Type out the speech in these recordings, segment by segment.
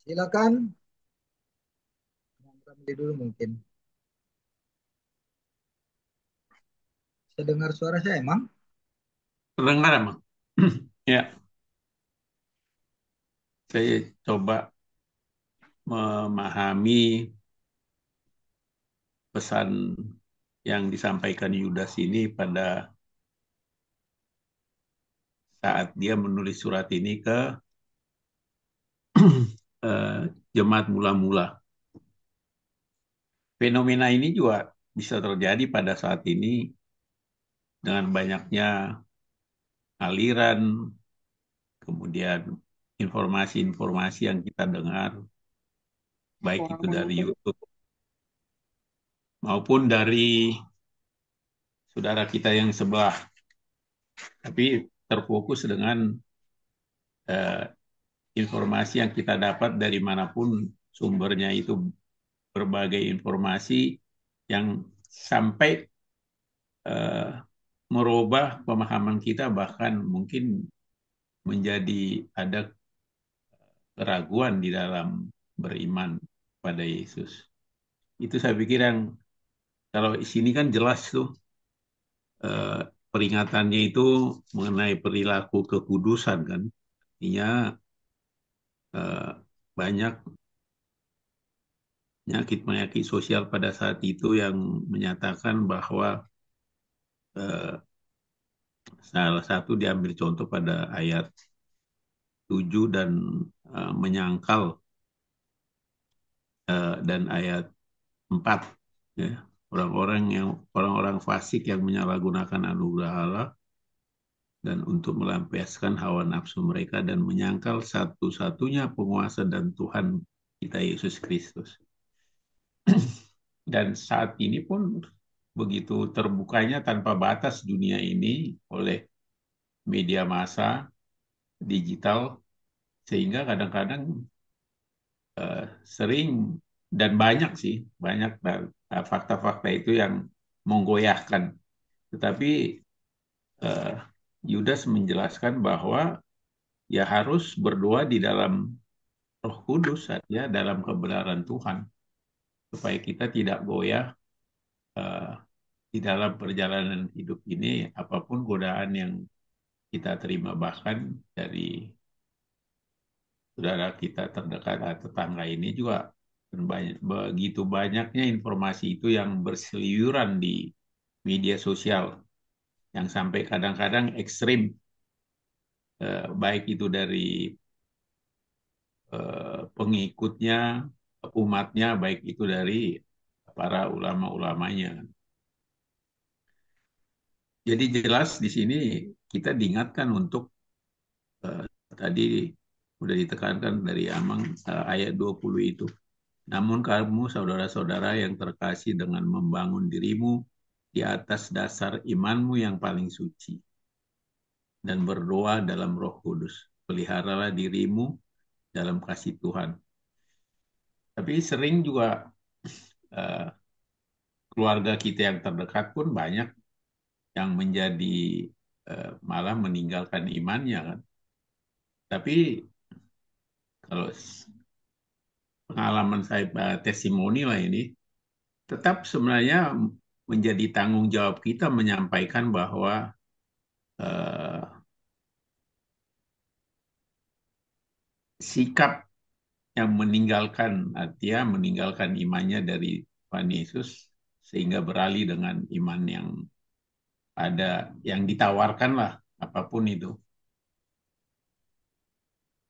Silakan, Bang Ramli dulu mungkin. Saya dengar suara saya emang. Terdengar emang? Ya, saya coba memahami pesan yang disampaikan Yudas ini pada saat dia menulis surat ini ke jemaat mula-mula. Fenomena ini juga bisa terjadi pada saat ini dengan banyaknya aliran, kemudian informasi-informasi yang kita dengar, baik itu dari YouTube maupun dari saudara kita yang sebelah, tapi terfokus dengan eh, informasi yang kita dapat dari manapun sumbernya itu berbagai informasi yang sampai eh, merubah pemahaman kita bahkan mungkin menjadi ada keraguan di dalam beriman pada Yesus. Itu saya pikir yang kalau di sini kan jelas tuh eh, peringatannya itu mengenai perilaku kekudusan kan. Artinya banyak penyakit-penyakit sosial pada saat itu yang menyatakan bahwa eh, salah satu diambil contoh pada ayat 7 dan menyangkal dan ayat 4 ya. Orang-orang fasik yang menyalahgunakan anugerah Allah dan untuk melampiaskan hawa nafsu mereka dan menyangkal satu-satunya penguasa dan Tuhan kita Yesus Kristus. Dan saat ini pun begitu terbukanya tanpa batas dunia ini oleh media massa digital sehingga kadang-kadang sering dan banyak sih banyak fakta-fakta itu yang menggoyahkan. Tetapi eh, Yudas menjelaskan bahwa ya harus berdoa di dalam Roh Kudus saja dalam kebenaran Tuhan supaya kita tidak goyah eh, di dalam perjalanan hidup ini apapun godaan yang kita terima bahkan dari saudara kita terdekat atau tetangga ini juga begitu banyaknya informasi itu yang berseliweran di media sosial yang sampai kadang-kadang ekstrim baik itu dari pengikutnya umatnya baik itu dari para ulama-ulamanya. Jadi jelas di sini kita diingatkan untuk eh, tadi sudah ditekankan dari Amang ayat 20 itu. Namun kamu saudara-saudara yang terkasih dengan membangun dirimu di atas dasar imanmu yang paling suci dan berdoa dalam Roh Kudus. Peliharalah dirimu dalam kasih Tuhan. Tapi sering juga eh, keluarga kita yang terdekat pun banyak yang menjadi malah meninggalkan imannya kan. Tapi kalau pengalaman saya testimoni lah ini, tetap sebenarnya menjadi tanggung jawab kita menyampaikan bahwa eh, sikap yang meninggalkan artinya meninggalkan imannya dari Tuhan Yesus sehingga beralih dengan iman yang ada yang ditawarkan lah apapun itu.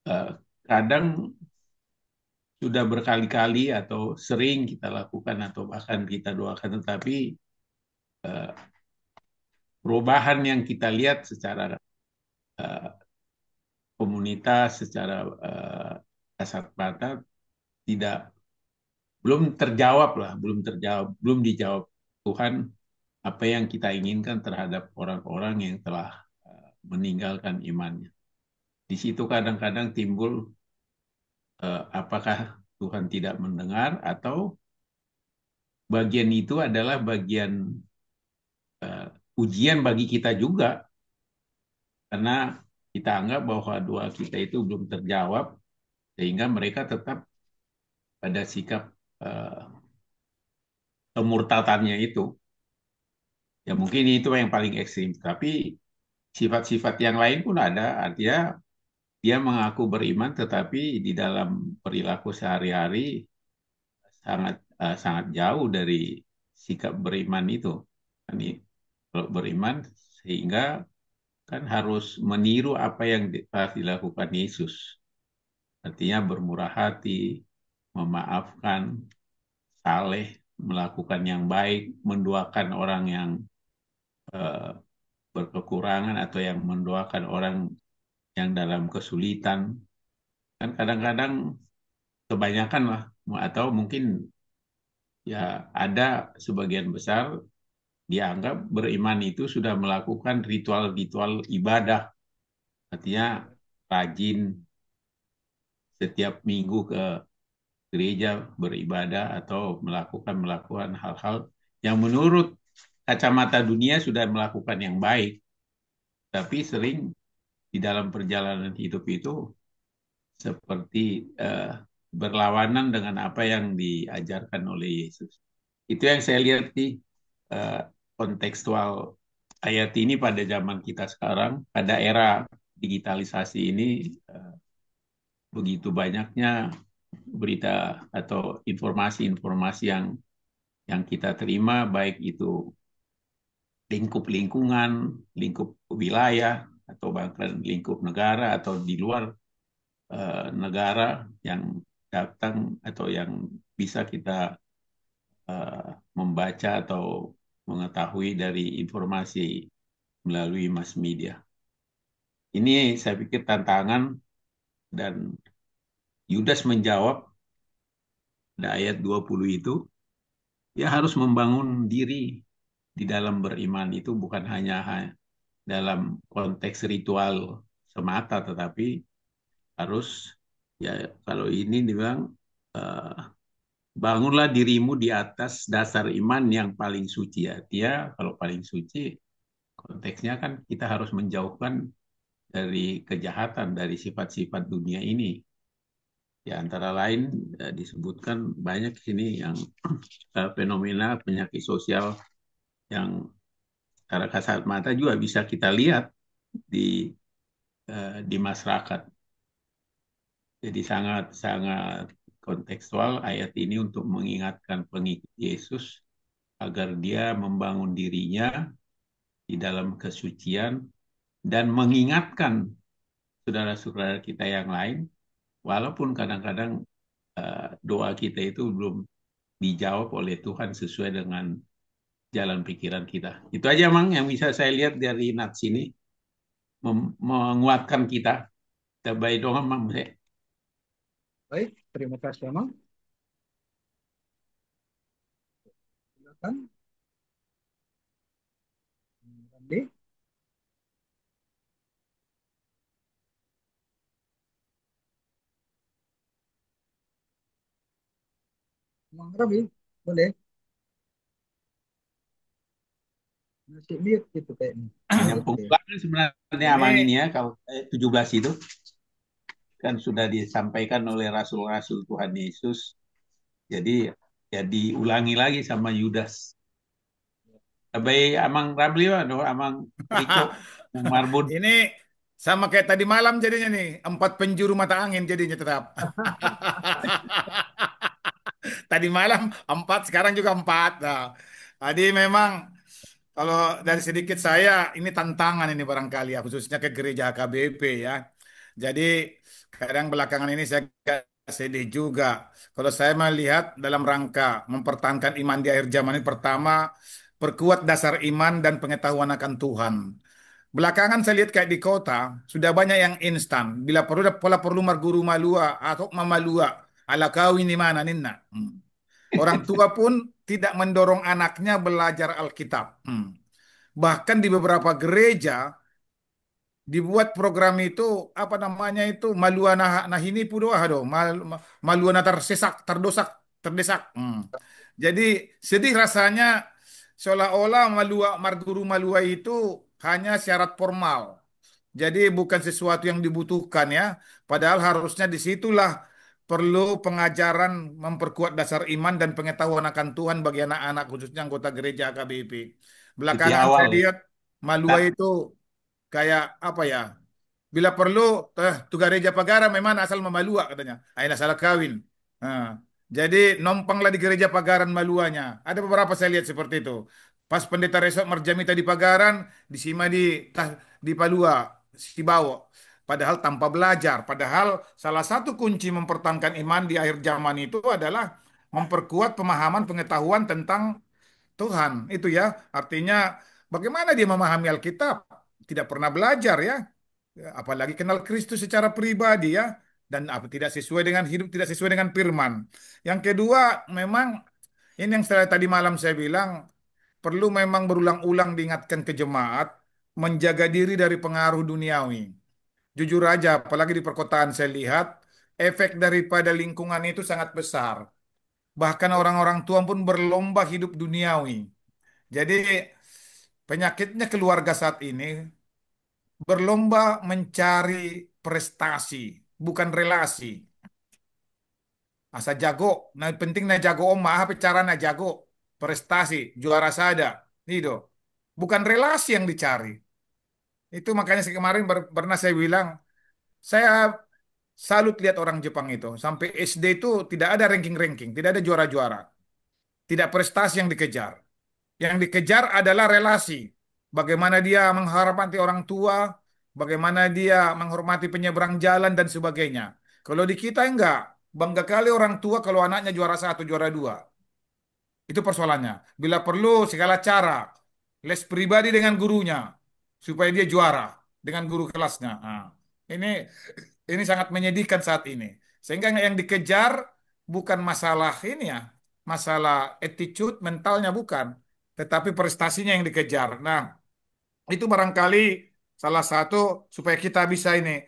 Eh, Kadang sudah berkali-kali atau sering kita lakukan atau bahkan kita doakan tetapi eh, perubahan yang kita lihat secara eh, komunitas secara kasat mata tidak belum terjawab lah, belum terjawab, belum dijawab Tuhan apa yang kita inginkan terhadap orang-orang yang telah meninggalkan imannya. Di situ kadang-kadang timbul apakah Tuhan tidak mendengar atau bagian itu adalah bagian ujian bagi kita juga karena kita anggap bahwa doa kita itu belum terjawab sehingga mereka tetap pada sikap eh, kemurtadannya itu. Ya mungkin itu yang paling ekstrim. Tapi sifat-sifat yang lain pun ada. Artinya dia mengaku beriman, tetapi di dalam perilaku sehari-hari sangat jauh dari sikap beriman itu. Ini kalau beriman sehingga kan harus meniru apa yang telah dilakukan Yesus. Artinya bermurah hati, memaafkan, saleh, melakukan yang baik, mendoakan orang yang eh, berkekurangan atau yang mendoakan orang yang dalam kesulitan. Kan kadang-kadang kebanyakan lah, atau mungkin ya ada sebagian besar dianggap beriman itu sudah melakukan ritual-ritual ibadah. Artinya rajin setiap minggu ke gereja beribadah atau melakukan melakukan hal-hal yang menurut kacamata dunia sudah melakukan yang baik, tapi sering di dalam perjalanan hidup itu seperti eh, berlawanan dengan apa yang diajarkan oleh Yesus. Itu yang saya lihat di eh, kontekstual ayat ini pada zaman kita sekarang, pada era digitalisasi ini, eh, begitu banyaknya berita atau informasi-informasi yang kita terima, baik itu lingkup lingkungan, lingkup wilayah, atau bahkan lingkup negara atau di luar negara yang datang atau yang bisa kita membaca atau mengetahui dari informasi melalui mass media. Ini saya pikir tantangan dan Yudas menjawab pada ayat 20 itu, ya harus membangun diri di dalam beriman itu bukan hanya dalam konteks ritual semata, tetapi harus ya kalau ini dibilang eh, bangunlah dirimu di atas dasar iman yang paling suci ya. Dia kalau paling suci konteksnya kan kita harus menjauhkan dari kejahatan, dari sifat-sifat dunia ini. Ya antara lain disebutkan banyak sini yang fenomena penyakit sosial yang secara kasat mata juga bisa kita lihat di di masyarakat. Jadi sangat-sangat kontekstual ayat ini untuk mengingatkan pengikut Yesus agar dia membangun dirinya di dalam kesucian dan mengingatkan saudara-saudara kita yang lain, walaupun kadang-kadang doa kita itu belum dijawab oleh Tuhan sesuai dengan jalan pikiran kita. Itu aja, Mang, yang bisa saya lihat dari nats ini, menguatkan kita. Kita baik doa, Mang. Baik, terima kasih Amang. Silakan, Randi. Amang Rami, boleh? Masih mute gitu kayaknya. Yang Oke. pengulangan sebenarnya Amang Ini ini ya, kalau 17 itu kan sudah disampaikan oleh Rasul-Rasul Tuhan Yesus. Jadi ya diulangi lagi sama Yudas. Baik Amang Ramli, aduh, Amang Riko, Amang Marbun. ini sama kayak tadi malam jadinya nih, empat penjuru mata angin jadinya tetap. Tadi malam empat, sekarang juga empat. Nah, tadi memang kalau dari sedikit saya ini tantangan ini barangkali ya, khususnya ke gereja HKBP ya. Jadi kadang belakangan ini saya agak sedih juga. Kalau saya melihat dalam rangka mempertahankan iman di akhir zaman ini, pertama perkuat dasar iman dan pengetahuan akan Tuhan. Belakangan saya lihat kayak di kota sudah banyak yang instan. Bila perlu pola perlu marguru malua atau mamalua ala kawin di mana ninna. Orang tua pun tidak mendorong anaknya belajar Alkitab. Bahkan di beberapa gereja dibuat program itu apa namanya itu maluana nah ini pudo do maluana tersesak terdosak terdesak. Jadi sedih rasanya seolah-olah malua marguru malua itu hanya syarat formal. Jadi bukan sesuatu yang dibutuhkan ya. Padahal harusnya disitulah perlu pengajaran memperkuat dasar iman dan pengetahuan akan Tuhan bagi anak-anak khususnya anggota gereja HKBP. Itu Belakangan awal saya ya. lihat Malua Ta- itu kayak apa ya? Bila perlu, tugas gereja Pagara memang asal Memalua katanya. Ayolah salah kawin. Nah, jadi nompanglah di gereja Pagaran Maluanya. Ada beberapa saya lihat seperti itu. Pas pendeta Resok Marjamita di Pagaran, di Sima di Palua, Sibawo. Padahal tanpa belajar. Padahal salah satu kunci mempertahankan iman di akhir zaman itu adalah memperkuat pemahaman pengetahuan tentang Tuhan. Itu ya, artinya bagaimana dia memahami Alkitab? Tidak pernah belajar ya. Apalagi kenal Kristus secara pribadi ya, dan apa tidak sesuai dengan hidup, tidak sesuai dengan firman. Yang kedua, memang ini yang saya tadi malam saya bilang perlu memang berulang-ulang diingatkan ke jemaat menjaga diri dari pengaruh duniawi. Jujur aja, apalagi di perkotaan saya lihat efek daripada lingkungan itu sangat besar. Bahkan orang-orang tua pun berlomba hidup duniawi. Jadi penyakitnya keluarga saat ini berlomba mencari prestasi, bukan relasi. Asa jago, nah penting na jago om, apa cara na jago, prestasi, juara sada, itu. Bukan relasi yang dicari. Itu makanya kemarin pernah saya bilang, saya salut lihat orang Jepang itu. Sampai SD itu tidak ada ranking-ranking, tidak ada juara-juara. Tidak prestasi yang dikejar. Yang dikejar adalah relasi. Bagaimana dia menghormati orang tua, bagaimana dia menghormati penyeberang jalan dan sebagainya. Kalau di kita enggak, bangga kali orang tua kalau anaknya juara satu, juara dua. Itu persoalannya. Bila perlu segala cara, les pribadi dengan gurunya supaya dia juara dengan guru kelasnya. Nah, ini ini sangat menyedihkan saat ini. Sehingga yang dikejar bukan masalah ini ya, masalah attitude mentalnya bukan, tetapi prestasinya yang dikejar. Nah, itu barangkali salah satu supaya kita bisa ini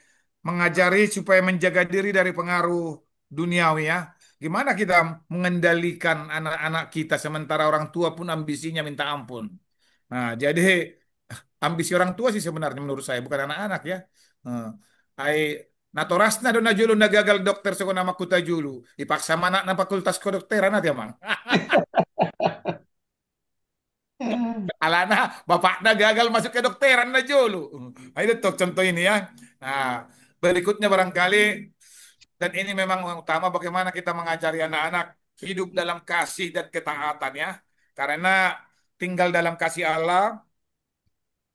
mengajari supaya menjaga diri dari pengaruh duniawi ya. Gimana kita mengendalikan anak-anak kita sementara orang tua pun ambisinya minta ampun. Nah, jadi ambisi orang tua sih sebenarnya menurut saya bukan anak-anak ya. Eh, Ai natorasna do najulu na gagal dokter seko nama kuta julu. Ipaksa mana na fakultas kedokteran nanti emang. Alana bapaknya gagal masuk ke dokteran na julu. Nah, itu tuh contoh ini ya. Nah, berikutnya barangkali dan ini memang yang utama bagaimana kita mengajari anak-anak hidup dalam kasih dan ketaatan ya. Karena tinggal dalam kasih Allah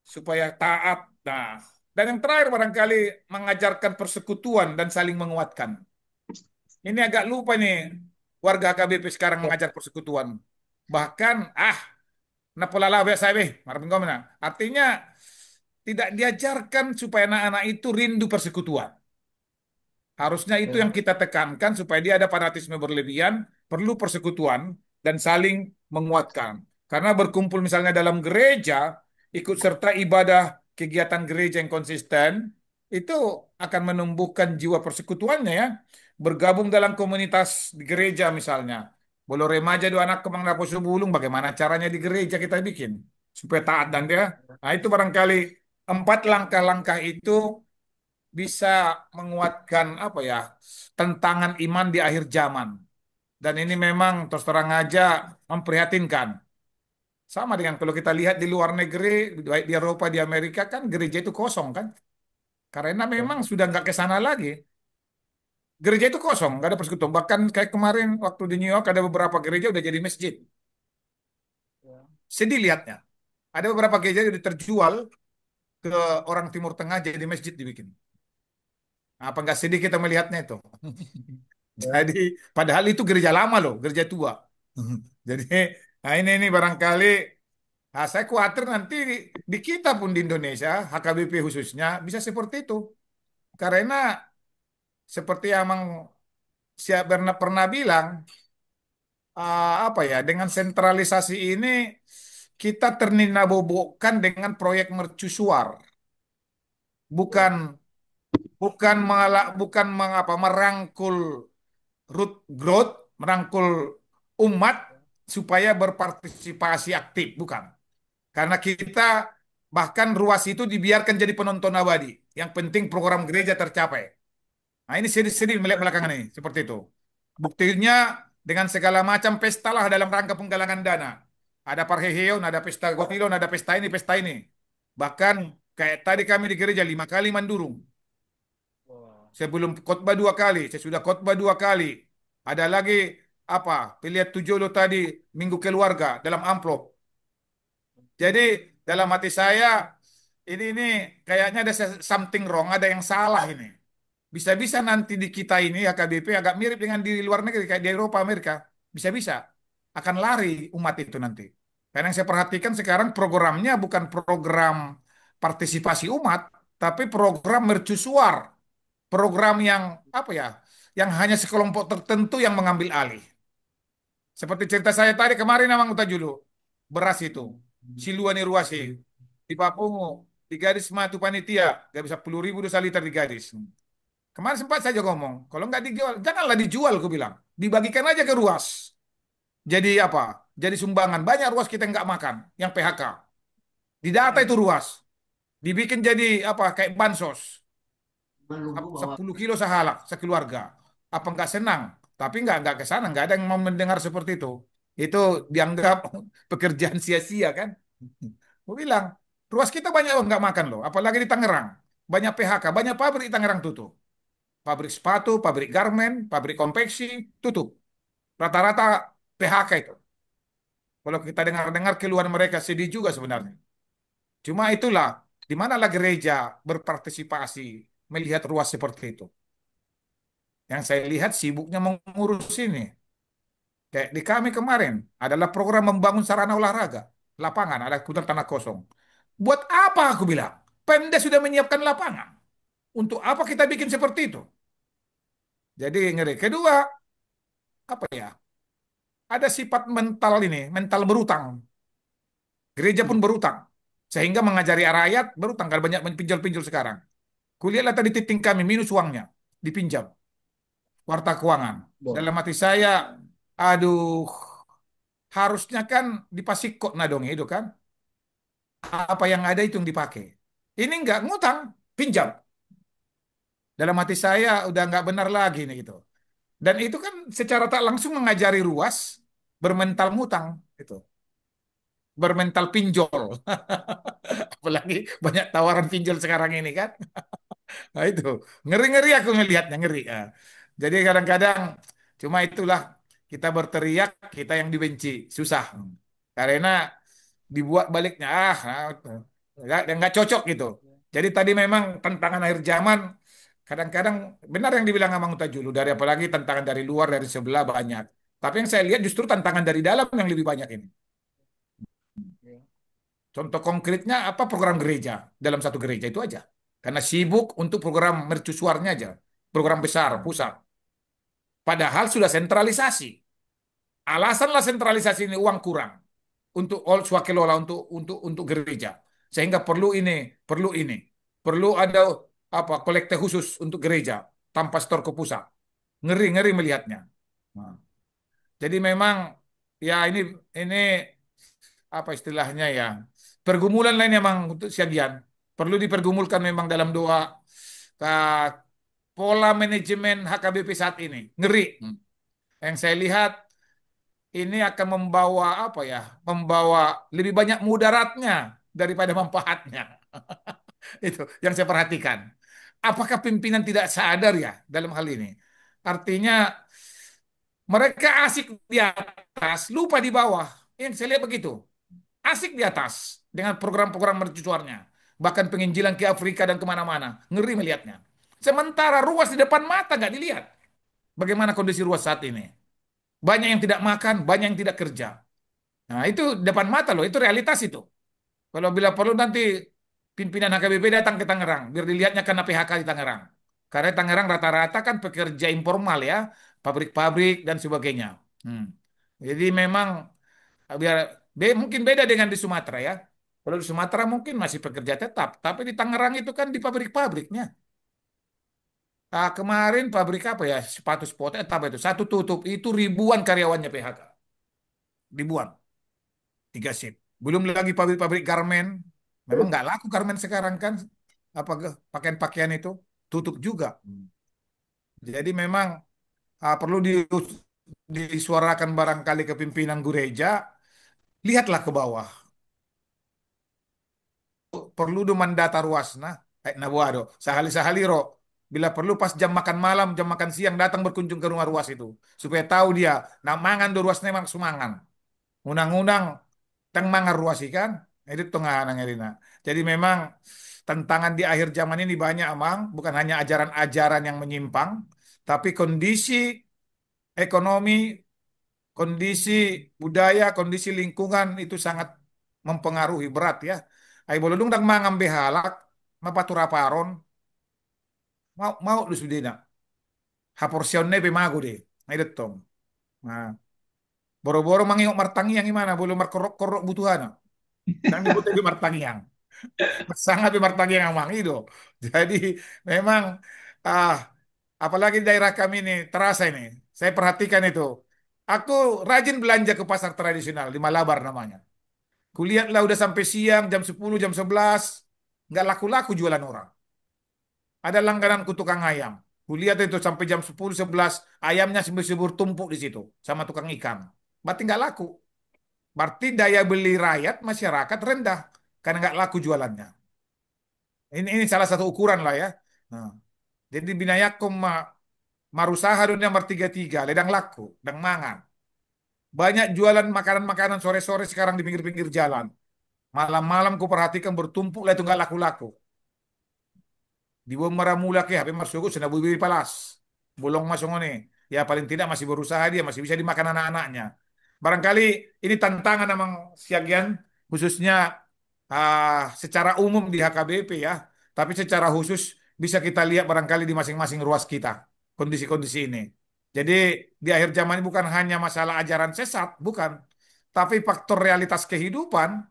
supaya taat. Nah, dan yang terakhir barangkali mengajarkan persekutuan dan saling menguatkan. Ini agak lupa nih warga KBP sekarang mengajar persekutuan. Bahkan napolala biasa be, marapin kau mana. Artinya tidak diajarkan supaya anak-anak itu rindu persekutuan. Harusnya itu yang Ya, kita tekankan supaya dia ada fanatisme berlebihan, perlu persekutuan dan saling menguatkan. Karena berkumpul misalnya dalam gereja, ikut serta ibadah kegiatan gereja yang konsisten, itu akan menumbuhkan jiwa persekutuannya ya. Bergabung dalam komunitas di gereja misalnya. Bolo remaja dua anak kemang napo subulung, bagaimana caranya di gereja kita bikin supaya taat dan dia. Nah itu barangkali empat langkah-langkah itu bisa menguatkan apa ya tentangan iman di akhir zaman. Dan ini memang terus terang aja memprihatinkan. Sama dengan kalau kita lihat di luar negeri, baik di Eropa, di Amerika kan gereja itu kosong kan. Karena memang ya, sudah nggak ke sana lagi. Gereja itu kosong, nggak ada persekutuan. Bahkan kayak kemarin waktu di New York ada beberapa gereja udah jadi masjid. ya. Sedih lihatnya. Ada beberapa gereja yang udah terjual ke orang Timur Tengah jadi masjid dibikin. Apa nggak sedih kita melihatnya itu? Ya. Jadi, padahal itu gereja lama loh, gereja tua. Jadi, nah ini barangkali, nah saya khawatir nanti di kita pun di Indonesia, HKBP khususnya, bisa seperti itu. Karena seperti yang Mang Siap pernah bilang, apa ya, dengan sentralisasi ini, kita terninabobokan dengan proyek mercusuar. Ya. Bukan bukan bukan merangkul root growth, merangkul umat supaya berpartisipasi aktif, bukan. Karena kita bahkan ruas itu dibiarkan jadi penonton abadi. Yang penting program gereja tercapai. Nah, ini sedih-sedih melihat belakangan ini seperti itu. Buktinya dengan segala macam pesta lah dalam rangka penggalangan dana. Ada parheheon, ada pesta gotilon, ada pesta ini, pesta ini. Bahkan kayak tadi kami di gereja 5 kali mandurung. Wah. Sebelum khotbah 2 kali, sesudah khotbah 2 kali. Ada lagi apa? Pilihan tujolo tadi minggu keluarga dalam amplop. Jadi dalam hati saya ini kayaknya ada something wrong, ada yang salah ini. Bisa-bisa nanti di kita ini ya KBP agak mirip dengan di luar negeri kayak di Eropa Amerika. Bisa-bisa akan lari umat itu nanti. Karena yang saya perhatikan sekarang programnya bukan program partisipasi umat, tapi program mercusuar, program yang apa ya, yang hanya sekelompok tertentu yang mengambil alih. Seperti cerita saya tadi kemarin Amang Utajulu, beras itu, Siluani Ruasi, di Papungu, di Gadis Matu Panitia, gak bisa 10.000 dosa liter di Gadis. Kemarin sempat saja ngomong, kalau nggak dijual, janganlah dijual, aku bilang. Dibagikan aja ke ruas. Jadi apa? Jadi sumbangan. Banyak ruas kita yang nggak makan, yang PHK. Didata itu ruas. Dibikin jadi apa? Kayak bansos. 10 kilo sahalak sekeluarga. Apa nggak senang? Tapi nggak ke sana, nggak ada yang mau mendengar seperti itu. Itu dianggap pekerjaan sia-sia kan? Aku bilang, ruas kita banyak yang nggak makan loh, apalagi di Tangerang. Banyak PHK, banyak pabrik di Tangerang tutup. Pabrik sepatu, pabrik garmen, pabrik konveksi, tutup. Rata-rata PHK itu. Kalau kita dengar-dengar keluhan mereka sedih juga sebenarnya. Cuma itulah, di manalah gereja berpartisipasi melihat ruas seperti itu. Yang saya lihat sibuknya mengurus ini. Kayak di kami kemarin adalah program membangun sarana olahraga. Lapangan, ada kebetulan tanah kosong. Buat apa aku bilang? Pemda sudah menyiapkan lapangan. Untuk apa kita bikin seperti itu? Jadi ngeri. Kedua, apa ya? Ada sifat mental ini, mental berutang. Gereja pun berutang. Sehingga mengajari rakyat berutang. Karena banyak pinjol-pinjol sekarang. Kulihatlah tadi titik kami, minus uangnya. Dipinjam. Warta keuangan. Wah. Dalam hati saya, aduh, harusnya kan dipasikot nah dong itu kan. Apa yang ada itu yang dipakai. Ini enggak ngutang, pinjam. Dalam hati saya udah nggak benar lagi nih gitu. Dan itu kan secara tak langsung mengajari ruas bermental ngutang itu. Bermental pinjol. Apalagi banyak tawaran pinjol sekarang ini kan. Nah itu ngeri-ngeri aku ngelihatnya ngeri. Ya. Jadi kadang-kadang cuma itulah kita berteriak kita yang dibenci susah karena dibuat baliknya nggak cocok gitu. Jadi tadi memang tantangan akhir zaman kadang-kadang benar yang dibilang Amang Utajulu dari apalagi tantangan dari luar dari sebelah banyak. Tapi yang saya lihat justru tantangan dari dalam yang lebih banyak ini. Ya. Contoh konkretnya apa program gereja dalam satu gereja itu aja. Karena sibuk untuk program mercusuarnya aja. Program besar, pusat. Padahal sudah sentralisasi. Alasanlah sentralisasi ini uang kurang untuk all swakelola untuk gereja. Sehingga perlu ini. Perlu ada apa kolekte khusus untuk gereja tanpa stor ke pusat. Ngeri-ngeri melihatnya. Nah, jadi memang ya ini apa istilahnya ya pergumulan lain memang untuk sebagian perlu dipergumulkan memang dalam doa uh, pola manajemen HKBP saat ini ngeri. Yang saya lihat ini akan membawa apa ya membawa lebih banyak mudaratnya daripada manfaatnya. Itu yang saya perhatikan. Apakah pimpinan tidak sadar ya dalam hal ini? Artinya mereka asik di atas lupa di bawah. Yang saya lihat begitu, asik di atas dengan program-program mercusuarnya. Bahkan penginjilan ke Afrika dan kemana-mana. Ngeri melihatnya. Sementara ruas di depan mata nggak dilihat. Bagaimana kondisi ruas saat ini. Banyak yang tidak makan, banyak yang tidak kerja. Nah itu depan mata loh, itu realitas itu. Kalau bila perlu nanti pimpinan HKBP datang ke Tangerang. Biar dilihatnya karena PHK di Tangerang. Karena Tangerang rata-rata kan pekerja informal ya. Pabrik-pabrik dan sebagainya. Hmm. Jadi memang biar mungkin beda dengan di Sumatera ya. Kalau di Sumatera mungkin masih pekerja tetap, tapi di Tangerang itu kan di pabrik-pabriknya. Kemarin pabrik apa ya sepatu sport apa itu satu tutup itu ribuan karyawannya PHK, ribuan 3 shift. Belum lagi pabrik-pabrik garmen, memang nggak laku garmen sekarang kan apa pakaian-pakaian itu tutup juga. Jadi memang perlu disuarakan barangkali ke pimpinan gereja, lihatlah ke bawah. Perlu do mandata ruasna, nabuado, sahali-sahali ro. Bila perlu pas jam makan malam, jam makan siang datang berkunjung ke rumah ruas itu. Supaya tahu dia, nah mangan do ruasnya memang sumangan. Undang-undang tang mangan ruas ikan, itu tengah nangerina. Jadi memang tantangan di akhir zaman ini banyak amang, bukan hanya ajaran-ajaran yang menyimpang, tapi kondisi ekonomi, kondisi budaya, kondisi lingkungan itu sangat mempengaruhi berat ya. Ai bolodung dak mangam behalak, mapatura paron, mau lu sudena. Haporsionne be mago deh. Ai detong. Nah, boro-boro mangiok martangiang gimana? Boleh markorok-korok butuhan. Nang dibutuh di martangiang. Sangat di martangiang amang itu. Jadi memang ah apalagi di daerah kami ini terasa ini. Saya perhatikan itu. Aku rajin belanja ke pasar tradisional di Malabar namanya. Kulihatlah udah sampai siang jam 10 jam 11 nggak laku-laku jualan orang. Ada langgananku tukang ayam. Kulihat itu sampai jam 10 11 ayamnya sebur tumpuk di situ sama tukang ikan. Berarti nggak laku. Berarti daya beli rakyat masyarakat rendah karena nggak laku jualannya. Ini salah satu ukuran lah ya. Nah, jadi binayakum marusaha dunia nomor tiga tiga ledang laku, ledang mangan. Banyak jualan makanan-makanan sore-sore sekarang di pinggir-pinggir jalan. Malam-malam ku perhatikan bertumpuk lah itu nggak laku-laku. Di bawah meramula ke HP masuk sudah bibir palas. Bolong masuk nih. Ya paling tidak masih berusaha dia masih bisa dimakan anak-anaknya. Barangkali ini tantangan memang sebagian khususnya secara umum di HKBP ya. Tapi secara khusus bisa kita lihat barangkali di masing-masing ruas kita kondisi-kondisi ini. Jadi di akhir zaman ini bukan hanya masalah ajaran sesat, bukan. Tapi faktor realitas kehidupan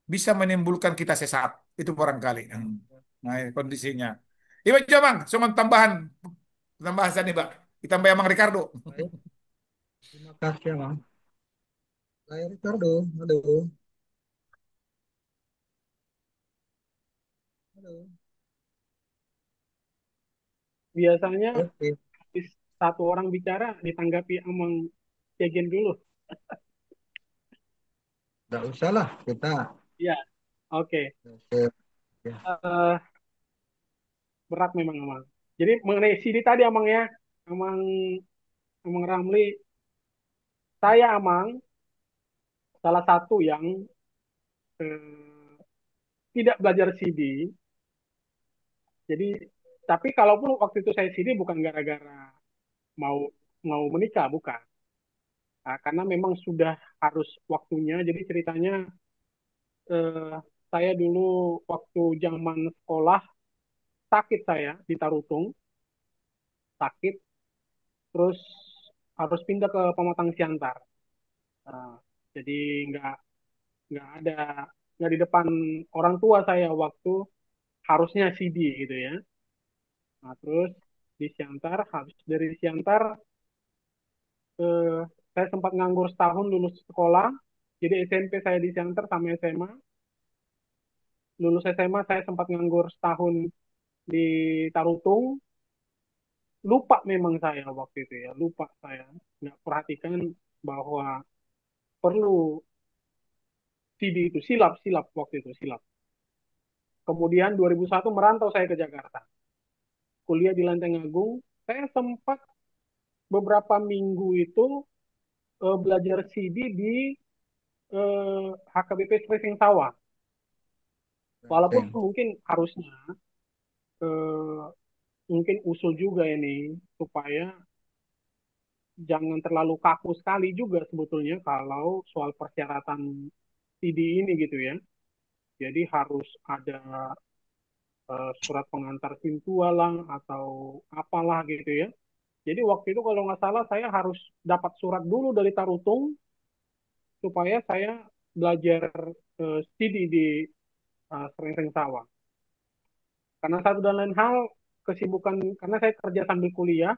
bisa menimbulkan kita sesat. Itu barangkali. Nah, kondisinya. Iya, coba Bang, cuma tambahan nih, Pak. Ditambah Bang Ricardo. Baik, terima kasih ya, Bang. Saya Ricardo. Halo. Halo. Biasanya Oke, habis satu orang bicara ditanggapi emang sejen dulu. nggak usah lah kita. Iya, oke. eh, ya. Eh, berat memang emang. Jadi mengenai CD tadi emang ya, emang emang Ramli, saya emang salah satu yang tidak belajar CD. Jadi, tapi kalaupun waktu itu saya CD bukan gara-gara mau mau menikah, bukan. Nah, karena memang sudah harus waktunya. Jadi ceritanya eh, saya dulu waktu zaman sekolah sakit saya di Tarutung, sakit, terus harus pindah ke Pematang Siantar. Nah, jadi nggak nggak ada nggak di depan orang tua saya waktu harusnya CD gitu ya. Nah, terus di Siantar, habis dari Siantar eh, saya sempat nganggur setahun lulus sekolah. Jadi SMP saya di Siantar sama SMA. Lulus SMA saya sempat nganggur setahun di Tarutung. Lupa memang saya waktu itu ya, lupa saya nggak perhatikan bahwa perlu CD itu silap silap waktu itu silap. Kemudian 2001 merantau saya ke Jakarta, kuliah di Lenteng Agung. Saya sempat beberapa minggu itu belajar CD di HKBP Spacing Sawah. Walaupun Sing. mungkin harusnya eh, mungkin usul juga ini supaya jangan terlalu kaku sekali juga sebetulnya kalau soal persyaratan CD ini gitu ya. Jadi harus ada surat pengantar pintualang atau apalah gitu ya. Jadi waktu itu kalau nggak salah saya harus dapat surat dulu dari Tarutung supaya saya belajar studi di Serengseng Sawah. Karena satu dan lain hal kesibukan karena saya kerja sambil kuliah,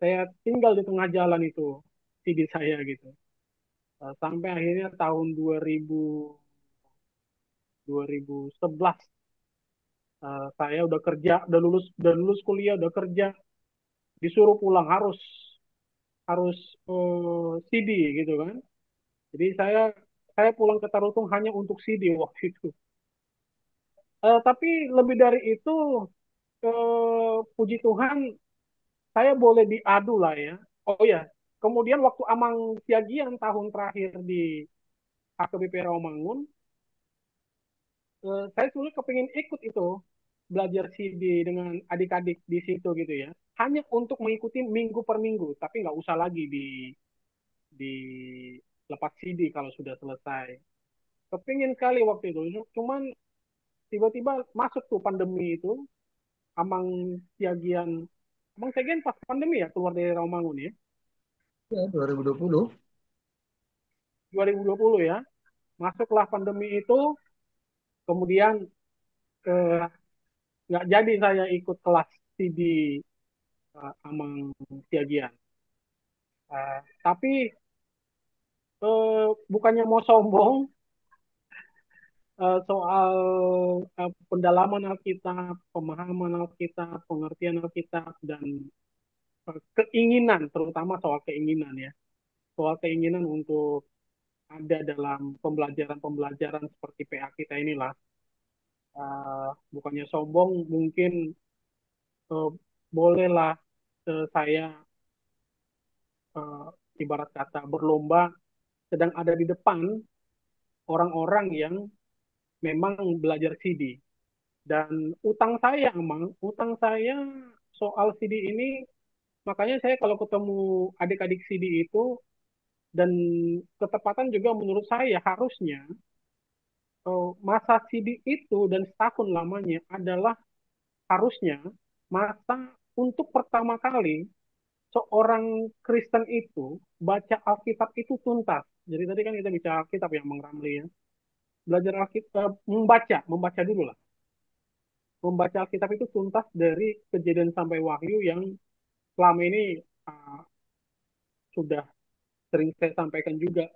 saya tinggal di tengah jalan itu studi saya gitu. Sampai akhirnya tahun 2011 saya udah kerja, udah lulus kuliah, udah kerja. disuruh pulang harus harus CD gitu kan. Jadi saya pulang ke Tarutung hanya untuk CD waktu itu. Tapi lebih dari itu, puji Tuhan saya boleh diadu lah ya. Oh ya, kemudian waktu Amang Siagian tahun terakhir di HKBP Rawamangun, saya sebenarnya kepingin ikut itu belajar CD dengan adik-adik di situ gitu ya. Hanya untuk mengikuti minggu per minggu, tapi nggak usah lagi di lepas CD kalau sudah selesai. Kepingin sekali waktu itu. Cuman tiba-tiba masuk tuh pandemi itu, Amang Siagian, Amang Siagian pas pandemi ya keluar dari Rawamangun ya, Ya, 2020. 2020 ya. Masuklah pandemi itu, kemudian eh, nggak jadi saya ikut kelas CD Amang Siagian. Tapi bukannya mau sombong, soal pendalaman Alkitab, pemahaman Alkitab, pengertian Alkitab, dan keinginan, terutama soal keinginan ya, soal keinginan untuk ada dalam pembelajaran-pembelajaran seperti PA kita inilah. Bukannya sombong, mungkin uh, bolehlah saya uh, ibarat kata berlomba sedang ada di depan orang-orang yang memang belajar CD. Dan utang saya soal CD ini, makanya saya kalau ketemu adik-adik CD itu, dan ketepatan juga menurut saya harusnya masa CD itu dan setahun lamanya adalah harusnya masa untuk pertama kali seorang Kristen itu baca Alkitab itu tuntas. Jadi tadi kan kita bicara Alkitab yang Bang Ramli ya. Belajar Alkitab, membaca dulu lah. Membaca Alkitab itu tuntas dari Kejadian sampai Wahyu yang selama ini uh, sudah sering saya sampaikan juga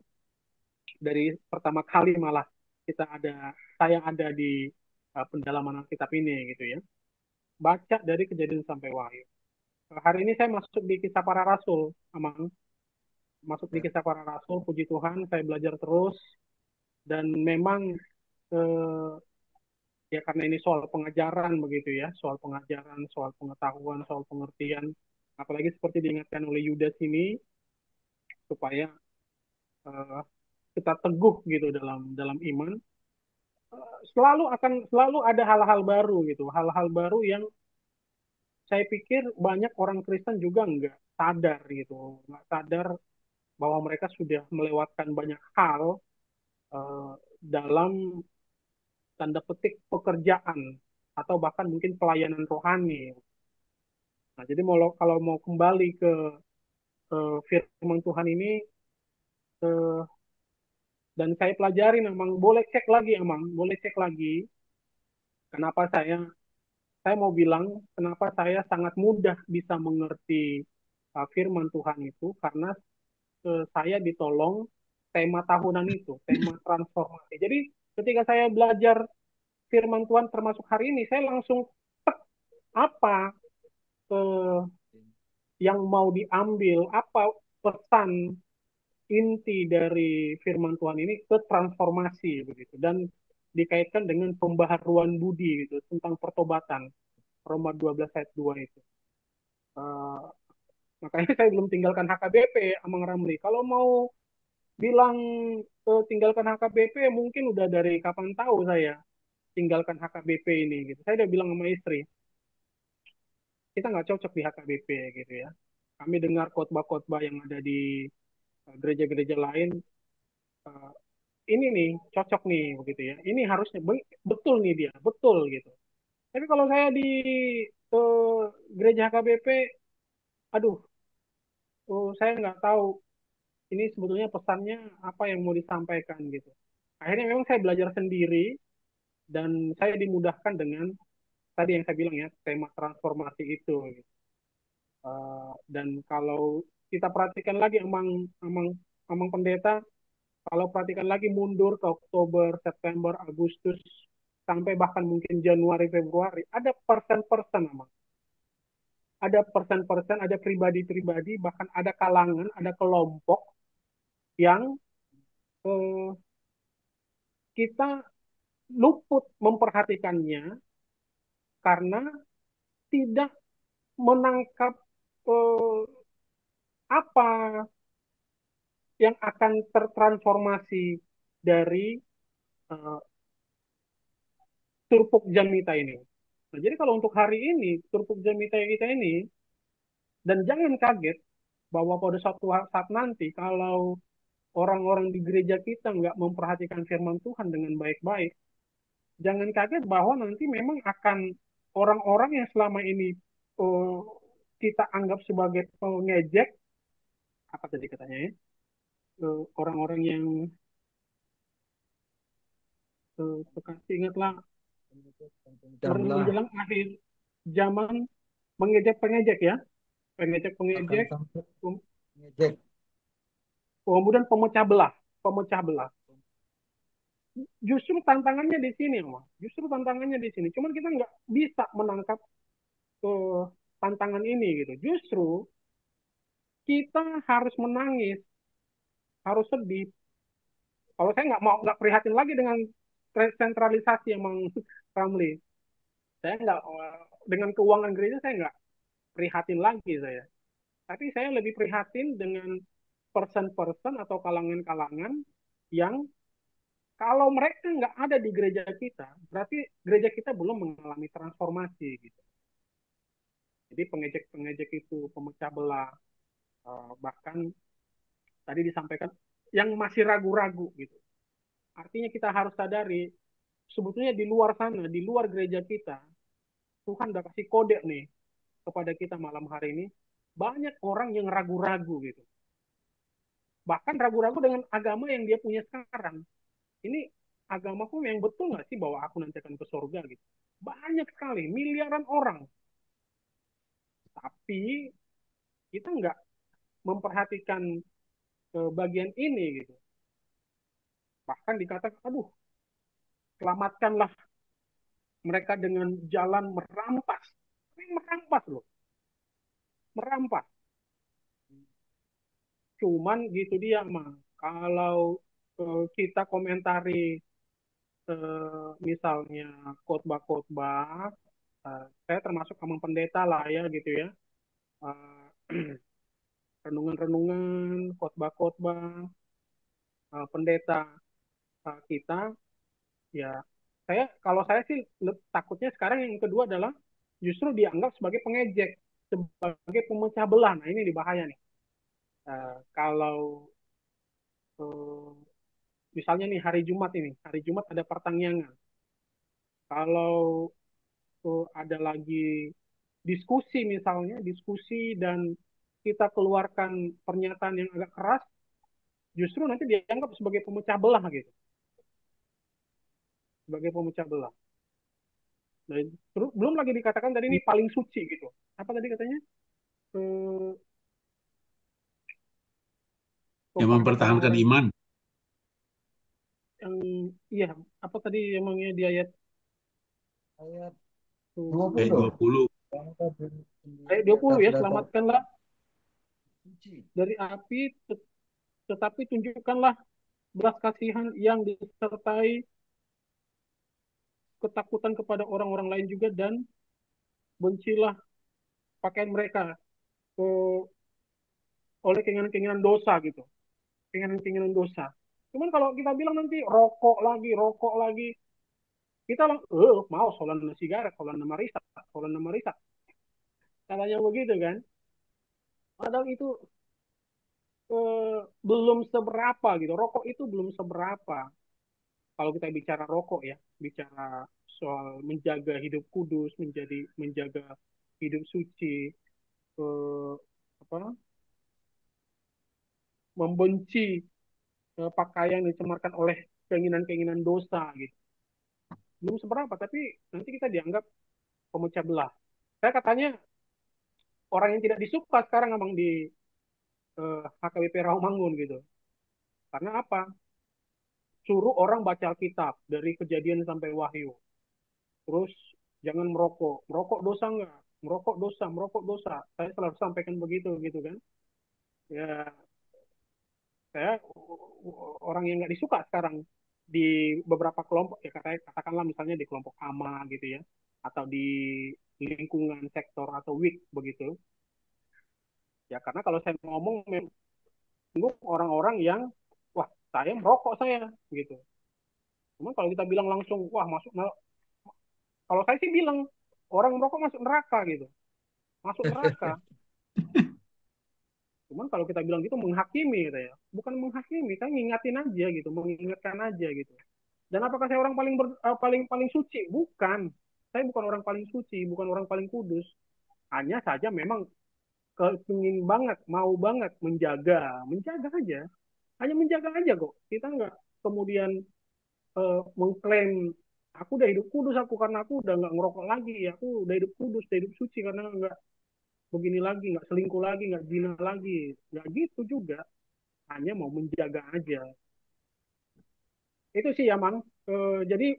dari pertama kali malah saya ada di pendalaman Alkitab ini gitu ya. Baca dari Kejadian sampai Wahyu. Hari ini saya masuk di Kisah Para Rasul, Amang. Masuk di Ya. Kisah Para Rasul, puji Tuhan, saya belajar terus dan memang eh, ya karena ini soal pengajaran begitu ya, soal pengajaran, soal pengetahuan, soal pengertian, apalagi seperti diingatkan oleh Yudas ini supaya eh, kita teguh gitu dalam dalam iman. Selalu ada hal-hal baru gitu, hal-hal baru yang saya pikir banyak orang Kristen juga nggak sadar gitu, nggak sadar bahwa mereka sudah melewatkan banyak hal eh, dalam tanda petik pekerjaan atau bahkan mungkin pelayanan rohani. Nah, jadi kalau mau kembali ke firman Tuhan ini, eh, dan saya pelajari, memang boleh cek lagi, emang boleh cek lagi kenapa saya mau bilang kenapa saya sangat mudah bisa mengerti firman Tuhan itu karena saya ditolong tema tahunan itu, tema transformasi. Jadi ketika saya belajar firman Tuhan termasuk hari ini, saya langsung apa eh, yang mau diambil, apa pesan inti dari firman Tuhan ini ke transformasi begitu, dan dikaitkan dengan pembaharuan budi gitu tentang pertobatan Roma 12 ayat 2 itu. Uh, Makanya saya belum tinggalkan HKBP, Amang Ramli. Kalau mau bilang tinggalkan HKBP mungkin udah dari kapan tahu saya tinggalkan HKBP ini gitu. Saya udah bilang sama istri, kita nggak cocok di HKBP gitu ya. Kami dengar khotbah-khotbah yang ada di gereja-gereja lain, uh, ini nih cocok nih begitu ya. Ini harusnya betul nih dia, betul gitu. Tapi kalau saya di uh, gereja HKBP, aduh, saya nggak tahu ini sebetulnya pesannya apa yang mau disampaikan gitu. Akhirnya memang saya belajar sendiri dan saya dimudahkan dengan tadi yang saya bilang ya, tema transformasi itu gitu. Dan kalau kita perhatikan lagi, emang emang emang pendeta, kalau perhatikan lagi mundur ke Oktober, September, Agustus, sampai bahkan mungkin Januari, Februari, ada persen-persen emang. ada persen-persen, ada pribadi-pribadi, bahkan ada kalangan, ada kelompok yang eh, kita luput memperhatikannya karena tidak menangkap eh, apa yang akan tertransformasi dari eh, Turpuk Jamita ini. Nah, jadi kalau untuk hari ini, Turpuk Jamita kita ini, dan jangan kaget bahwa pada suatu saat nanti, kalau orang-orang di gereja kita nggak memperhatikan firman Tuhan dengan baik-baik, jangan kaget bahwa nanti memang akan orang-orang yang selama ini uh, kita anggap sebagai pengejek, apa tadi katanya ya, orang-orang yang ingatlah Pecah belah menjelang akhir zaman mengejek-pengejek ya, akan pengejek-pengejek, sampai ngejek. kemudian pemecah belah. Justru tantangannya di sini, Mas. Justru tantangannya di sini. Cuman kita nggak bisa menangkap uh, tantangan ini gitu. Justru kita harus menangis, harus sedih. Kalau saya nggak prihatin lagi dengan sentralisasi emang Ramli. Saya nggak dengan keuangan gereja saya nggak prihatin lagi saya. Tapi saya lebih prihatin dengan person-person atau kalangan-kalangan yang kalau mereka nggak ada di gereja kita, berarti gereja kita belum mengalami transformasi gitu. Jadi pengejek-pengejek itu pemecah belah, bahkan tadi disampaikan yang masih ragu-ragu gitu. Artinya kita harus sadari sebetulnya di luar sana, di luar gereja kita, Tuhan udah kasih kode nih kepada kita malam hari ini. Banyak orang yang ragu-ragu gitu. Bahkan ragu-ragu dengan agama yang dia punya sekarang. Ini agamaku yang betul nggak sih bahwa aku nanti akan ke surga gitu. Banyak sekali, miliaran orang. Tapi kita nggak memperhatikan bagian ini gitu. Bahkan dikatakan, aduh, selamatkanlah mereka dengan jalan merampas. Ini merampas loh, merampas. Cuman gitu dia mah. Kalau kita komentari misalnya khotbah-khotbah, saya termasuk among pendeta lah ya gitu ya. Renungan-renungan, khotbah-khotbah, pendeta kita, ya saya kalau saya sih takutnya sekarang yang kedua adalah justru dianggap sebagai pengejek, sebagai pemecah belah. Nah ini bahaya nih. Kalau uh, misalnya nih hari Jumat ada pertangyangan. Kalau ada lagi diskusi misalnya, diskusi dan kita keluarkan pernyataan yang agak keras, justru nanti dianggap sebagai pemecah belah gitu, sebagai pemecah belah. Nah, terus belum lagi dikatakan tadi ini paling suci gitu. Apa tadi katanya? Eh, Yang Memperhatikan mempertahankan orang iman. yang iya, apa tadi emangnya di ayat Ayat Ayat 20. 20. Bangsa diri sendiri ayat di 20 atas ya, dasar selamatkanlah suci. dari api tetapi tunjukkanlah belas kasihan yang disertai ketakutan kepada orang-orang lain juga dan bencilah pakaian mereka eh, oleh keinginan-keinginan dosa gitu, keinginan-keinginan dosa. Cuman kalau kita bilang nanti rokok lagi, kita mau solan sigaret, solan nama risak, katanya begitu kan. Padahal itu belum seberapa gitu. Rokok itu belum seberapa. Kalau kita bicara rokok ya, bicara soal menjaga hidup kudus, menjaga hidup suci, eh, apa, membenci pakaian yang dicemarkan oleh keinginan-keinginan dosa gitu. Belum seberapa, tapi nanti kita dianggap pemecah belah. Saya katanya orang yang tidak disuka sekarang emang di HKBP Rawamangun gitu. Karena apa? Suruh orang baca Alkitab dari Kejadian sampai Wahyu. Terus jangan merokok. Merokok dosa nggak? merokok dosa. Saya selalu sampaikan begitu gitu kan. Ya, saya orang yang nggak disuka sekarang di beberapa kelompok ya katakanlah misalnya di kelompok AMA gitu ya, atau di lingkungan sektor atau WIK begitu. Ya karena kalau saya ngomong memang orang-orang yang wah saya merokok saya gitu. Cuman kalau kita bilang langsung wah masuk kalau saya sih bilang orang merokok masuk neraka gitu, masuk neraka. Cuman kalau kita bilang gitu menghakimi gitu ya. Bukan menghakimi, kan ngingatin aja gitu, mengingatkan aja gitu. Dan apakah saya orang paling paling suci? Bukan. Saya bukan orang paling suci, bukan orang paling kudus. Hanya saja memang kepingin banget, mau banget menjaga aja. Hanya menjaga aja kok. Kita nggak kemudian mengklaim aku udah hidup kudus aku karena aku udah nggak ngerokok lagi, aku udah hidup kudus, udah hidup suci karena nggak begini lagi, nggak selingkuh lagi, nggak zina lagi, nggak gitu juga. Hanya mau menjaga aja. Itu sih ya, Mang. Jadi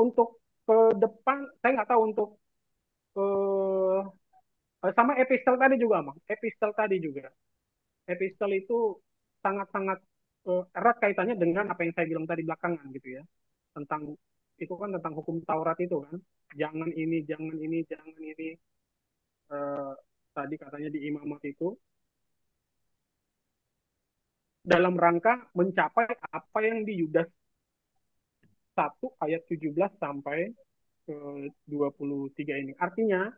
untuk ke depan, saya nggak tahu untuk eh, sama epistel tadi juga, Mang. Epistel tadi juga. Epistel itu sangat-sangat erat kaitannya dengan apa yang saya bilang tadi belakangan gitu ya. Tentang itu kan tentang hukum Taurat itu kan. Jangan ini, jangan ini, jangan ini. Eh, Tadi katanya di imamat itu dalam rangka mencapai apa yang di Yudas 1 ayat 17 sampai ke 23 ini. Artinya,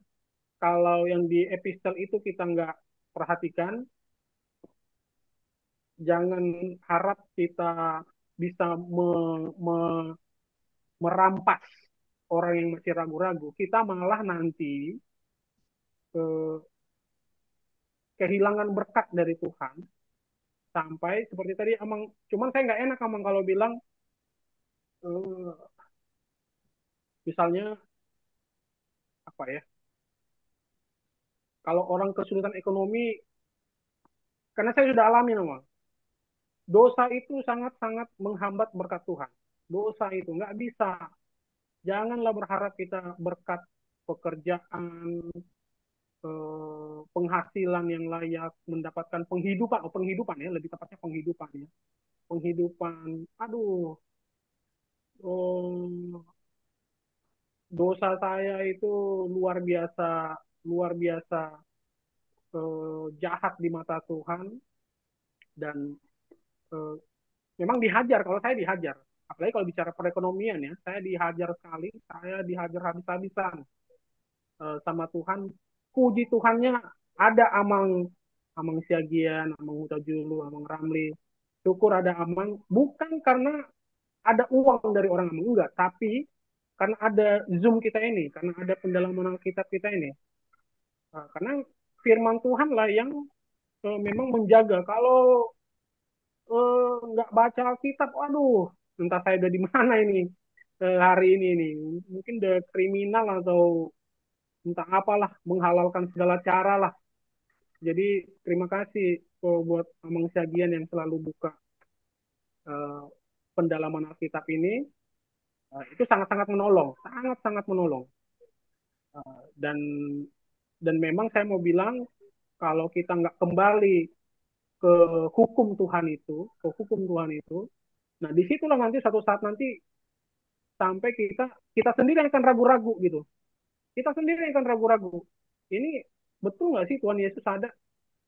kalau yang di epistel itu kita nggak perhatikan, jangan harap kita bisa merampas orang yang masih ragu-ragu. Kita malah nanti eh, kehilangan berkat dari Tuhan sampai seperti tadi Amang. Cuman saya nggak enak Amang kalau bilang eh, misalnya apa ya? Kalau orang kesulitan ekonomi, karena saya sudah alami Amang. Dosa itu sangat-sangat menghambat berkat Tuhan. Dosa itu nggak bisa. Janganlah berharap kita berkat pekerjaan, penghasilan yang layak, mendapatkan penghidupan ya, lebih tepatnya penghidupan ya. Penghidupan, aduh, um, dosa saya itu luar biasa, luar biasa jahat di mata Tuhan dan eh, memang dihajar. Kalau saya dihajar, apalagi kalau bicara perekonomian ya, saya dihajar sekali, saya dihajar habis-habisan sama Tuhan. Puji Tuhannya ada Amang Amang Siagian, Amang Mutajulu, Amang Ramli. Syukur ada Amang, bukan karena ada uang dari orang Amang, enggak, tapi karena ada Zoom kita ini, karena ada pendalaman Alkitab kita ini. Karena firman Tuhan lah yang memang menjaga. Kalau nggak baca Alkitab, waduh, entah saya udah di mana ini hari ini nih. Mungkin udah kriminal atau entah apalah, menghalalkan segala cara lah. Jadi terima kasih buat Amang Sagian yang selalu buka uh, pendalaman Alkitab ini. Itu sangat-sangat menolong, sangat-sangat menolong. Dan memang saya mau bilang kalau kita nggak kembali ke hukum Tuhan itu, nah disitulah nanti satu saat nanti sampai kita kita sendiri akan ragu-ragu gitu. Kita sendiri akan ragu-ragu. Ini betul nggak sih Tuhan Yesus ada?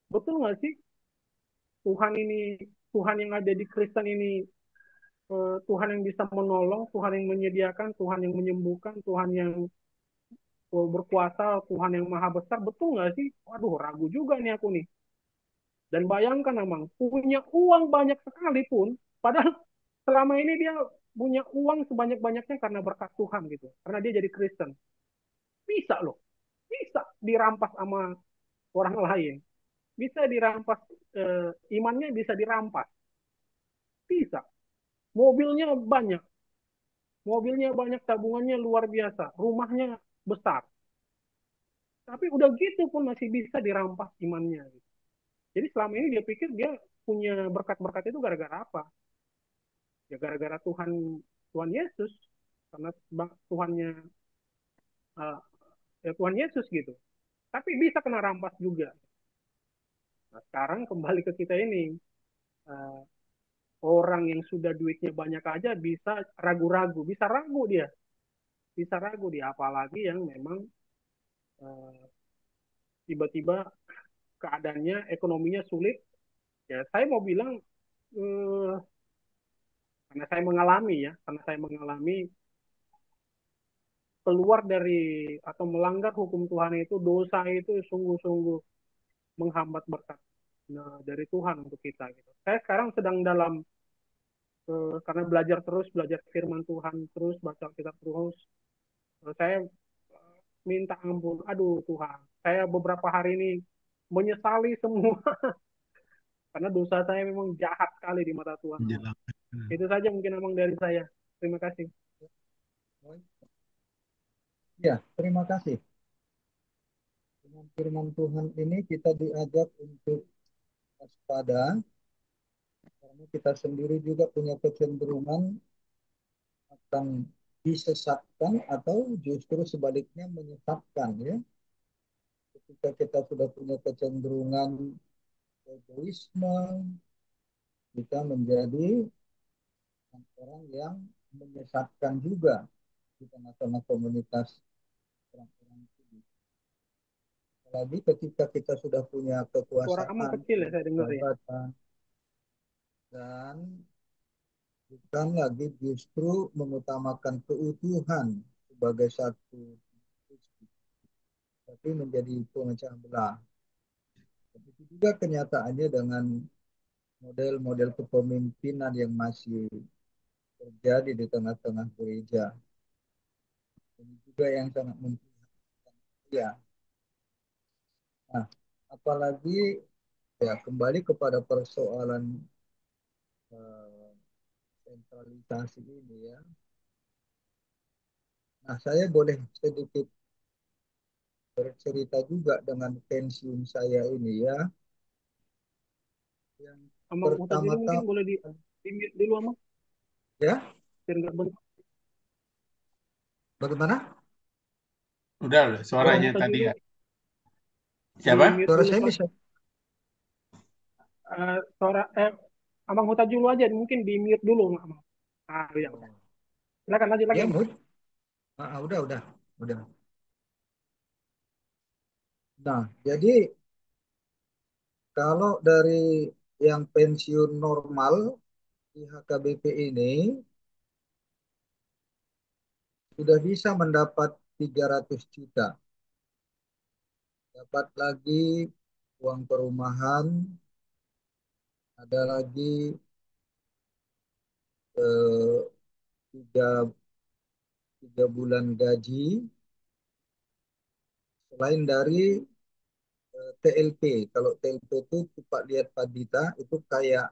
Betul nggak sih Tuhan ini, Tuhan yang ada di Kristen ini Tuhan yang bisa menolong, Tuhan yang menyediakan, Tuhan yang menyembuhkan, Tuhan yang berkuasa, Tuhan yang maha besar, betul nggak sih? Waduh, ragu juga nih aku nih. Dan bayangkan emang, punya uang banyak sekali pun, padahal selama ini dia punya uang sebanyak-banyaknya karena berkat Tuhan gitu. Karena dia jadi Kristen. Bisa loh, bisa dirampas sama orang lain. Bisa dirampas, imannya bisa dirampas. Bisa. Mobilnya banyak, tabungannya luar biasa, rumahnya besar. Tapi udah gitu pun masih bisa dirampas imannya. Jadi selama ini dia pikir dia punya berkat-berkat itu gara-gara apa? Ya gara-gara Tuhan Tuhan Yesus karena Tuhannya uh, ya Tuhan Yesus gitu. Tapi bisa kena rampas juga. Nah, sekarang kembali ke kita ini. Eh, Orang yang sudah duitnya banyak aja bisa ragu-ragu, bisa ragu dia. Bisa ragu dia. Apalagi yang memang eh, tiba-tiba keadaannya, ekonominya sulit. Ya saya mau bilang, eh, karena saya mengalami ya, karena saya mengalami keluar dari atau melanggar hukum Tuhan itu, dosa itu sungguh-sungguh menghambat berkat dari Tuhan untuk kita gitu. Saya sekarang sedang dalam karena belajar firman Tuhan terus, baca kitab terus. Saya minta ampun. Aduh Tuhan, saya beberapa hari ini menyesali semua karena dosa saya memang jahat sekali di mata Tuhan. Menjelang. Itu saja mungkin abang dari saya. Terima kasih. Ya, terima kasih. Dengan firman Tuhan ini kita diajak untuk waspada, karena kita sendiri juga punya kecenderungan akan disesatkan atau justru sebaliknya menyesatkan ya. Ketika kita sudah punya kecenderungan egoisme, kita menjadi orang yang menyesatkan juga di tengah-tengah komunitas orang-orang itu. Apalagi ketika kita sudah punya Suara abang kekuasaan, kecil ya punya saya dengar ya. jabatan, dan bukan lagi justru mengutamakan keutuhan sebagai satu institusi, tapi menjadi pemecah belah. Begitu juga kenyataannya dengan model-model kepemimpinan yang masih terjadi di tengah-tengah gereja. Ini juga yang sangat memprihatinkan. Ya, nah, apalagi ya kembali kepada persoalan eh, sentralisasi ini ya. Nah, saya boleh sedikit bercerita juga dengan pensiun saya ini ya. Yang Abang Mutajulu mungkin pertama-tama boleh di mute dulu abang, ya, biar nggak bentuk. bagaimana? Udah, Abang suaranya tadi Mutajulu ya. di Siapa? mute Suara dulu saya Pak. bisa? Suara abang Mutajulu aja mungkin di mute dulu abang. Ah ya udah. Oh, Silakan lanjut lagi ya, abang. Mut. Udah. Nah, jadi kalau dari yang pensiun normal di HKBP ini sudah bisa mendapat 300 juta. Dapat lagi uang perumahan, ada lagi eh, tiga, 3 bulan gaji, selain dari TLP. Kalau TLP itu Pak lihat Pak Dita, itu kayak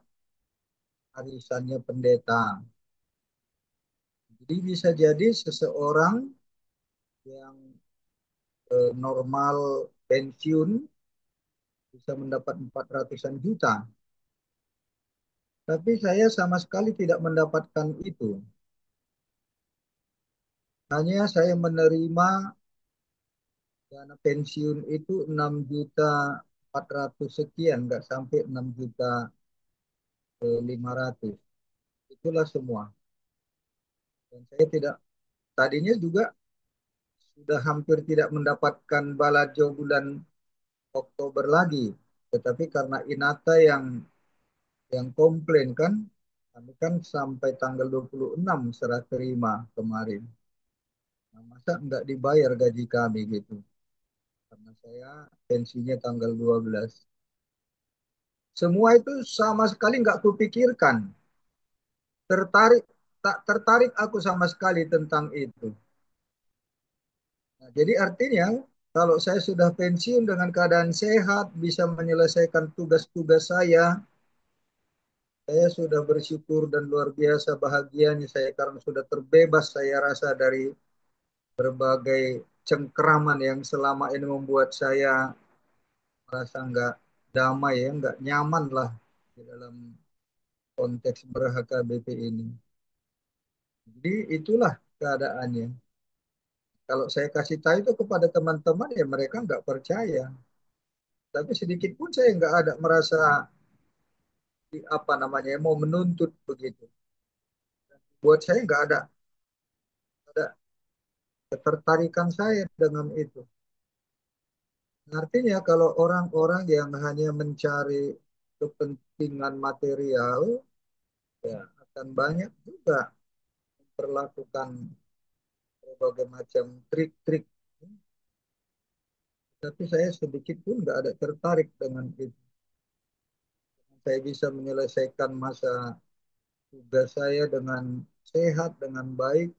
arisannya pendeta. Jadi bisa jadi seseorang yang normal pensiun bisa mendapat 400-an juta. Tapi saya sama sekali tidak mendapatkan itu. Hanya saya menerima dana pensiun itu 6.400.000 sekian, nggak sampai 6.500.000. Itulah semua. Dan saya tidak, tadinya juga sudah hampir tidak mendapatkan balajo bulan Oktober lagi. Tetapi karena Inata yang komplain kan, kami kan sampai tanggal 26 serah terima kemarin. Nah, masa nggak dibayar gaji kami gitu? Karena saya pensiunnya tanggal 12. Semua itu sama sekali nggak kupikirkan. Tertarik, tak tertarik aku sama sekali tentang itu. Nah, jadi artinya kalau saya sudah pensiun dengan keadaan sehat, bisa menyelesaikan tugas-tugas saya sudah bersyukur dan luar biasa bahagianya saya karena sudah terbebas saya rasa dari berbagai cengkeraman yang selama ini membuat saya merasa nggak damai ya, nggak nyaman lah di dalam konteks ber-HKBP ini. Jadi itulah keadaannya. Kalau saya kasih tahu itu kepada teman-teman ya mereka nggak percaya. Tapi sedikit pun saya nggak ada merasa apa namanya mau menuntut begitu. Buat saya nggak ada ketertarikan saya dengan itu. Artinya kalau orang-orang yang hanya mencari kepentingan material, ya akan banyak juga memperlakukan berbagai macam trik-trik. Tapi saya sedikit pun nggak ada tertarik dengan itu. Saya bisa menyelesaikan masa tugas saya dengan sehat, dengan baik,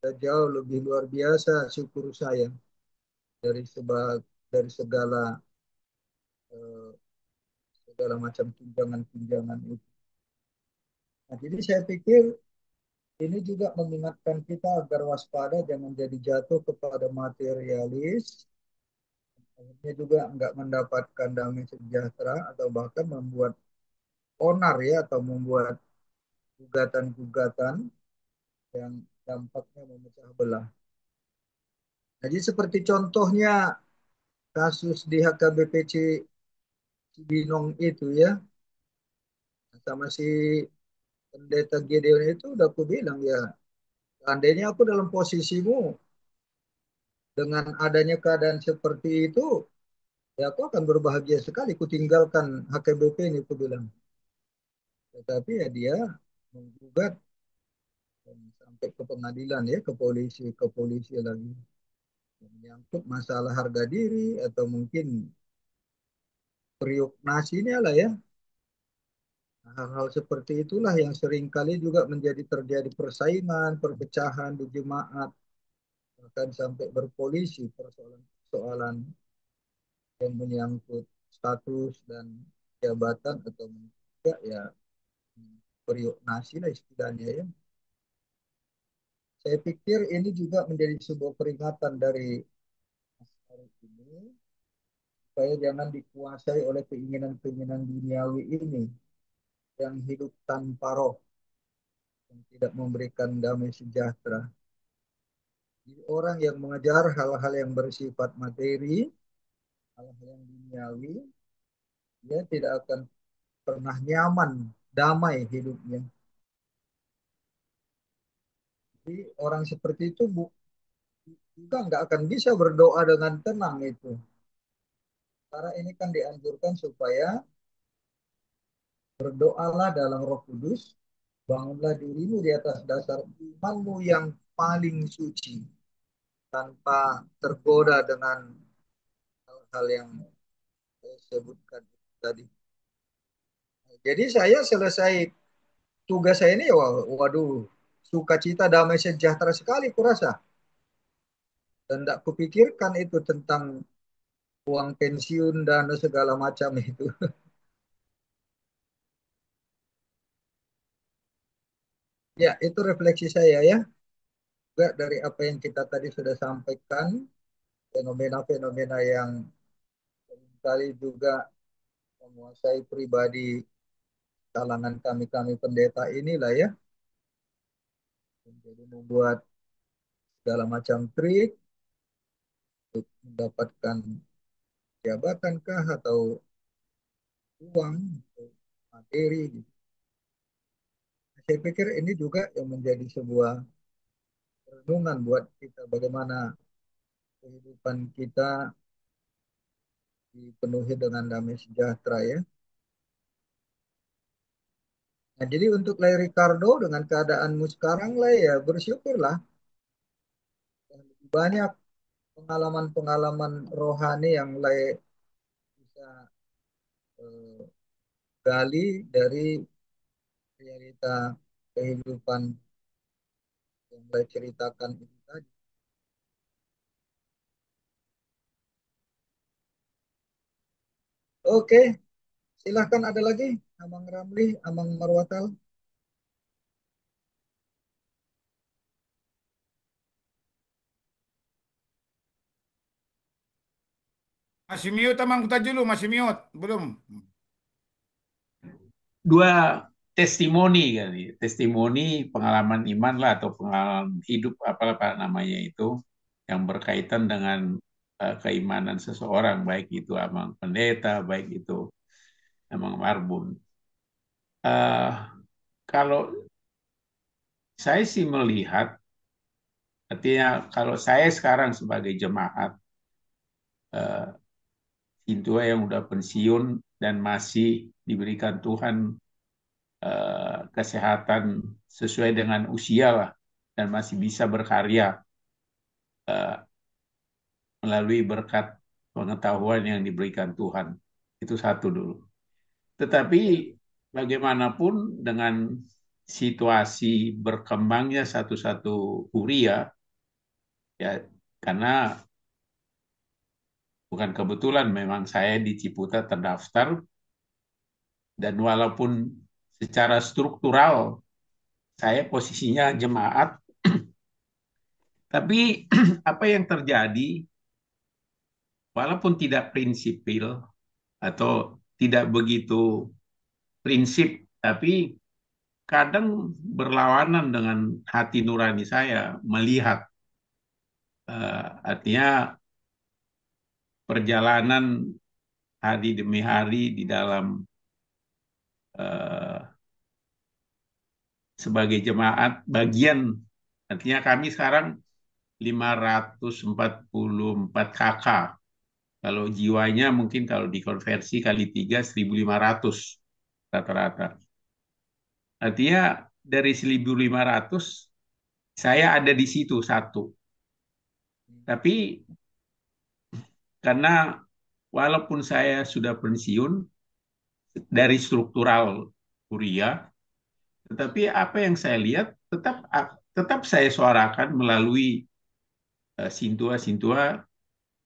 dan jauh lebih luar biasa syukur saya dari dari eh, segala macam tunjangan-tunjangan itu. Nah, jadi saya pikir ini juga mengingatkan kita agar waspada jangan jadi jatuh kepada materialis, akhirnya juga nggak mendapatkan damai sejahtera atau bahkan membuat onar ya atau membuat gugatan-gugatan yang dampaknya memecah belah. Jadi seperti contohnya kasus di HKBPC Cibinong itu ya, sama si pendeta Gideon itu udah aku bilang ya, seandainya aku dalam posisimu dengan adanya keadaan seperti itu, ya aku akan berbahagia sekali ku tinggalkan HKBP ini, aku bilang. Tetapi ya dia menggugat dan sampai ke pengadilan ya, ke polisi lagi. Menyangkut masalah harga diri atau mungkin periuk nasinya lah ya. Nah, hal-hal seperti itulah yang seringkali juga menjadi terjadi persaingan, perpecahan di jemaat, bahkan sampai berpolisi persoalan-persoalan yang menyangkut status dan jabatan atau juga ya periuk nasi lah istilahnya ya. Saya pikir ini juga menjadi sebuah peringatan dari Mas ini supaya jangan dikuasai oleh keinginan-keinginan duniawi ini yang hidup tanpa roh, yang tidak memberikan damai sejahtera. Jadi orang yang mengejar hal-hal yang bersifat materi, hal-hal yang duniawi, dia tidak akan pernah nyaman, damai hidupnya. Jadi orang seperti itu juga nggak akan bisa berdoa dengan tenang itu. Karena ini kan dianjurkan supaya berdoalah dalam Roh Kudus, bangunlah dirimu di atas dasar imanmu yang paling suci, tanpa tergoda dengan hal-hal yang saya sebutkan tadi. Jadi saya selesai tugas saya ini, waduh, sukacita damai sejahtera sekali kurasa. Dan tidak kupikirkan itu tentang uang pensiun dan segala macam itu. Ya, itu refleksi saya ya. Juga dari apa yang kita tadi sudah sampaikan, fenomena-fenomena yang kali juga menguasai pribadi kalangan kami-kami pendeta inilah ya. Jadi membuat segala macam trik untuk mendapatkan jabatan kah atau uang atau materi gitu. Saya pikir ini juga yang menjadi sebuah renungan buat kita bagaimana kehidupan kita dipenuhi dengan damai sejahtera ya. Nah, jadi untuk Lay Ricardo dengan keadaanmu sekarang lah ya bersyukurlah banyak pengalaman-pengalaman rohani yang Lay bisa eh, gali dari realita kehidupan yang Lay ceritakan itu tadi. Oke, silahkan ada lagi Amang Ramli, Amang Marwatal. Masih mute, Mang Tajulu, masih mute. Belum. Dua testimoni kan, ya. Testimoni pengalaman iman lah atau pengalaman hidup apa namanya itu yang berkaitan dengan keimanan seseorang, baik itu Amang Pendeta, baik itu Amang Marbun. Eh, Kalau saya sih melihat, artinya kalau saya sekarang sebagai jemaat eh, Hintua yang udah pensiun dan masih diberikan Tuhan kesehatan sesuai dengan usia lah dan masih bisa berkarya eh, melalui berkat pengetahuan yang diberikan Tuhan. Itu satu dulu. Tetapi bagaimanapun dengan situasi berkembangnya satu-satu huria, ya karena bukan kebetulan memang saya di Ciputat terdaftar, dan walaupun secara struktural saya posisinya jemaat, tapi apa yang terjadi walaupun tidak prinsipil atau tidak begitu prinsip, tapi kadang berlawanan dengan hati nurani saya melihat artinya perjalanan hari demi hari di dalam eh, sebagai jemaat bagian, artinya kami sekarang 544 KK. Kalau jiwanya mungkin kalau dikonversi kali 3 1.500 rata-rata. Artinya dari 1.500 saya ada di situ satu. Tapi karena walaupun saya sudah pensiun dari struktural kuliah, tetapi apa yang saya lihat tetap saya suarakan melalui sintua-sintua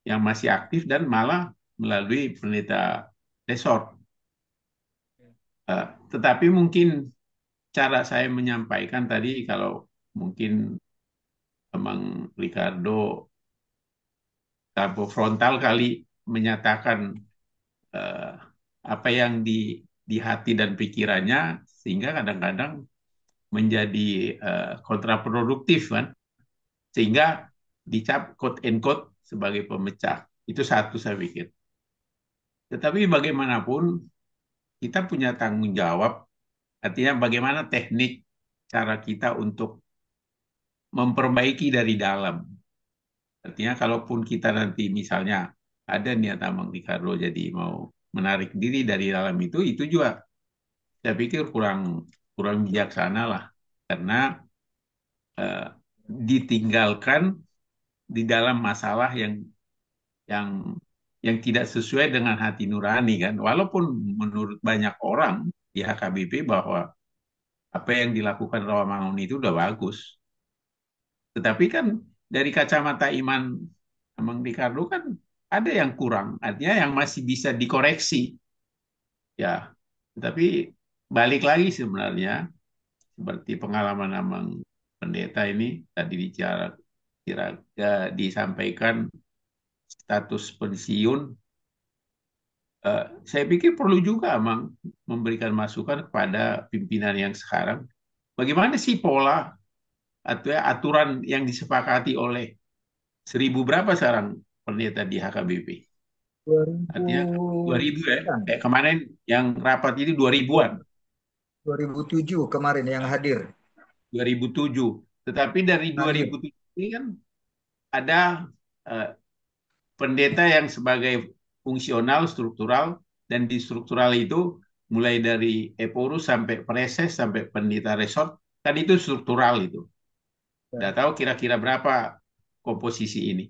yang masih aktif dan malah melalui pendeta resort. Tetapi mungkin cara saya menyampaikan tadi kalau mungkin Bang Ricardo Campo frontal kali menyatakan eh, apa yang di hati dan pikirannya sehingga kadang-kadang menjadi kontraproduktif kan, sehingga dicap quote and quote sebagai pemecah. Itu satu saya pikir. Tetapi bagaimanapun kita punya tanggung jawab, artinya bagaimana teknik cara kita untuk memperbaiki dari dalam. Artinya kalaupun kita nanti misalnya ada niat Amang Ricardo jadi mau menarik diri dari dalam itu juga saya pikir kurang kurang bijaksana lah karena eh, ditinggalkan di dalam masalah yang yang tidak sesuai dengan hati nurani kan. Walaupun menurut banyak orang di HKBP bahwa apa yang dilakukan Rawamangun itu udah bagus. Tetapi kan dari kacamata iman Amang Ricardo kan ada yang kurang, artinya yang masih bisa dikoreksi. Ya, tapi balik lagi sebenarnya seperti pengalaman Amang Pendeta ini tadi disampaikan status pensiun. Saya pikir perlu juga Amang memberikan masukan kepada pimpinan yang sekarang. Bagaimana sih pola atau aturan yang disepakati oleh 1.000 berapa sekarang pendeta di HKBP? Artinya 2.000 ya. 2009, Kayak kemarin yang rapat itu 2.000-an. 2007 kemarin yang hadir. 2007. Tetapi dari Hadir. 2007 ini kan ada eh, pendeta yang sebagai fungsional, struktural, dan di struktural itu mulai dari Eporus sampai Preses sampai pendeta resort, kan itu struktural itu. Tidak Ya. tahu kira-kira berapa komposisi ini.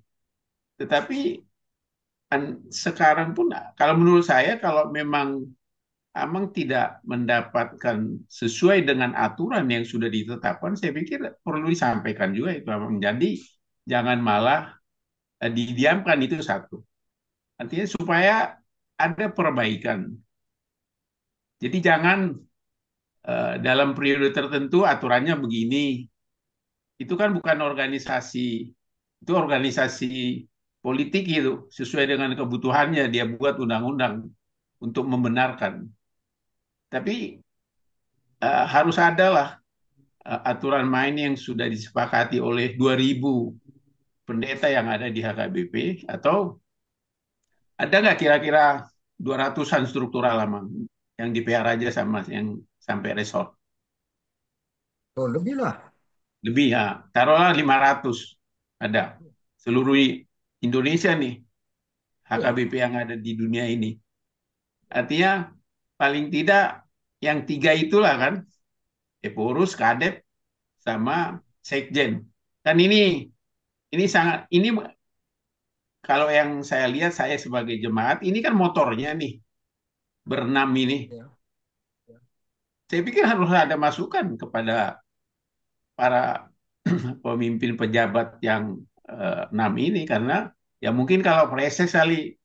Tetapi sekarang pun kalau menurut saya kalau memang Amang tidak mendapatkan sesuai dengan aturan yang sudah ditetapkan, saya pikir perlu disampaikan juga itu Amang. Jadi jangan malah didiamkan, itu satu. Artinya supaya ada perbaikan. Jadi jangan dalam periode tertentu aturannya begini. Itu kan bukan organisasi, itu organisasi politik itu. Sesuai dengan kebutuhannya dia buat undang-undang untuk membenarkan. Tapi harus ada lah aturan main yang sudah disepakati oleh 2.000 pendeta yang ada di HKBP, atau ada nggak kira-kira 200-an struktural lama yang di PR aja sama yang sampai resort? Oh, lebih lah. Lebih ya, taruhlah 500 ada. Seluruh Indonesia nih, Ya, HKBP yang ada di dunia ini. Artinya paling tidak yang tiga itulah kan, Eporus, Kadep, sama Sekjen. Dan ini sangat, ini kalau yang saya lihat, saya sebagai jemaat, ini kan motornya nih, berenam ini. ya, ya. Saya pikir harus ada masukan kepada para pemimpin pejabat yang enam ini, karena ya mungkin kalau preses kali,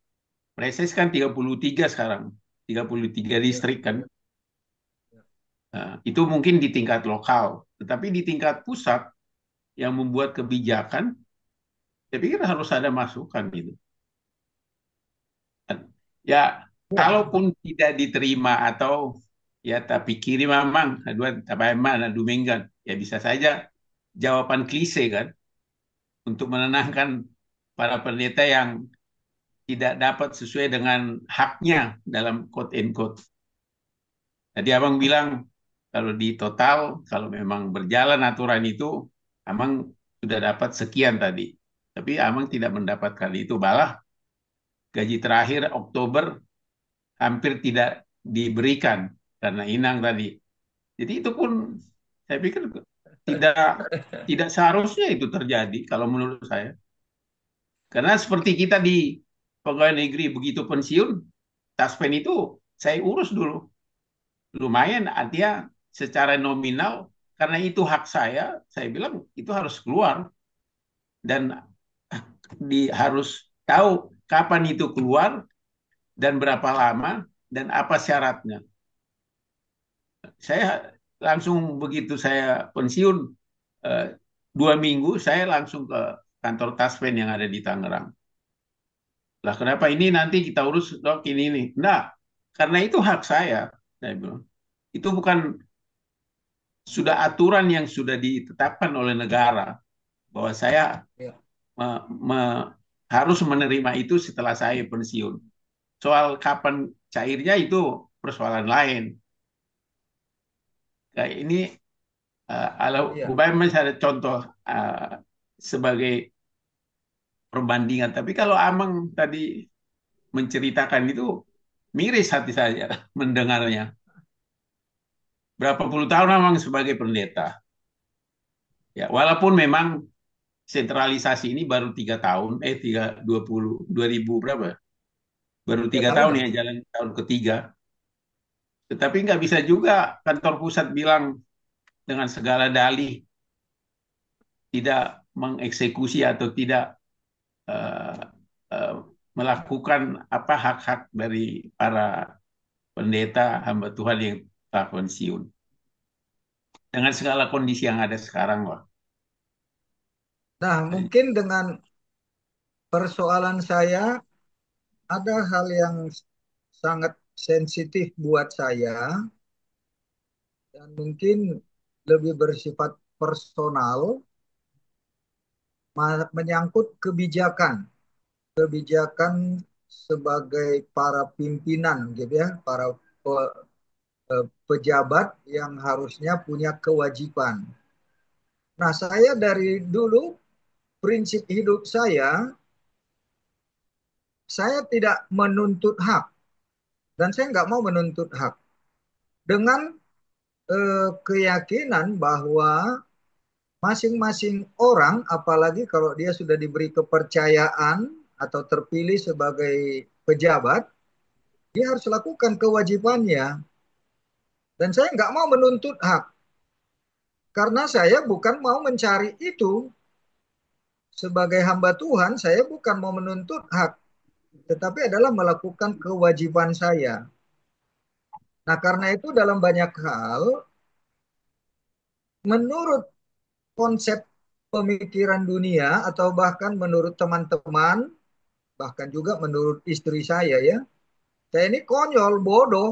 preses kan 33 sekarang, 33 Ya, distrik kan. ya. Itu mungkin di tingkat lokal, tetapi di tingkat pusat yang membuat kebijakan, saya pikir harus ada masukan gitu. Ya, Ya, kalaupun tidak diterima atau ya tapi kiri memang, dua apa mana Dumenggan, ya bisa saja jawaban klise kan untuk menenangkan para pendeta yang tidak dapat sesuai dengan haknya dalam quote and quote. Tadi abang bilang kalau di total, kalau memang berjalan aturan itu, abang sudah dapat sekian tadi. Tapi abang tidak mendapatkan itu. Malah gaji terakhir Oktober hampir tidak diberikan karena inang tadi. Jadi itu pun saya pikir tidak tidak seharusnya itu terjadi kalau menurut saya. Karena seperti kita di pegawai negeri begitu pensiun, taspen itu saya urus dulu. Lumayan artinya secara nominal karena itu hak saya bilang itu harus keluar dan harus tahu kapan itu keluar dan berapa lama dan apa syaratnya. Saya langsung begitu saya pensiun, eh, 2 minggu saya langsung ke kantor Taspen yang ada di Tangerang. Lah kenapa ini nanti kita urus dok ini? Nah, karena itu hak saya bilang. Itu bukan sudah aturan yang sudah ditetapkan oleh negara bahwa saya ya. me, me, harus menerima itu setelah saya pensiun. Soal kapan cairnya itu persoalan lain. Kayak ini kalau Iya. umpamanya ada contoh sebagai perbandingan, tapi kalau Amang tadi menceritakan itu miris hati saya mendengarnya. Berapa puluh tahun Amang sebagai pendeta. Ya, walaupun memang sentralisasi ini baru 3 tahun, 2000 berapa? Baru Ya, 3 tahun tahunan. ya, jalan tahun ketiga. Tetapi nggak bisa juga kantor pusat bilang dengan segala dalih tidak mengeksekusi atau tidak uh, uh, melakukan apa hak-hak dari para pendeta hamba Tuhan yang telah pensiun. Dengan segala kondisi yang ada sekarang, Wak. Nah, mungkin dengan persoalan saya ada hal yang sangat sensitif buat saya dan mungkin lebih bersifat personal, menyangkut kebijakan, kebijakan sebagai para pimpinan gitu ya, para pejabat yang harusnya punya kewajiban. Nah, saya dari dulu prinsip hidup saya tidak menuntut hak dan saya nggak mau menuntut hak dengan keyakinan bahwa masing-masing orang, apalagi kalau dia sudah diberi kepercayaan atau terpilih sebagai pejabat, dia harus lakukan kewajibannya. Dan saya nggak mau menuntut hak, karena saya bukan mau mencari itu. Sebagai hamba Tuhan, saya bukan mau menuntut hak, tetapi adalah melakukan kewajiban saya. Nah, karena itu dalam banyak hal, menurut konsep pemikiran dunia atau bahkan menurut teman-teman, bahkan juga menurut istri saya ya, saya ini konyol, bodoh,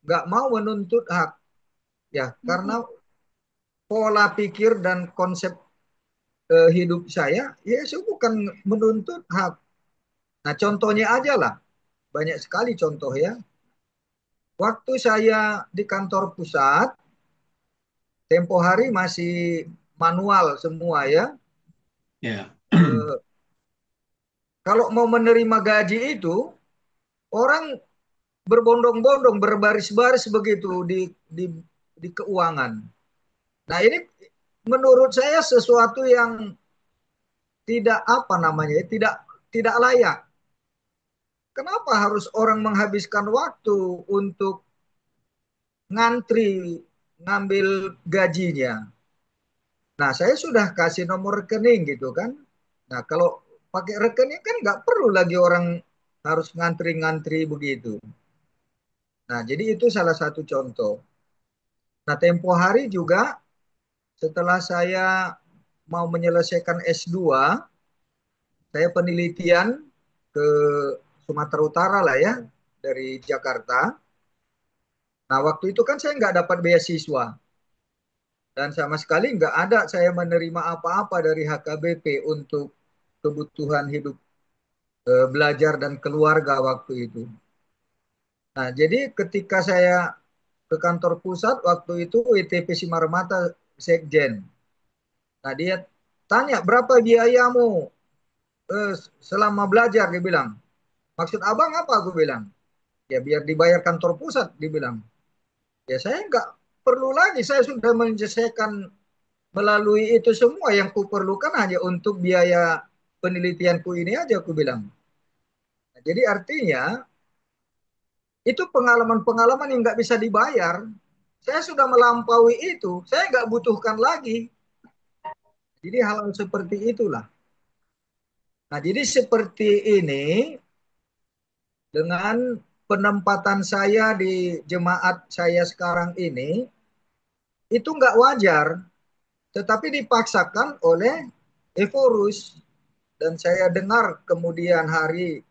nggak mau menuntut hak. Ya, karena pola pikir dan konsep hidup saya, ya saya bukan menuntut hak. Nah, contohnya aja lah, banyak sekali contoh ya. Waktu saya di kantor pusat, tempo hari masih manual semua ya. Ya. Eh, Kalau mau menerima gaji itu, orang berbondong-bondong, berbaris-baris begitu di keuangan. Nah, ini menurut saya sesuatu yang tidak apa namanya, tidak tidak layak. Kenapa harus orang menghabiskan waktu untuk ngantri ngambil gajinya? Nah, saya sudah kasih nomor rekening gitu kan. Nah, kalau pakai rekening kan nggak perlu lagi orang harus ngantri-ngantri begitu. Nah, jadi itu salah satu contoh. Nah, tempo hari juga setelah saya mau menyelesaikan S2, saya penelitian ke Sumatera Utara lah ya, dari Jakarta. Nah, waktu itu kan saya nggak dapat beasiswa. Dan sama sekali nggak ada saya menerima apa-apa dari HKBP untuk kebutuhan hidup belajar dan keluarga waktu itu. Nah, jadi ketika saya ke kantor pusat waktu itu WTP Simarmata Sekjen. Nah, dia tanya berapa biayamu selama belajar, dia bilang. Maksud abang apa? Aku bilang. Ya biar dibayar kantor pusat, dia bilang. Ya saya nggak perlu lagi, saya sudah menyelesaikan melalui itu semua yang kuperlukan hanya untuk biaya penelitianku ini aja, aku bilang. Nah, jadi artinya itu pengalaman-pengalaman yang nggak bisa dibayar. Saya sudah melampaui itu, saya nggak butuhkan lagi. Jadi hal-hal seperti itulah. Nah, jadi seperti ini dengan penempatan saya di jemaat saya sekarang ini, itu nggak wajar, tetapi dipaksakan oleh Evorus. Dan saya dengar kemudian hari,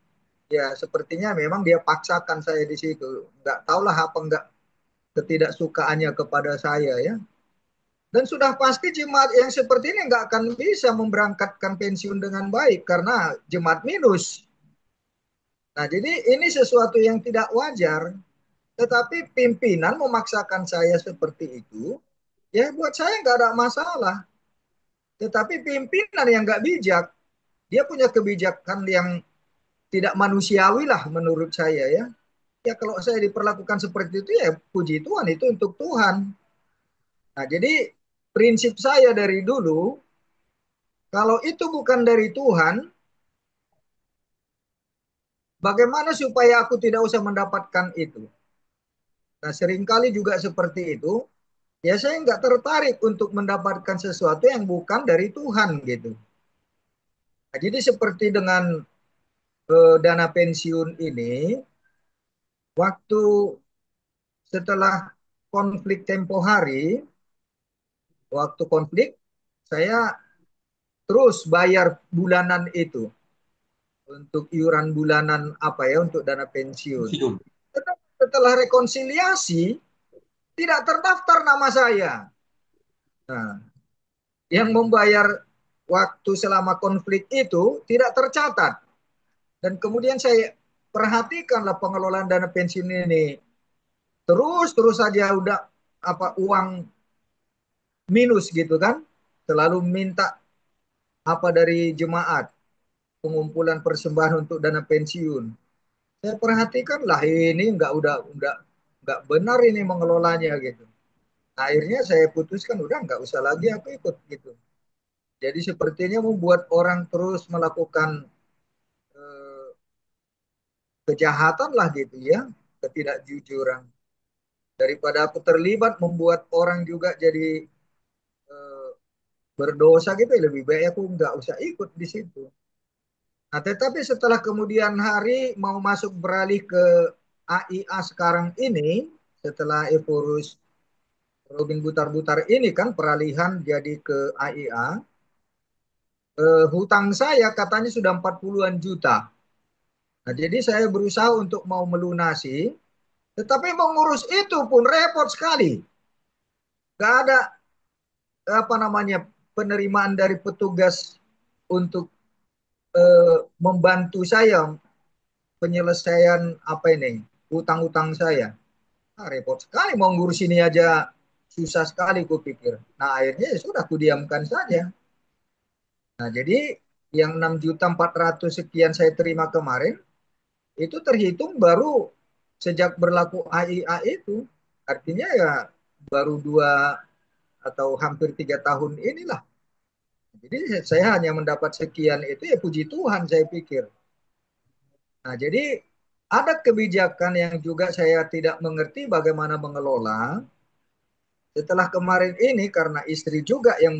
ya sepertinya memang dia paksakan saya di situ. Nggak tahulah apa nggak ketidaksukaannya kepada saya ya. Dan sudah pasti jemaat yang seperti ini nggak akan bisa memberangkatkan pensiun dengan baik karena jemaat minus. Nah, jadi ini sesuatu yang tidak wajar. Tetapi pimpinan memaksakan saya seperti itu, ya buat saya nggak ada masalah. Tetapi pimpinan yang nggak bijak, dia punya kebijakan yang tidak manusiawi lah menurut saya ya. Ya kalau saya diperlakukan seperti itu ya puji Tuhan itu untuk Tuhan. Nah jadi prinsip saya dari dulu, kalau itu bukan dari Tuhan, bagaimana supaya aku tidak usah mendapatkan itu? Nah seringkali juga seperti itu, ya saya nggak tertarik untuk mendapatkan sesuatu yang bukan dari Tuhan gitu. Nah, jadi seperti dengan dana pensiun ini, waktu setelah konflik tempo hari, waktu konflik saya terus bayar bulanan itu untuk iuran bulanan apa ya untuk dana pensiun. Sium. Tetapi setelah rekonsiliasi tidak terdaftar nama saya. Nah, yang membayar waktu selama konflik itu tidak tercatat. Dan kemudian saya perhatikanlah pengelolaan dana pensiun ini terus saja udah apa uang minus gitu kan, selalu minta apa dari jemaat pengumpulan persembahan untuk dana pensiun. Saya perhatikan lah ini nggak nggak benar ini mengelolanya gitu. Nah, akhirnya saya putuskan udah nggak usah lagi aku ikut gitu. Jadi sepertinya membuat orang terus melakukan eh, kejahatan lah gitu ya, ketidakjujuran. Daripada aku terlibat membuat orang juga jadi eh, berdosa gitu, ya lebih baik aku nggak usah ikut di situ. Nah, tetapi setelah kemudian hari mau masuk beralih ke AIA sekarang ini, setelah Evorus Robin Butar-Butar ini kan peralihan jadi ke AIA, hutang saya katanya sudah 40-an juta. Nah, jadi saya berusaha untuk mau melunasi, tetapi mengurus itu pun repot sekali. nggak ada apa namanya penerimaan dari petugas untuk membantu saya penyelesaian apa ini utang-utang saya. Nah, repot sekali mau ngurus ini aja susah sekali kupikir. Nah akhirnya ya sudah kudiamkan saja. Nah jadi yang 6.400.000 sekian saya terima kemarin itu terhitung baru sejak berlaku AIA itu. Artinya ya baru 2 atau hampir 3 tahun inilah. Jadi saya hanya mendapat sekian itu ya puji Tuhan saya pikir. Nah jadi ada kebijakan yang juga saya tidak mengerti bagaimana mengelola. Setelah kemarin ini karena istri juga yang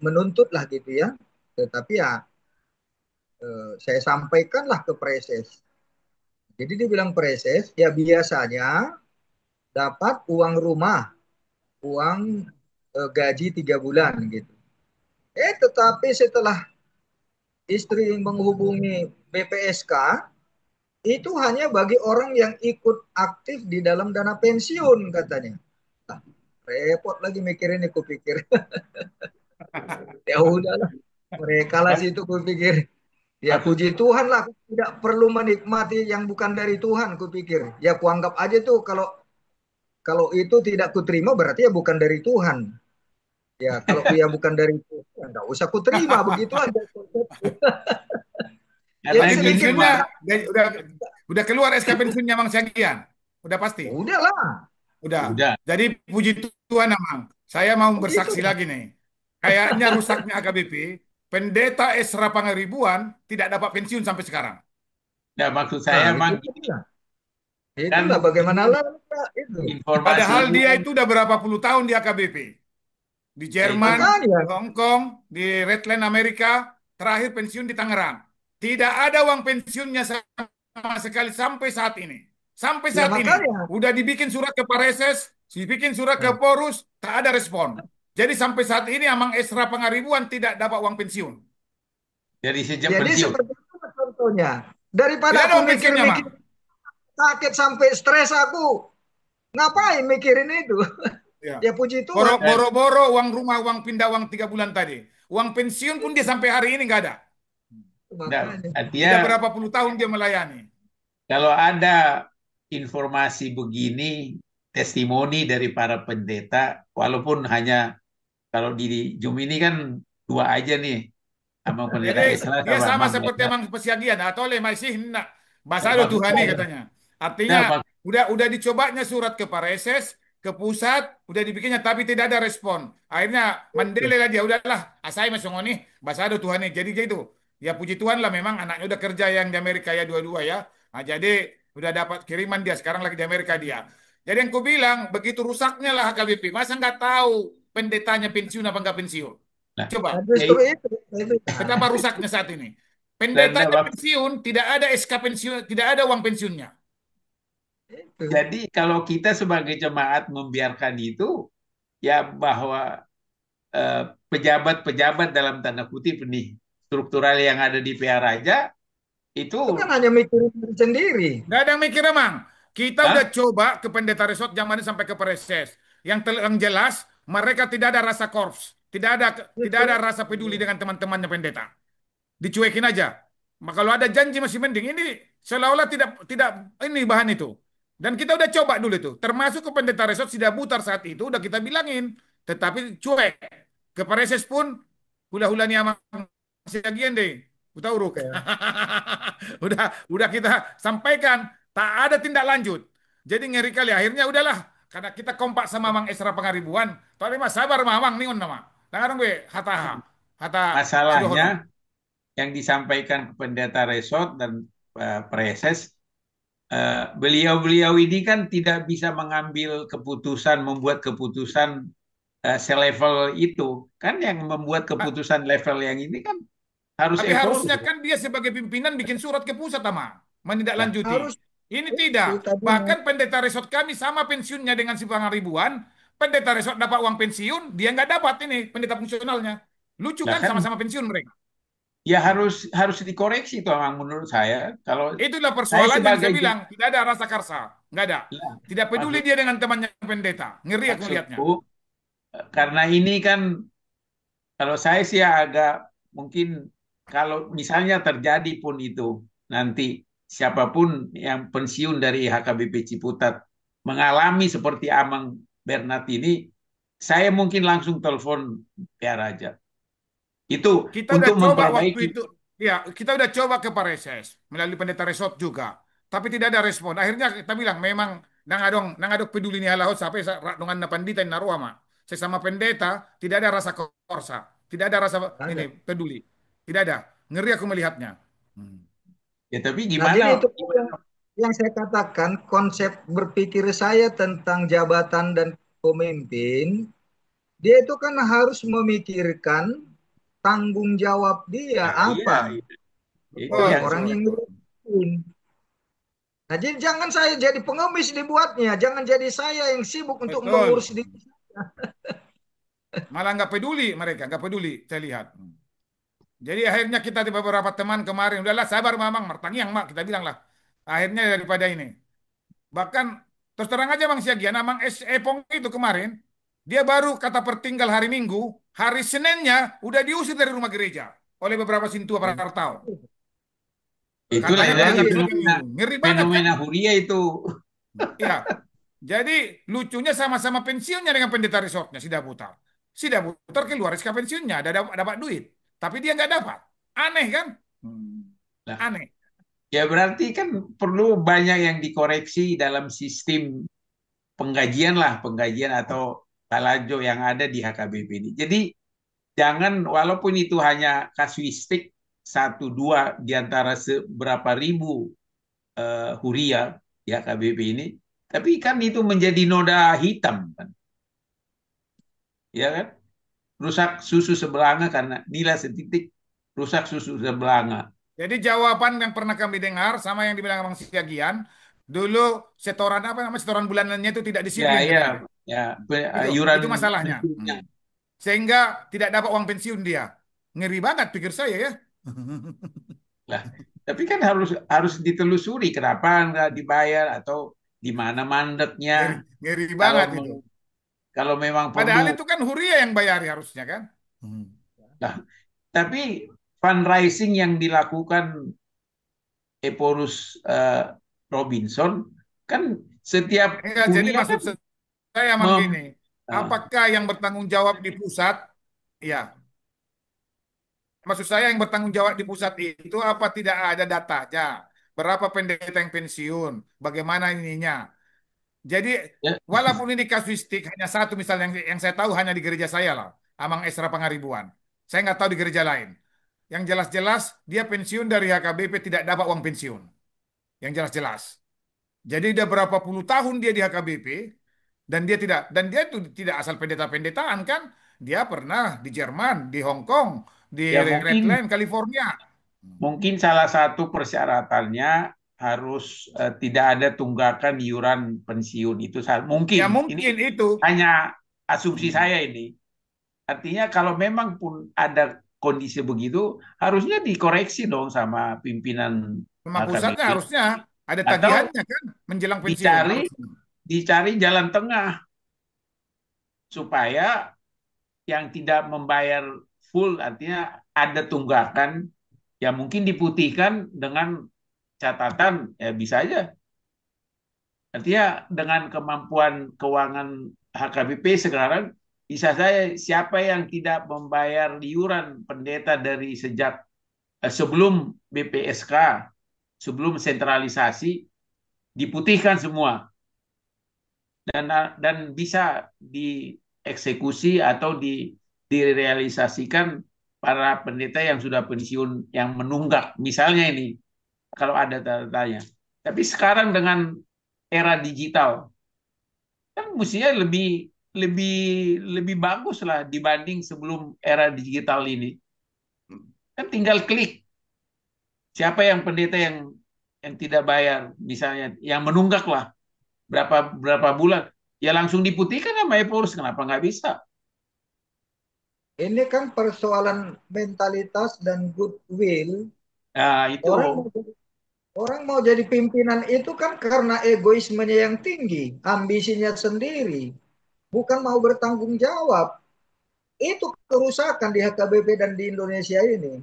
menuntut lah gitu ya. Tetapi ya saya sampaikanlah ke Preses. Jadi dibilang Preses ya biasanya dapat uang rumah, uang gaji 3 bulan gitu. Tetapi setelah istri menghubungi BPSK itu hanya bagi orang yang ikut aktif di dalam dana pensiun katanya. Nah, repot lagi mikirin ini kupikir. Ya udahlah, mereka lah Kan situ kupikir. Ya maksud puji Tuhan lah, aku tidak perlu menikmati yang bukan dari Tuhan kupikir. Ya kuanggap aja tuh kalau kalau itu tidak kuterima berarti ya bukan dari Tuhan. Ya kalau ya bukan dari Tuhan, ya nggak usah kuterima begitu aja. Oh, Ya karena di gini sedikit pensiunnya Mang, minta, udah keluar SK pensiunnya Mang Syagian. Udah pasti. udahlah Udah. udah. Jadi puji Tuhan Mang. Saya mau begitu. bersaksi lagi nih. Kayaknya rusaknya AKBP, Pendeta Esra Pangaribuan tidak dapat pensiun sampai sekarang. Nah, maksud Nah saya itu Mang gini, dia. kan Itulah bagaimana ini lah itu. informasi Padahal ini dia kan itu udah berapa puluh tahun di AKBP. Di ya itu Jerman, Makanya di Hong Kong, di Redland Amerika, terakhir pensiun di Tangerang. Tidak ada uang pensiunnya sama sekali sampai saat ini. Sampai ya saat ini. makanya. Udah dibikin surat ke Pareses, dibikin surat ke Nah, Porus, tak ada respon. Jadi sampai saat ini Amang Esra Pangaribuan tidak dapat uang pensiun. dari sejak jadi pensiun. seperti itu contohnya. Tidak Daripada ada aku uang pensiunnya, Mang. mikir-mikir sakit sampai stres aku, ngapain mikirin itu? Ya. Ya puji Tuhan. Dan Boro-boro uang rumah, uang pindah, uang 3 bulan tadi. Uang pensiun pun dia sampai hari ini nggak ada. nah, Makanya. Sudah artinya berapa puluh tahun dia melayani. kalau ada informasi begini, testimoni dari para pendeta, walaupun hanya kalau di Zoom ini kan dua aja nih, sama pendeta Jadi Esra dia sama sama Mang seperti Eka. emang pesiagian atau le masih nak Nah, bahasa ada maksud Tuhan nih saya, katanya. Artinya nah, mak- udah dicobanya surat ke Pareses, ke pusat, udah dibikinnya tapi tidak ada respon. Akhirnya mandele lah dia udahlah, asai masuk nih bahasa ada Tuhan nih. Jadi gitu. Ya puji Tuhan lah memang anaknya udah kerja yang di Amerika ya dua-dua ya. Nah, jadi udah dapat kiriman dia sekarang lagi di Amerika dia. Jadi yang ku bilang begitu rusaknya lah HKBP. Masa nggak tahu pendetanya pensiun apa nggak pensiun? nah, Coba. Nah, ya, justru itu. Itu. Betapa rusaknya saat ini. dan Pendetanya pensiun, tidak ada SK pensiun, tidak ada uang pensiunnya. Itu. jadi kalau kita sebagai jemaat membiarkan itu, ya bahwa eh, pejabat-pejabat dalam tanda kutip nih struktural yang ada di PR Raja itu, Itu kan hanya mikirin diri sendiri. Gak ada yang mikir emang. Kita udah ah, coba ke pendeta resort zaman ini sampai ke preses. Yang jelas mereka tidak ada rasa korps, tidak Justru ada rasa peduli itu. dengan teman-temannya pendeta. Dicuekin aja. Kalau ada janji masih mending. Ini seolah-olah tidak tidak ini bahan itu. Dan kita udah coba dulu itu. Termasuk ke pendeta resort sudah butar saat itu udah kita bilangin, tetapi cuek. Ke Pareses pun hula-hulanya sama sebagian deh. Udah uruk. Ya. Udah kita sampaikan, tak ada tindak lanjut. Jadi ngeri kali akhirnya udahlah karena kita kompak sama Mang Esra Pangaribuan. Tapi mas sabar Mang nih nama. Dengar gue hata hata masalahnya Sidohono. yang disampaikan ke pendeta resort dan preses, beliau-beliau ini kan tidak bisa mengambil keputusan, membuat keputusan selevel itu. Kan yang membuat keputusan level yang ini kan harus Tapi evolusi. harusnya kan dia sebagai pimpinan bikin surat ke pusat sama Nah, menindaklanjuti. Harus Ini itu tidak. tadinya. Bahkan pendeta resort kami sama pensiunnya dengan si Pangaribuan. Pendeta resort dapat uang pensiun, dia nggak dapat ini pendeta fungsionalnya. Lucu nah kan kan sama-sama pensiun mereka. ya harus harus dikoreksi tuh memang menurut saya. Kalau Itulah saya persoalan yang sebagai saya bilang. Tidak ada rasa karsa. Nggak ada. ya, Tidak peduli maksud dia dengan temannya pendeta. Ngeri aku maksudku lihatnya. karena ini kan kalau saya sih agak mungkin kalau misalnya terjadi pun itu nanti siapapun yang pensiun dari HKBP Ciputat mengalami seperti Amang Bernat ini, saya mungkin langsung telepon PR aja. Itu Kita udah untuk coba waktu memperbaiki. itu, ya kita udah coba ke Pareses melalui pendeta resort juga, tapi tidak ada respon. Akhirnya kita bilang memang nangadong peduli ni halaut sampai dengan na pandita na ruama. Sesama pendeta tidak ada rasa korsa, tidak ada rasa ini Ada. peduli, tidak ada. Ngeri aku melihatnya. Hmm. Ya tapi Nah, gimana? jadi itu yang saya katakan konsep berpikir saya tentang jabatan dan pemimpin, dia itu kan harus memikirkan tanggung jawab dia Nah, iya, apa itu Betul, sebagai yang betul, orang yang betul. memimpin. Nah, jadi jangan saya jadi pengemis dibuatnya, jangan jadi saya yang sibuk untuk Betul. mengurus diri. Malah nggak peduli mereka, nggak peduli. Saya lihat. Jadi akhirnya kita di beberapa teman kemarin, udahlah sabar mamang, martangiang mak, kita bilang lah. Akhirnya daripada ini. Bahkan terus terang aja Bang Siagian, Amang S. Epong itu kemarin, dia baru kata pertinggal hari Minggu, hari Seninnya udah diusir dari rumah gereja oleh beberapa sintua para tahu. itulah Katanya yang tadi pendeta Apalagi resort fenomena itu. Ngeri banget kan? fenomena huria itu. Ya. Jadi lucunya sama-sama pensiunnya dengan pendeta resortnya, si Daputar. Si Daputar keluar SK pensiunnya, ada dapat duit. Tapi dia nggak dapat. Aneh kan? Hmm. Nah, Aneh. ya berarti kan perlu banyak yang dikoreksi dalam sistem penggajian lah, penggajian atau balajo yang ada di HKBP ini. Jadi jangan walaupun itu hanya kasuistik satu dua di antara seberapa ribu huria di HKBP ini, tapi kan itu menjadi noda hitam kan, ya kan? Rusak susu sebelanga karena nilai setitik rusak susu sebelanga. Jadi jawaban yang pernah kami dengar sama yang dibilang Bang Siagian, dulu setoran apa namanya setoran bulanannya itu tidak Ya, disiplin ya, katanya. ya, Itu iuran masalahnya. pensiunnya. Sehingga tidak dapat uang pensiun dia. Ngeri banget pikir saya ya. Lah, tapi kan harus harus ditelusuri kenapa nggak dibayar atau di mana mandeknya. Ngeri, ngeri Kalau banget itu. kalau memang perlu. Padahal itu kan Huria yang bayari harusnya kan. Hmm. Nah, tapi fundraising yang dilakukan Eporus Robinson kan setiap Enggak, jadi kuliah maksud kan saya emang mem, gini, nah, apakah yang bertanggung jawab di pusat, ya, maksud saya yang bertanggung jawab di pusat itu apa tidak ada datanya, berapa pendeta yang pensiun, bagaimana ininya. Jadi ya, walaupun ini kasuistik hanya satu misalnya yang saya tahu hanya di gereja saya lah, Amang Esra Pangaribuan. Saya nggak tahu di gereja lain. Yang jelas-jelas dia pensiun dari HKBP tidak dapat uang pensiun. Yang jelas-jelas. Jadi udah berapa puluh tahun dia di HKBP dan dia itu tidak asal pendeta-pendetaan kan. Dia pernah di Jerman, di Hong Kong, di ya mungkin Redland, California. mungkin salah satu persyaratannya harus tidak ada tunggakan iuran pensiun itu mungkin Ya ini mungkin itu. hanya asumsi saya ini. Artinya kalau memang pun ada kondisi begitu harusnya dikoreksi dong sama pimpinan Sama pusatnya HKBP harusnya ada atau tagihannya kan menjelang pensiun dicari harusnya. dicari jalan tengah supaya yang tidak membayar full artinya ada tunggakan ya mungkin diputihkan dengan catatan ya bisa aja artinya dengan kemampuan keuangan HKBP sekarang bisa saya siapa yang tidak membayar iuran pendeta dari sejak sebelum BPSK sebelum sentralisasi diputihkan semua dan bisa dieksekusi atau direalisasikan para pendeta yang sudah pensiun yang menunggak misalnya ini kalau ada tanya tapi sekarang dengan era digital kan mestinya lebih lebih lebih bagus lah dibanding sebelum era digital ini kan tinggal klik siapa yang pendeta yang tidak bayar misalnya yang menunggak lah berapa berapa bulan ya langsung diputihkan sama Epurus kenapa nggak bisa. Ini kan persoalan mentalitas dan goodwill. Nah itu Orang mau orang mau jadi pimpinan itu kan karena egoismenya yang tinggi, ambisinya sendiri. bukan mau bertanggung jawab. Itu kerusakan di HKBP dan di Indonesia ini.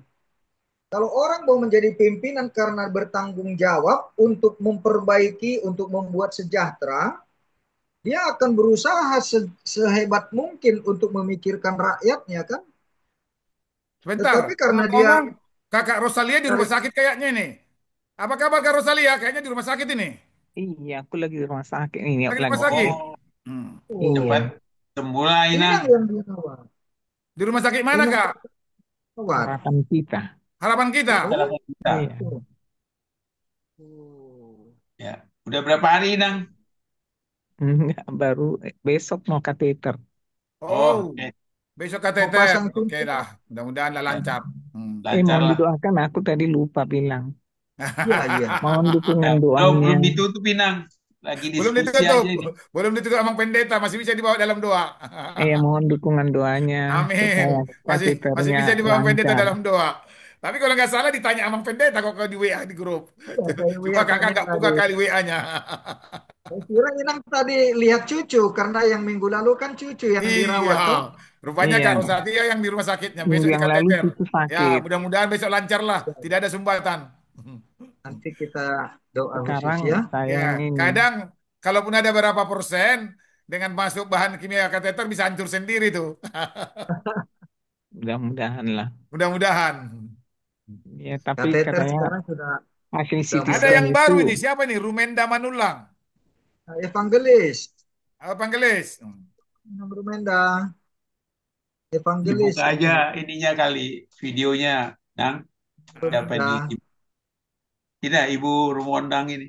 Kalau orang mau menjadi pimpinan karena bertanggung jawab untuk memperbaiki, untuk membuat sejahtera, dia akan berusaha sehebat mungkin untuk memikirkan rakyatnya kan. Sebentar, Tetapi karena dia ngomong-ngomong, Kakak Rosalia di rumah tarik, sakit kayaknya ini. Apa kabar Kak Rosalia? Kayaknya di rumah sakit ini. Iya, aku lagi di rumah sakit ini, Lagi di lagi. rumah sakit. Oh, Hmm. Iya, cepat semula Inang. Inang yang dirawat. Di rumah sakit mana Inang Kak? terawat. harapan kita. Harapan kita. Oh, Masyarakat kita. Iya, gitu. Oh. Ya, udah berapa hari Inang? enggak, baru besok mau kateter. Oh, Oh, besok Mau kateter. pasang Oke suntik. lah, mudah-mudahan lah ya, lancar. Hmm. lancar Mohon lah. didoakan, aku tadi lupa bilang. Iya, iya. Mohon Ya, dukungan belum doanya. belum ditutup Inang. Lagi Belum diskusi ditutup, aja ini. belum ditutup Amang Pendeta, masih bisa dibawa dalam doa. Mohon dukungan doanya Amin. supaya Masih kateternya bisa dibawa Amang Pendeta lancar. dalam doa. Tapi kalau nggak salah ditanya Amang Pendeta kok di WA di grup. Iya, saya Cuma lihat kakak tanya nggak buka tadi. kali WA-nya. Saya kira Inang tadi lihat cucu karena yang minggu lalu kan cucu yang Iya, dirawat toh. rupanya Kak Iya, Rosatia yang di rumah sakitnya minggu besok di yang lalu kateter. cucu Ya, sakit. mudah-mudahan besok lancar lah, tidak ada sumbatan. Nanti kita doa khusus Sekarang ya. saya Ya, yang ini. kadang kalaupun ada berapa persen dengan masuk bahan kimia kateter bisa hancur sendiri tuh. Mudah-mudahan lah. Mudah-mudahan. Ya, tapi Kateter katanya sekarang sudah hasil sudah CT Ada mudah. scan yang itu baru ini, siapa nih? Rumenda Manulang. Evangelis, Apa Panggelis? nomor Menda, Evangelis Dibuka ini aja ininya kali videonya, Nang. Siapa Rumenda, ini? Tidak, Ibu Rumondang ini.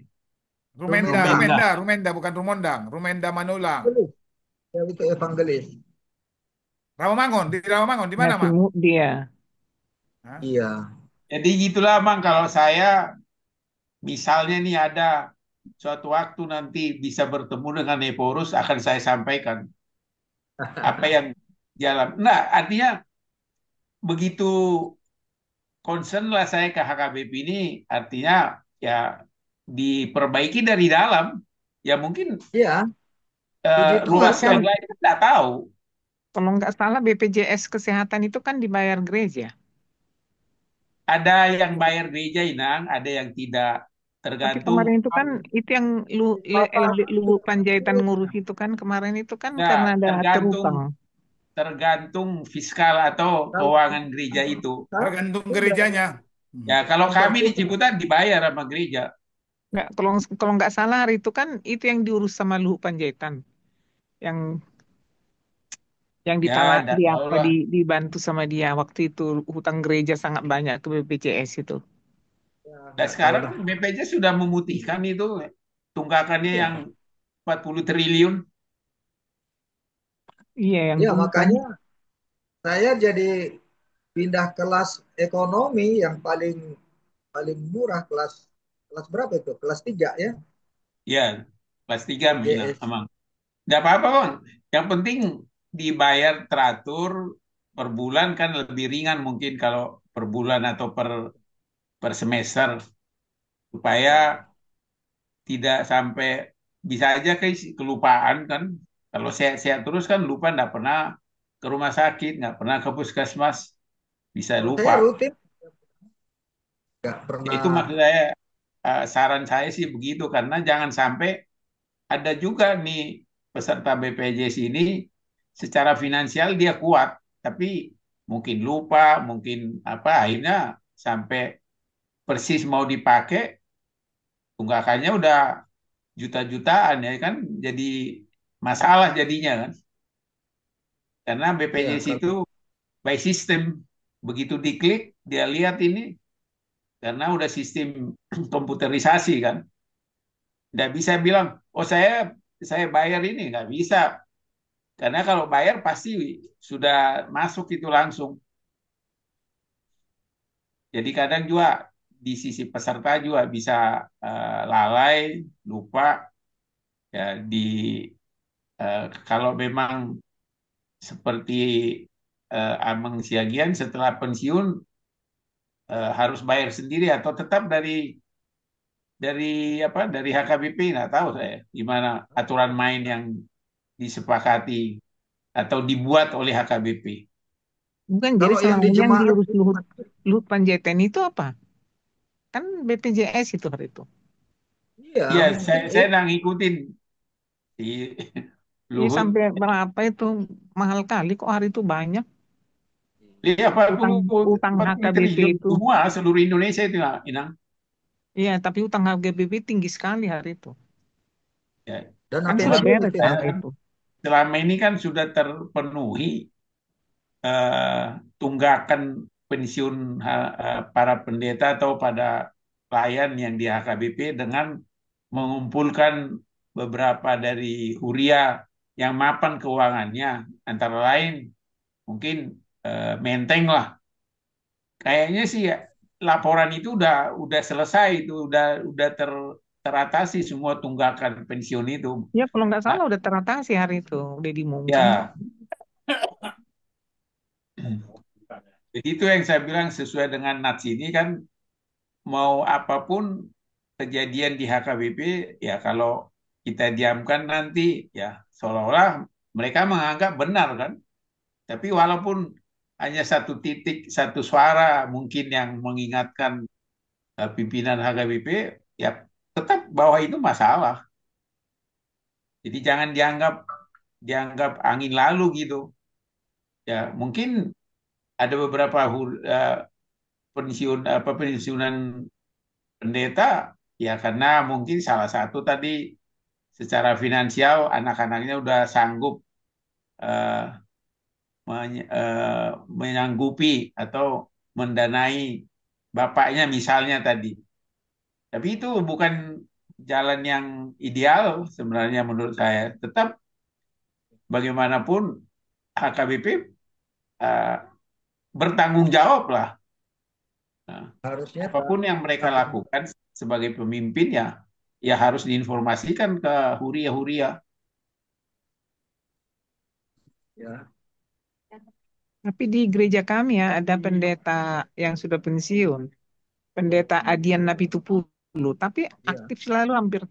Rumenda, Rumenda, Rumenda. Rumenda, Rumenda, bukan Rumondang. Rumenda Manulang. Evangelis, ya itu Evangelis. Rawamangun, di Rawamangun, di mana, ngasih Mak? mood dia. Hah? Iya, Jadi gitulah, Mang. Kalau saya misalnya nih ada suatu waktu nanti bisa bertemu dengan Eporus, akan saya sampaikan apa yang jalan. Nah, artinya begitu concern lah saya ke HKBP ini, artinya ya diperbaiki dari dalam. Ya mungkin iya, puji Iya ruas Tuhan kan, yang kalau lain tidak tahu. kalau nggak salah BPJS Kesehatan itu kan dibayar gereja. Ada yang bayar gereja Inang, ada yang tidak, Tapi tergantung. kemarin itu kan itu yang Bapak lu Panjaitan ngurus itu kan kemarin itu kan Nah, karena ada tergantung terutang. tergantung fiskal atau kalau keuangan gereja itu. Tergantung sudah gerejanya. Hmm. Ya, kalau yang kami di penting Ciputat dibayar sama gereja. Nggak, kalau nggak salah hari itu kan itu yang diurus sama Luhut Panjaitan yang Ya, enggak di tahu apa lah. dibantu sama dia waktu itu hutang gereja sangat banyak ke BPJS itu. ya Dan nggak tahu sekarang dah. BPJ sudah memutihkan itu tunggakannya yang Iya, 40 triliun. Iya yang ya dulu kan. makanya saya jadi pindah kelas ekonomi yang paling paling murah kelas kelas berapa itu? Kelas 3 ya, Ya, kelas 3 bilang, BPJS. emang. Enggak apa-apa, Bang. Yang penting dibayar teratur per bulan kan lebih ringan mungkin kalau per bulan atau per semester supaya Ya, tidak sampai bisa aja kayak kelupaan kan. Kalau sehat-sehat terus kan lupa nggak pernah ke rumah sakit, nggak pernah ke puskesmas, bisa kalau lupa. saya rutin nggak Ya, pernah. itu maksud saya, saran saya sih begitu karena jangan sampai ada juga nih peserta BPJS ini secara finansial dia kuat, tapi mungkin lupa, mungkin apa akhirnya sampai persis mau dipakai tunggakannya udah juta-jutaan ya kan jadi masalah jadinya kan karena Ya BPJS kalau itu by system begitu diklik dia lihat ini karena udah sistem komputerisasi kan nggak bisa bilang oh saya bayar ini nggak bisa karena kalau bayar pasti sudah masuk itu langsung jadi kadang juga di sisi peserta juga bisa lalai lupa ya di kalau memang seperti Ameng Siagian setelah pensiun harus bayar sendiri atau tetap dari apa dari HKBP nggak tahu saya gimana aturan main yang disepakati atau dibuat oleh HKBP. Bukan, jadi Kalau yang selama di ini yang jemaat, diurus Luhut, Luhut Panjaitan itu apa? Kan BPJS itu hari itu. iya Ya, mungkin saya nggak ngikutin di Iya Luhut. sampai berapa itu, mahal kali kok hari itu banyak Dia utang 40 utang 40 HKBP triliun itu. semua seluruh Indonesia itu, Inang. Iya, tapi utang HKBP tinggi sekali hari itu. Ya, dan Kan apa sudah maksud betul beres itu saya Nang? hari itu. selama ini kan sudah terpenuhi eh, tunggakan pensiun para pendeta atau pada klien yang di HKBP dengan mengumpulkan beberapa dari huria yang mapan keuangannya, antara lain mungkin Menteng lah. Kayaknya sih ya, laporan itu udah selesai itu, udah teratasi semua tunggakan pensiun itu. Ya kalau nggak Nah, salah udah teratasi hari itu, udah diumumkan kok. ya, jadi itu yang saya bilang sesuai dengan Nats ini kan, mau apapun kejadian di HKBP, ya kalau kita diamkan nanti, ya seolah-olah mereka menganggap benar kan. Tapi walaupun hanya satu titik, satu suara mungkin yang mengingatkan pimpinan HKBP, ya tetap bahwa itu masalah. Jadi jangan dianggap dianggap angin lalu gitu. Ya mungkin ada beberapa pensiunan pendeta, ya karena mungkin salah satu tadi secara finansial anak-anaknya udah sanggup eh, menyanggupi atau mendanai bapaknya misalnya tadi. Tapi itu bukan jalan yang ideal sebenarnya menurut saya. Tetap bagaimanapun HKBP eh, bertanggung jawab lah. Nah, Harusnya apapun yang mereka tanggung lakukan sebagai pemimpin, ya harus diinformasikan ke huria-huria. ya. Tapi di gereja kami ya ada pendeta yang sudah pensiun, pendeta Adian Napitupulu, tapi Iya. aktif selalu, hampir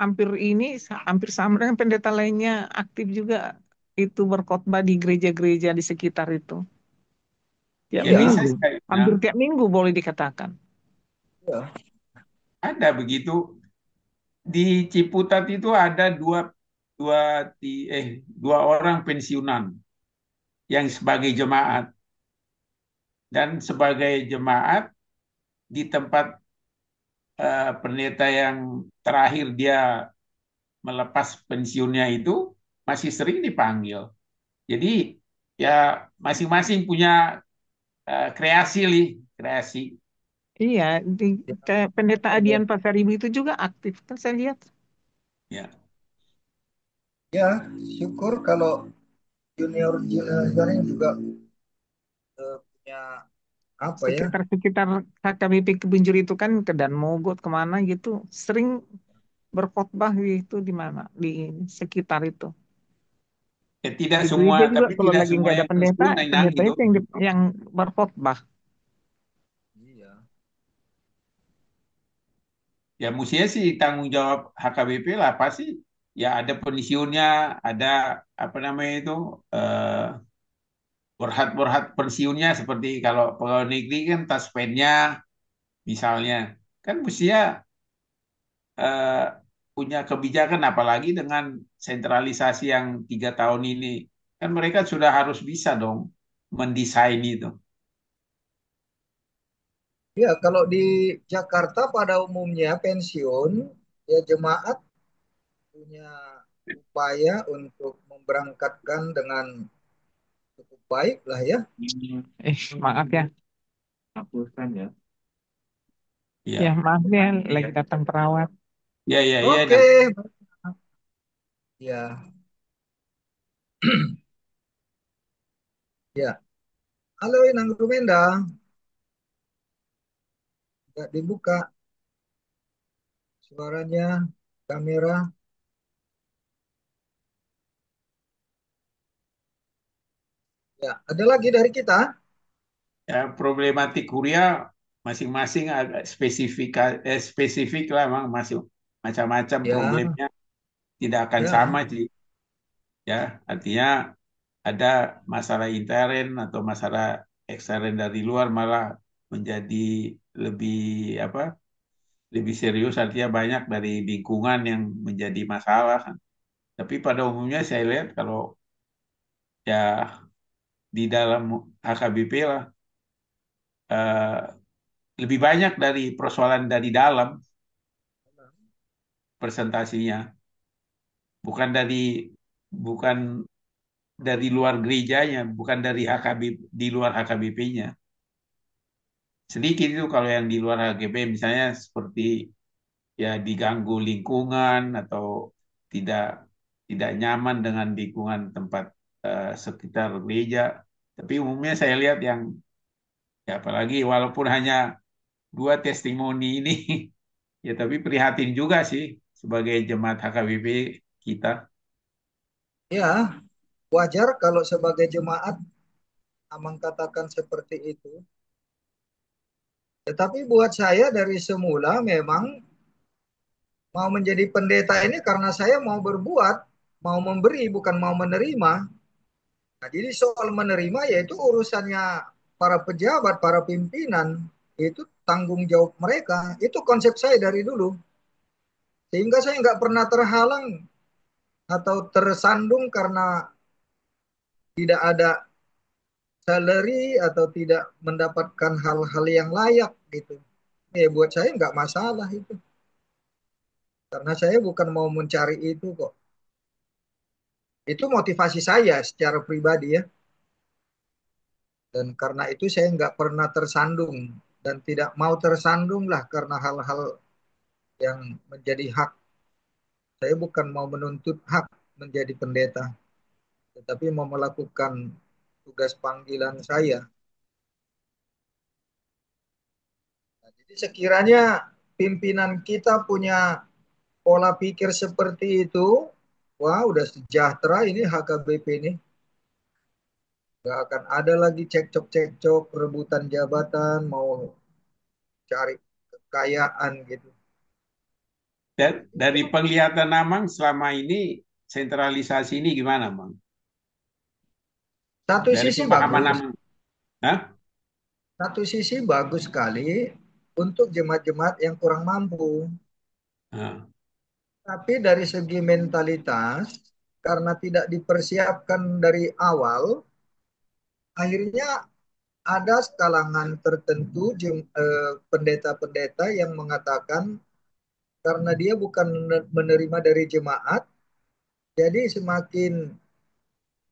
hampir ini hampir sama dengan pendeta lainnya, aktif juga itu berkhotbah di gereja-gereja di sekitar itu tiap Ya bisa minggu, sekali. hampir Nah, tiap minggu boleh dikatakan. Iya. ada begitu. Di Ciputat itu ada dua dua orang pensiunan yang sebagai jemaat, dan sebagai jemaat di tempat pendeta yang terakhir dia melepas pensiunnya itu masih sering dipanggil. Jadi ya masing-masing punya kreasi, kreasi. Iya, di kayak pendeta Adian Pasaribu itu juga aktif kan saya lihat. Ya, Ya, syukur kalau junior junior ini juga punya apa ya? Sekitar-sekitar KKBP Kebunjur itu kan ke Dan Mogot kemana gitu, sering berkhotbah gitu di mana di sekitar itu. ya tidak Di semua, gereja juga tapi kalau tidak lagi semua nggak ada yang pendeta, pensiun, Nang, pendeta gitu. itu yang berkhotbah. Iya. Ya mestinya sih tanggung jawab HKBP lah pasti. Ya ada pensiunnya, ada apa namanya itu berhad-berhad pensiunnya, seperti kalau pegawai negeri kan taspennya misalnya, kan mestinya eh, punya kebijakan, apalagi dengan sentralisasi yang 3 tahun ini, kan mereka sudah harus bisa dong mendesain itu. Ya, kalau di Jakarta pada umumnya pensiun ya jemaat punya upaya untuk memberangkatkan dengan cukup baik lah ya. Maaf ya, ya Ya, maaf ya, lagi datang perawat. ya, ya, ya, Oke, Nang. ya, ya. Halo Inang Rumenda, nggak dibuka suaranya, kamera. Ya, ada lagi dari kita. Ya, problematik kuliah masing-masing agak spesifik lah, memang masih macam-macam Ya, problemnya, tidak akan sama ya, sih. ya artinya ada masalah intern atau masalah ekstern dari luar malah menjadi lebih apa lebih serius artinya banyak dari lingkungan yang menjadi masalah kan. Tapi pada umumnya saya lihat kalau ya di dalam HKBP lah eh, lebih banyak dari persoalan dari dalam presentasinya, bukan bukan dari luar gerejanya, bukan dari HKB di luar HKBP-nya. Sedikit itu kalau yang di luar HKBP misalnya seperti ya diganggu lingkungan atau tidak tidak nyaman dengan lingkungan tempat sekitar gereja. Tapi umumnya saya lihat yang ya apalagi walaupun hanya dua testimoni ini ya tapi prihatin juga sih sebagai jemaat HKBP kita. Ya, wajar kalau sebagai jemaat Amang katakan seperti itu. Tetapi buat saya dari semula memang mau menjadi pendeta ini karena saya mau berbuat, mau memberi, bukan mau menerima. Nah, jadi soal menerima yaitu urusannya para pejabat, para pimpinan. Itu tanggung jawab mereka. Itu konsep saya dari dulu. Sehingga saya nggak pernah terhalang atau tersandung karena tidak ada salary atau tidak mendapatkan hal-hal yang layak gitu. Ya buat saya nggak masalah itu. Karena saya bukan mau mencari itu kok. Itu motivasi saya secara pribadi ya. Dan karena itu saya nggak pernah tersandung dan tidak mau tersandung lah karena hal-hal yang menjadi hak. Saya bukan mau menuntut hak menjadi pendeta, tetapi mau melakukan tugas panggilan saya. Nah, jadi sekiranya pimpinan kita punya pola pikir seperti itu, wah udah sejahtera ini HKBP ini. Gak akan ada lagi cekcok-cekcok, rebutan jabatan, mau cari kekayaan gitu. Dari penglihatan Amang selama ini sentralisasi ini gimana, Bang? Satu Dari sisi pemahaman bagus, Amang. Hah? satu sisi bagus sekali untuk jemaat-jemaat yang kurang mampu. Nah, Tapi dari segi mentalitas, karena tidak dipersiapkan dari awal, akhirnya ada kalangan tertentu pendeta-pendeta yang mengatakan karena dia bukan menerima dari jemaat, jadi semakin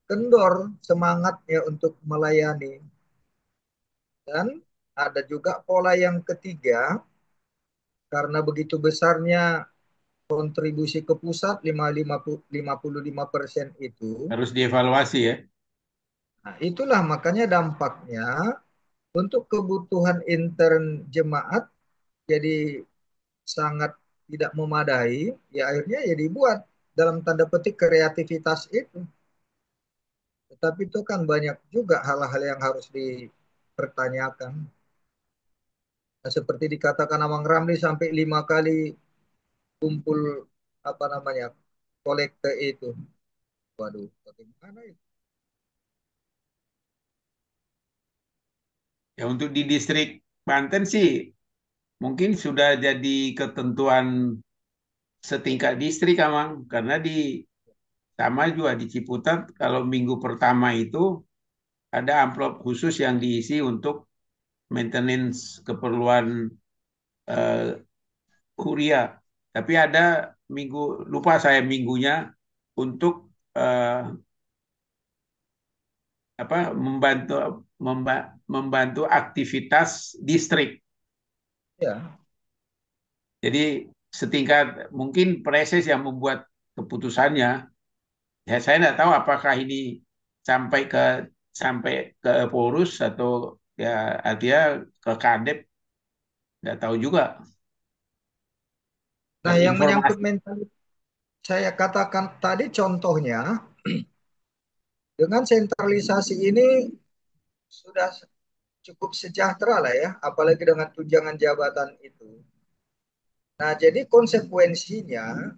kendor semangatnya untuk melayani. Dan ada juga pola yang ketiga, karena begitu besarnya kontribusi ke pusat 55% itu. harus dievaluasi ya. Nah, itulah makanya dampaknya untuk kebutuhan intern jemaat jadi sangat tidak memadai, ya akhirnya ya dibuat dalam tanda petik kreativitas itu. Tetapi itu kan banyak juga hal-hal yang harus dipertanyakan. Nah, seperti dikatakan Amang Ramli sampai 5 kali kumpul apa namanya kolekte itu. Waduh, bagaimana itu? Ya untuk di distrik Banten sih mungkin sudah jadi ketentuan setingkat distrik Amang karena di sama juga di Ciputat kalau minggu pertama itu ada amplop khusus yang diisi untuk maintenance keperluan eh, kuria. Tapi ada minggu lupa saya minggunya untuk eh, apa membantu aktivitas distrik. Ya, Jadi setingkat mungkin preses yang membuat keputusannya. Ya saya tidak tahu apakah ini sampai ke sampai ke Polus atau ya artinya ke Kadep, tidak tahu juga. nah Dan yang menyangkut informasi mental saya katakan tadi contohnya dengan sentralisasi ini sudah cukup sejahtera lah ya, apalagi dengan tunjangan jabatan itu. Nah, jadi konsekuensinya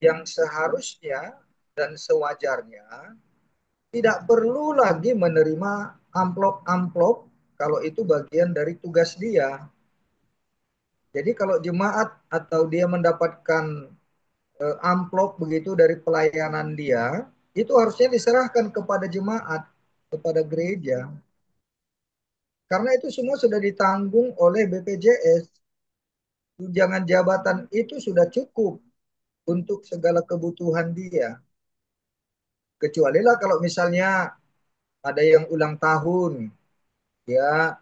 yang seharusnya dan sewajarnya tidak perlu lagi menerima amplop-amplop kalau itu bagian dari tugas dia. Jadi kalau jemaat atau dia mendapatkan amplop begitu dari pelayanan dia, itu harusnya diserahkan kepada jemaat, kepada gereja. Karena itu semua sudah ditanggung oleh BPJS. Tunjangan jabatan itu sudah cukup untuk segala kebutuhan dia. Kecuali lah kalau misalnya ada yang ulang tahun, dia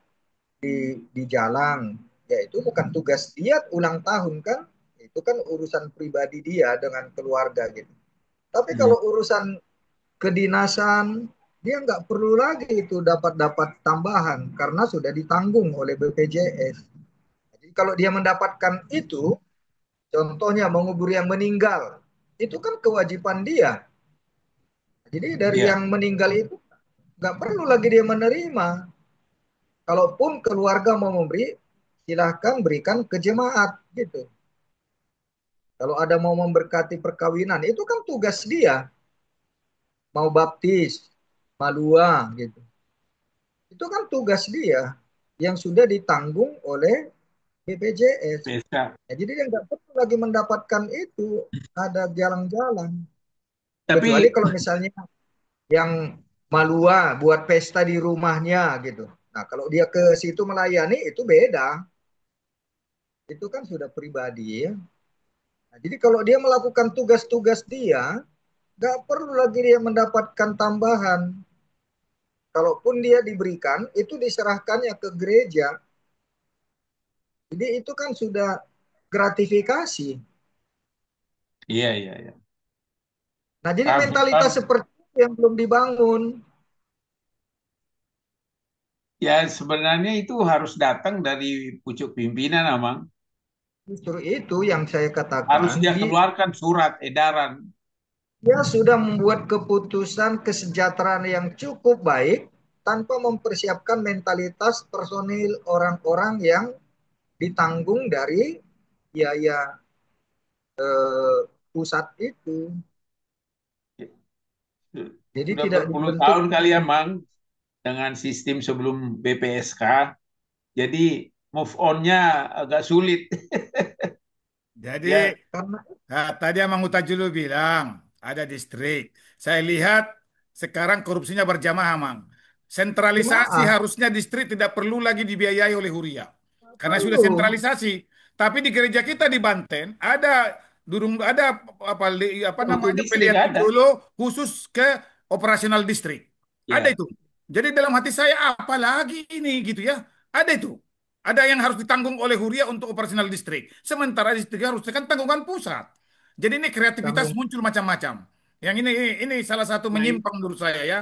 di jalan, ya itu bukan tugas dia ulang tahun kan, itu kan urusan pribadi dia dengan keluarga gitu. Tapi Hmm. kalau urusan kedinasan, dia nggak perlu lagi itu dapat tambahan karena sudah ditanggung oleh BPJS. Jadi kalau dia mendapatkan itu, contohnya mengubur yang meninggal, itu kan kewajiban dia. Jadi dari Iya. yang meninggal itu nggak perlu lagi dia menerima. Kalaupun keluarga mau memberi, silahkan berikan ke jemaat gitu. Kalau ada mau memberkati perkawinan, itu kan tugas dia. Mau baptis, malua gitu. Itu kan tugas dia yang sudah ditanggung oleh BPJS. Pesta. Ya, jadi dia nggak perlu lagi mendapatkan itu, ada jalan-jalan. Kecuali Tapi kalau misalnya yang malua buat pesta di rumahnya gitu. Nah, kalau dia ke situ melayani itu beda. Itu kan sudah pribadi ya. Nah, jadi kalau dia melakukan tugas-tugas dia, nggak perlu lagi dia mendapatkan tambahan. Kalaupun dia diberikan, itu diserahkannya ke gereja. Jadi itu kan sudah gratifikasi. iya, iya, iya. Nah, jadi mentalitas Keanggotaan. seperti itu yang belum dibangun. Ya sebenarnya itu harus datang dari pucuk pimpinan, Amang. Justru itu yang saya Harus katakan, dia keluarkan surat edaran. dia sudah membuat keputusan kesejahteraan yang cukup baik tanpa mempersiapkan mentalitas personil orang-orang yang ditanggung dari biaya pusat itu. Jadi Sudah tidak berpuluh dibentuk. tahun kali, Amang, dengan sistem sebelum BPSK. Jadi move on-nya agak sulit. Jadi Ya, Karena tadi Amang Utajulu bilang ada distrik. Saya lihat sekarang korupsinya berjamaah, Mang. Sentralisasi Jemaah harusnya distrik tidak perlu lagi dibiayai oleh Huria. Karena sudah perlu. sentralisasi. Tapi di gereja kita di Banten ada apa untuk namanya distrik pilihan ada. Picolo khusus ke operasional distrik. Ada Ya, itu. Jadi dalam hati saya apalagi ini gitu ya. Ada itu. Ada yang harus ditanggung oleh Huria untuk operasional distrik. Sementara distrik harusnya kan tanggungan pusat. Jadi ini kreativitas Tanggung. muncul macam-macam. Yang ini salah satu nah menyimpang menurut saya ya.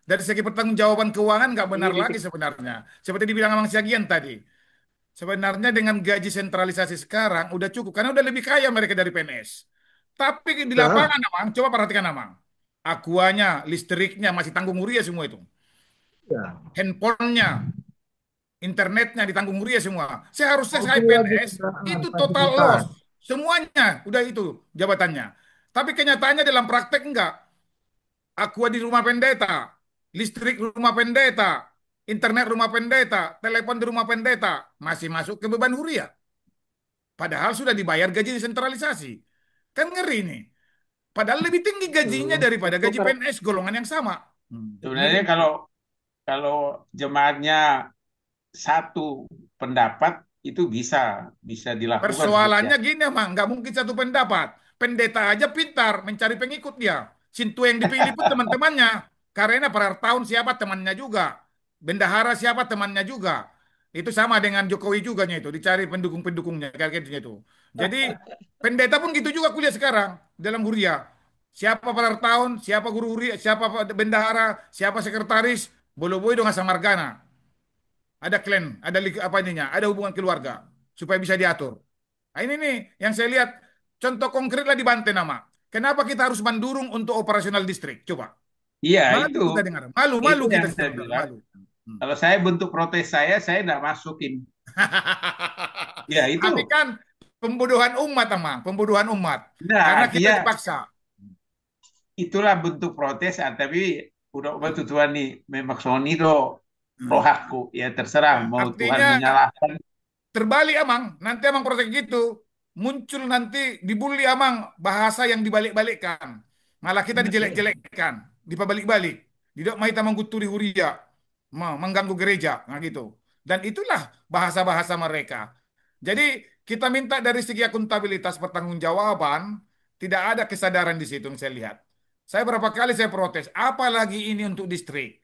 Dari segi pertanggungjawaban keuangan nggak benar ini lagi sebenarnya. Seperti dibilang Bang Syagian tadi. Sebenarnya dengan gaji sentralisasi sekarang udah cukup karena udah lebih kaya mereka dari PNS. Tapi di Sudah. lapangan, Amang, coba perhatikan, Amang. Akuanya, listriknya masih tanggung Huria semua itu. Ya. Handphonenya, internetnya ditanggung Ria semua. Seharusnya saya Mobil lagi PNS kendaraan, itu total loss. fasilitas. Semuanya udah itu jabatannya. Tapi kenyataannya dalam praktek enggak. Aqua di rumah pendeta, listrik rumah pendeta, internet rumah pendeta, telepon di rumah pendeta masih masuk ke beban Huria. Padahal sudah dibayar gaji desentralisasi. Kan ngeri nih. Padahal lebih tinggi gajinya daripada itu gaji PNS golongan yang sama. Ngeri. sebenarnya kalau kalau jemaatnya satu pendapat itu bisa bisa dilakukan seperti Persoalannya itu. gini, Mang, nggak mungkin satu pendapat. Pendeta aja pintar mencari pengikut dia. Sintu yang dipilih pun teman-temannya. Karena per tahun siapa temannya juga. Bendahara siapa temannya juga. Itu sama dengan Jokowi juga itu, dicari pendukung-pendukungnya kayak gitu itu. Jadi pendeta pun gitu juga kuliah sekarang dalam Huria. Siapa per tahun, siapa guru Huria, siapa bendahara, siapa sekretaris, bolo-boy dengan Samargana. Ada klan, ada apa ininya, ada hubungan keluarga supaya bisa diatur. Nah, ini nih yang saya lihat contoh konkret lah di Banten nama. Kenapa kita harus mandurung untuk operasional distrik? Coba. Iya, Malu itu kita dengar. Malu, itu malu yang kita saya dengar. bilang. Malu. Hmm. Kalau saya bentuk protes saya tidak masukin. Ya Tapi itu. kan pembodohan umat, Amang. Pembodohan umat. Nah, Karena kita artinya dipaksa. itulah bentuk protes, tapi udah bantu Tuhan nih, memang Sony do Hmm. rohaku, ya terserah Ya, mau Tuhan artinya menyalahkan. terbalik amang, nanti amang protes gitu, muncul nanti dibully amang bahasa yang dibalik-balikkan. Malah kita dijelek-jelekkan, dipabalik-balik. Tidak mau kita mengguturi huria, mengganggu gereja, nah gitu. Dan itulah bahasa-bahasa mereka. Jadi kita minta dari segi akuntabilitas pertanggungjawaban, tidak ada kesadaran di situ yang saya lihat. Saya berapa kali saya protes, apalagi ini untuk distrik.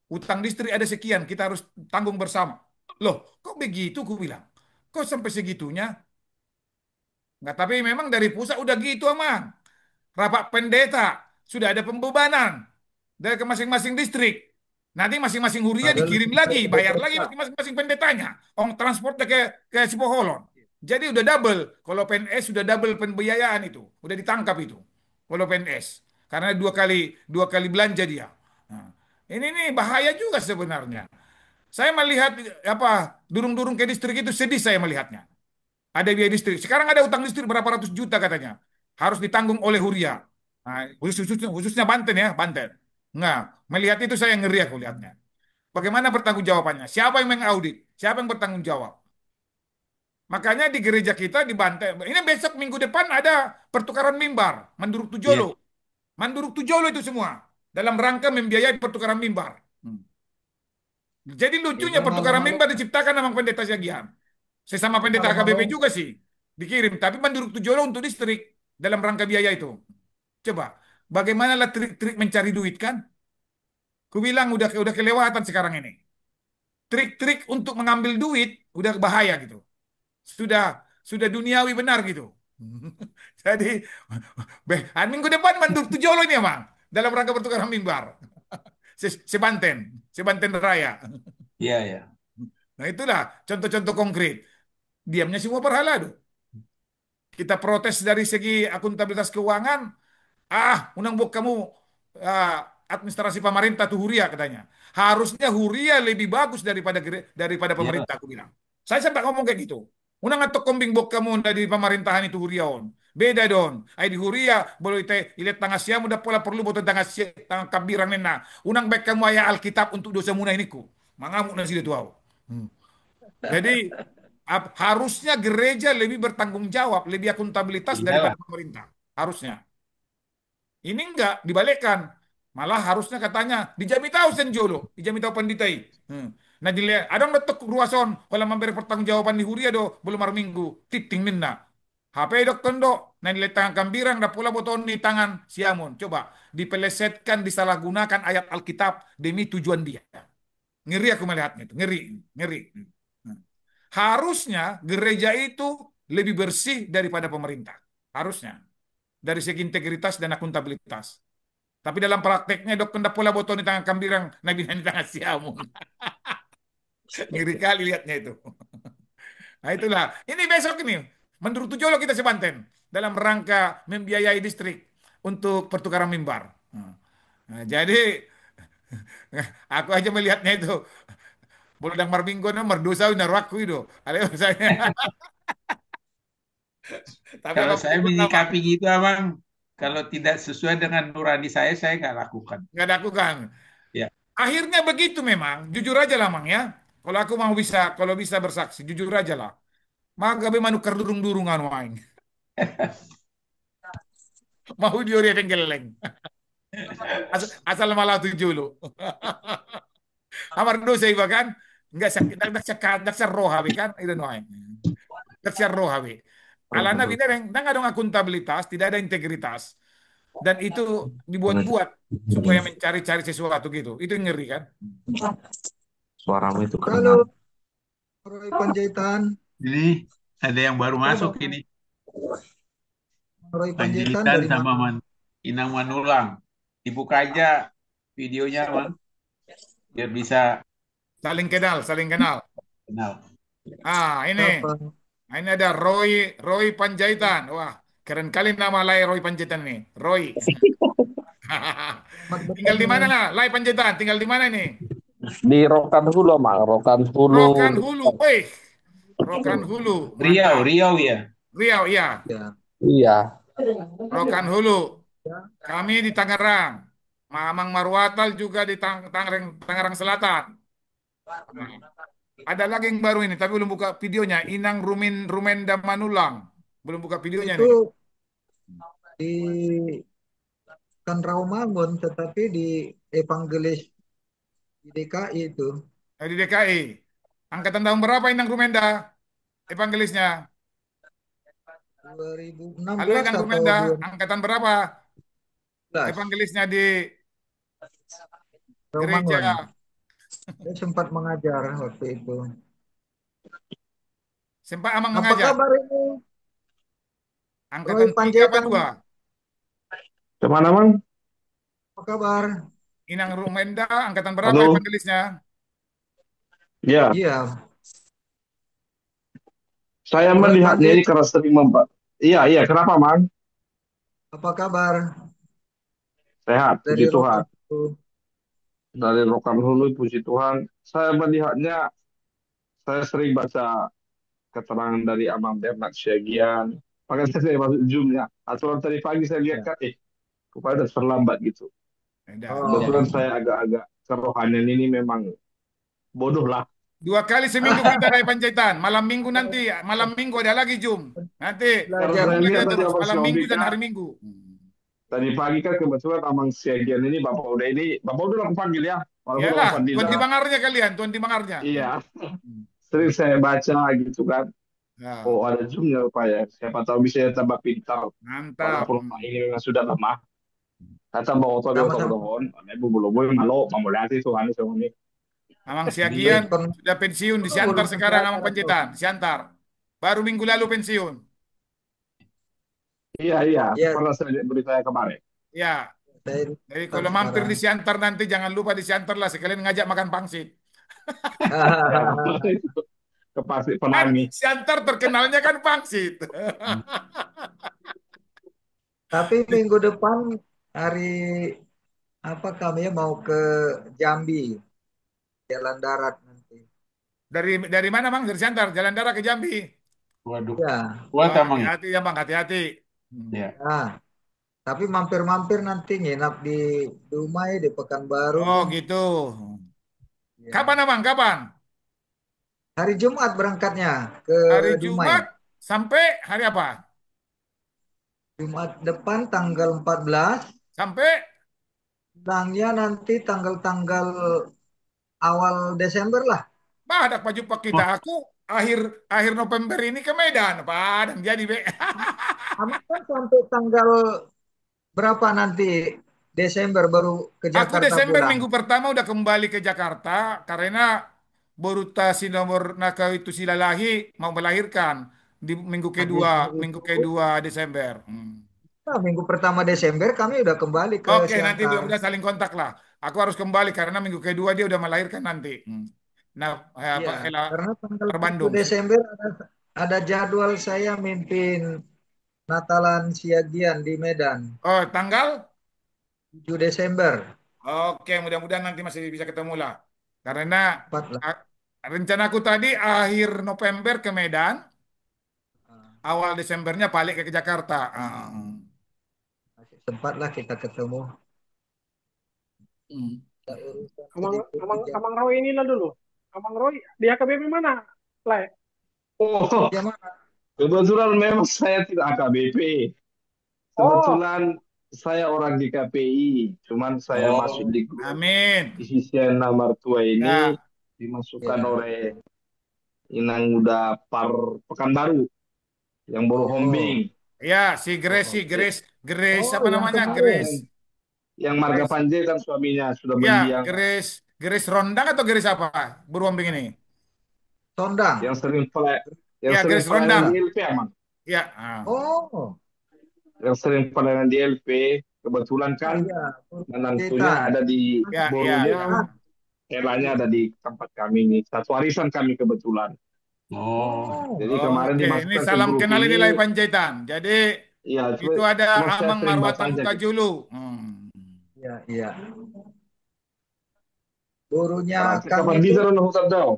Utang listrik ada sekian, kita harus tanggung bersama. Loh, kok begitu? Ku bilang. Kok sampai segitunya? Nggak, tapi memang dari pusat udah gitu, Amang. Rapat pendeta, sudah ada pembebanan dari ke masing-masing distrik. Nanti masing-masing huria Padahal dikirim kita lagi, sudah bayar lagi berkat. masing-masing pendetanya. Ong transportnya ke Sipoholon. Jadi udah double. Kalau PNS sudah double pembiayaan itu, udah ditangkap itu. Kalau PNS, karena dua kali belanja dia. Nah, ini nih bahaya juga sebenarnya. Saya melihat apa durung-durung ke distrik itu sedih saya melihatnya. Ada biaya listrik. Sekarang ada utang listrik berapa ratus juta katanya. Harus ditanggung oleh Huria. Nah, khususnya Banten ya, Banten. Nah, melihat itu saya ngeri aku lihatnya. Bagaimana bertanggung jawabannya? Siapa yang mengaudit? Siapa yang bertanggung jawab? Makanya di gereja kita di Banten. Ini besok minggu depan ada pertukaran mimbar. Manduruk Tujolo. Ya, Manduruk Tujolo itu semua. Dalam rangka membiayai pertukaran mimbar. Jadi lucunya Sehingga pertukaran malam-malam mimbar diciptakan sama pendeta Siagian. Sesama itu pendeta AKBP malam-malam juga sih dikirim, tapi Manduruk Tujolo untuk distrik dalam rangka biaya itu. Coba, bagaimana trik-trik mencari duit kan? Ku bilang udah kelewatan sekarang ini. Trik-trik untuk mengambil duit udah bahaya gitu. Sudah sudah duniawi benar gitu. Jadi minggu depan Manduruk Tujolo ini emang dalam rangka pertukaran mimbar. Sebanten, Sebanten Raya. ya, ya. Nah itulah contoh-contoh konkret. Diamnya semua berhala tuh. Kita protes dari segi akuntabilitas keuangan, unang bok kamu ah, administrasi pemerintah tuh Huria katanya. Harusnya Huria lebih bagus daripada Ya, pemerintah, aku bilang. Saya sempat ngomong kayak gitu. Unang atau kombing bok kamu dari pemerintahan itu Huria on. Beda don. Ay di Huria boleh te ilet tangga siam udah pola perlu botol tangga kabirang nena. Unang baik kamu ayat Alkitab untuk dosa muna ini ku. Mangamuk nasi itu tahu. Jadi harusnya gereja lebih bertanggung jawab, lebih akuntabilitas daripada iyalah. pemerintah. Harusnya. Ini enggak dibalikkan. Malah harusnya katanya dijami tahu senjolo, dijami tahu panditai. Nah dilihat, ada nggak tok ruason kalau memberi pertanggungjawaban di huria do belum hari minggu, titing minna. HP dok tondo, nah dilihat tangan kambirang, dah pula boton di tangan siamun. Coba dipelesetkan, disalahgunakan ayat Alkitab demi tujuan dia. Ngeri aku melihatnya itu, ngeri, ngeri. Harusnya gereja itu lebih bersih daripada pemerintah. Harusnya. Dari segi integritas dan akuntabilitas. Tapi dalam prakteknya dok kena pola botol di tangan kambirang, nabi di tangan siamun. Ngeri kali lihatnya itu. Nah itulah. Ini besok ini. Menurut Tujolo kita sebanten. Dalam rangka membiayai distrik untuk pertukaran mimbar. Nah, jadi aku aja melihatnya itu. Boldang marbinggo na merdosa narwaku itu. Aleo saya. Tapi Kalau apa saya pun nama. menyikapi gitu, Abang, kalau tidak sesuai dengan nurani saya nggak lakukan. Nggak lakukan. Ya, Akhirnya begitu memang, jujur aja lah Mang ya. Kalau aku mau bisa, kalau bisa bersaksi, jujur aja lah. Maka be manukar durung-durungan waing. Mau diori tenggeleng. Asal malah tujuh lo. Amar dosa iba kan? Enggak sakit, dak roha be kan? Itu waing. Dak roha be. Alana binareng, nang ada akuntabilitas, tidak ada integritas. Dan itu dibuat-buat supaya mencari-cari sesuatu gitu. Itu yang ngeri kan? Suaramu itu Halo, kedengaran. Roy Panjaitan. ini ada yang baru Apa masuk kabar? ini, Roy Panjaitan Panjaitan dari sama mana? Inang Manulang. Dibuka aja videonya, Bang, biar bisa Saling kenal, saling kenal. kenal. Ini. Apa? Nah, ini ada Roy Panjaitan. Wah, keren kali nama Lai Roy Panjaitan nih. Roy. Selamat Tinggal di bertemu. mana lah, Lai Panjaitan? Tinggal di mana nih? Di Rokan Hulu, Mak. Rokan Hulu. Rokan Hulu. Wih, Rokan Hulu. Riau, Mantap. Riau ya. Riau, iya. Ya, Iya. Rokan Hulu. Ya, Kami di Tangerang. Mamang Marwatal juga di Tangerang Selatan. Nah, ada lagi yang baru ini, tapi belum buka videonya. Inang Rumenda Manulang. Belum buka videonya nih. itu di kan Rawamangun, tetapi di Evangelis di DKI itu Di DKI. Angkatan tahun berapa Inang Rumenda? Evangelisnya. Halo 2016 Inang atau Rumenda. Angkatan berapa? 2012 Evangelisnya di Rawamangun. gereja. Saya sempat mengajar waktu itu. Sempat Amang Apa mengajar. kabar ini, Roy Angkatan 3 apa Panjaitan? 2? Kemana, Mang? Apa kabar? Inang Rumenda. Angkatan berapa Halo? evangelisnya? Ya, Iya, saya Roy melihatnya ini Panjaitan, karena sering membuat. Iya, iya. Kenapa, Mang? apa kabar Sehat, dari puji Tuhan. Rokan itu? Dari Rokan Hulu, puji Tuhan. Saya melihatnya, saya sering baca keterangan dari Abang Bernard Siagian. Makanya saya masuk Zoom-nya. Atau tadi pagi saya lihat Ya. kan, kepada terlambat gitu. Tidak, tidak. Kebetulan Oh, saya agak-agak kerohanian ini memang bodoh lah. 2 kali seminggu kita dari Panjaitan. Malam minggu nanti, malam minggu ada lagi Zoom. Nanti Karena belajar saya hubungi lihat kita tadi terus Abang malam minggu dan Siobika, hari Minggu. tadi pagi kan kebetulan Abang Siagian ini, Bapak udah aku panggil ya. Walaupun Iyalah, Abang tuan Fadila, timangarnya kalian, tuan timangarnya. iya, sering saya baca gitu kan. Nah, Oh, ada Zoom-nya rupanya. Siapa tahu bisa tambah pintar. mantap. Walaupun Pak ini memang sudah lemah. Kata bawa otot otot sama-sama. dohon. Ibu belum boleh malu. Mamulati Tuhan itu ini. Amang Terus Siagian sudah pensiun di Siantar belum sekarang Amang belajar tuh. Panjaitan, Siantar. Baru minggu lalu pensiun. Iya, iya. Ya, Pernah saya lihat beritanya kemarin. Ya, saya jadi ntar kalau mampir sekarang. di Siantar nanti jangan lupa di Siantar lah sekalian ngajak makan pangsit. Ya, itu ke Pasir Kan Pelangi. Siantar terkenalnya kan pangsit. Tapi minggu depan hari apa kami mau ke Jambi, jalan darat nanti. Dari mana Bang? Dari Siantar, jalan darat ke Jambi. Waduh, Ya, kuat Wah, emang ya? hati-hati ya Bang, hati-hati. Ya. nah, tapi mampir-mampir nanti nginap di Dumai di Pekanbaru. Oh gitu. Kapan Ya. Abang? Kapan? Hari Jumat berangkatnya ke Hari Dumai. Jumat sampai hari apa? Jumat depan tanggal 14, Sampai pulangnya nanti tanggal-tanggal awal Desember lah. badak Pak jumpa kita. Aku akhir akhir November ini ke Medan, Padang jadi be. Kami kan sampai tanggal berapa nanti Desember baru ke Aku Jakarta Desember pulang. minggu pertama udah kembali ke Jakarta karena Borutasi nomor nakal itu silalahi mau melahirkan di Habis minggu itu, kedua Desember. nah, minggu pertama Desember kami udah kembali ke Oke, nanti Siantar. udah saling kontak lah. Aku harus kembali karena minggu kedua dia udah melahirkan nanti. Nah, Iya, apa, karena tanggal 1 Bandung. Desember ada jadwal saya mimpin Natalan Siagian di Medan. Oh, tanggal? 7 Desember. Oke, mudah-mudahan nanti masih bisa ketemu lah. Karena 4 lah. ah, rencanaku tadi akhir November ke Medan, awal Desembernya balik ke Jakarta. Masih sempat lah kita ketemu. Hmm. Ada urusan Amang, sedikit di Amang, Jakarta. Amang Roy inilah dulu. Amang Roy di HKBP mana? Le? Oh, Ya, Mak. kebetulan memang saya tidak AKBP. Oh, Kebetulan saya orang di KPI. Cuman saya masuk Oh, di grup Amin. Isisian Nomor Tua ini Ya, dimasukkan Ya. oleh Inang Muda Par Pekanbaru yang baru Oh. hombing. ya si Grace, Oh. Grace Oh, apa yang namanya? kemarin. Grace, Yang Marga Grace, Panjai kan suaminya sudah ya mendiang. Grace Rondang atau Grace apa? Beruang ini. Sondang. Yang sering play, yang Ya sering Grace pelayanan di Rondang. LP aman. Ya, Oh. Yang sering pelayanan di LP kebetulan Oh kan iya, menantunya Jahitan. ada di ya, ya, ya. Borunya, Elanya ada di tempat kami ini. Satu warisan kami kebetulan. oh, Oh. Jadi kemarin Oke, ini dimasukkan ke salam grup kenal ini ini. Lai Panjaitan. Jadi Iya, itu ada cuma saya Amang sering bahas Marwata aja Luka gitu. Julu. Iya, iya. Gurunya Nah, Kang kapan itu bisa dong Ustaz Dau?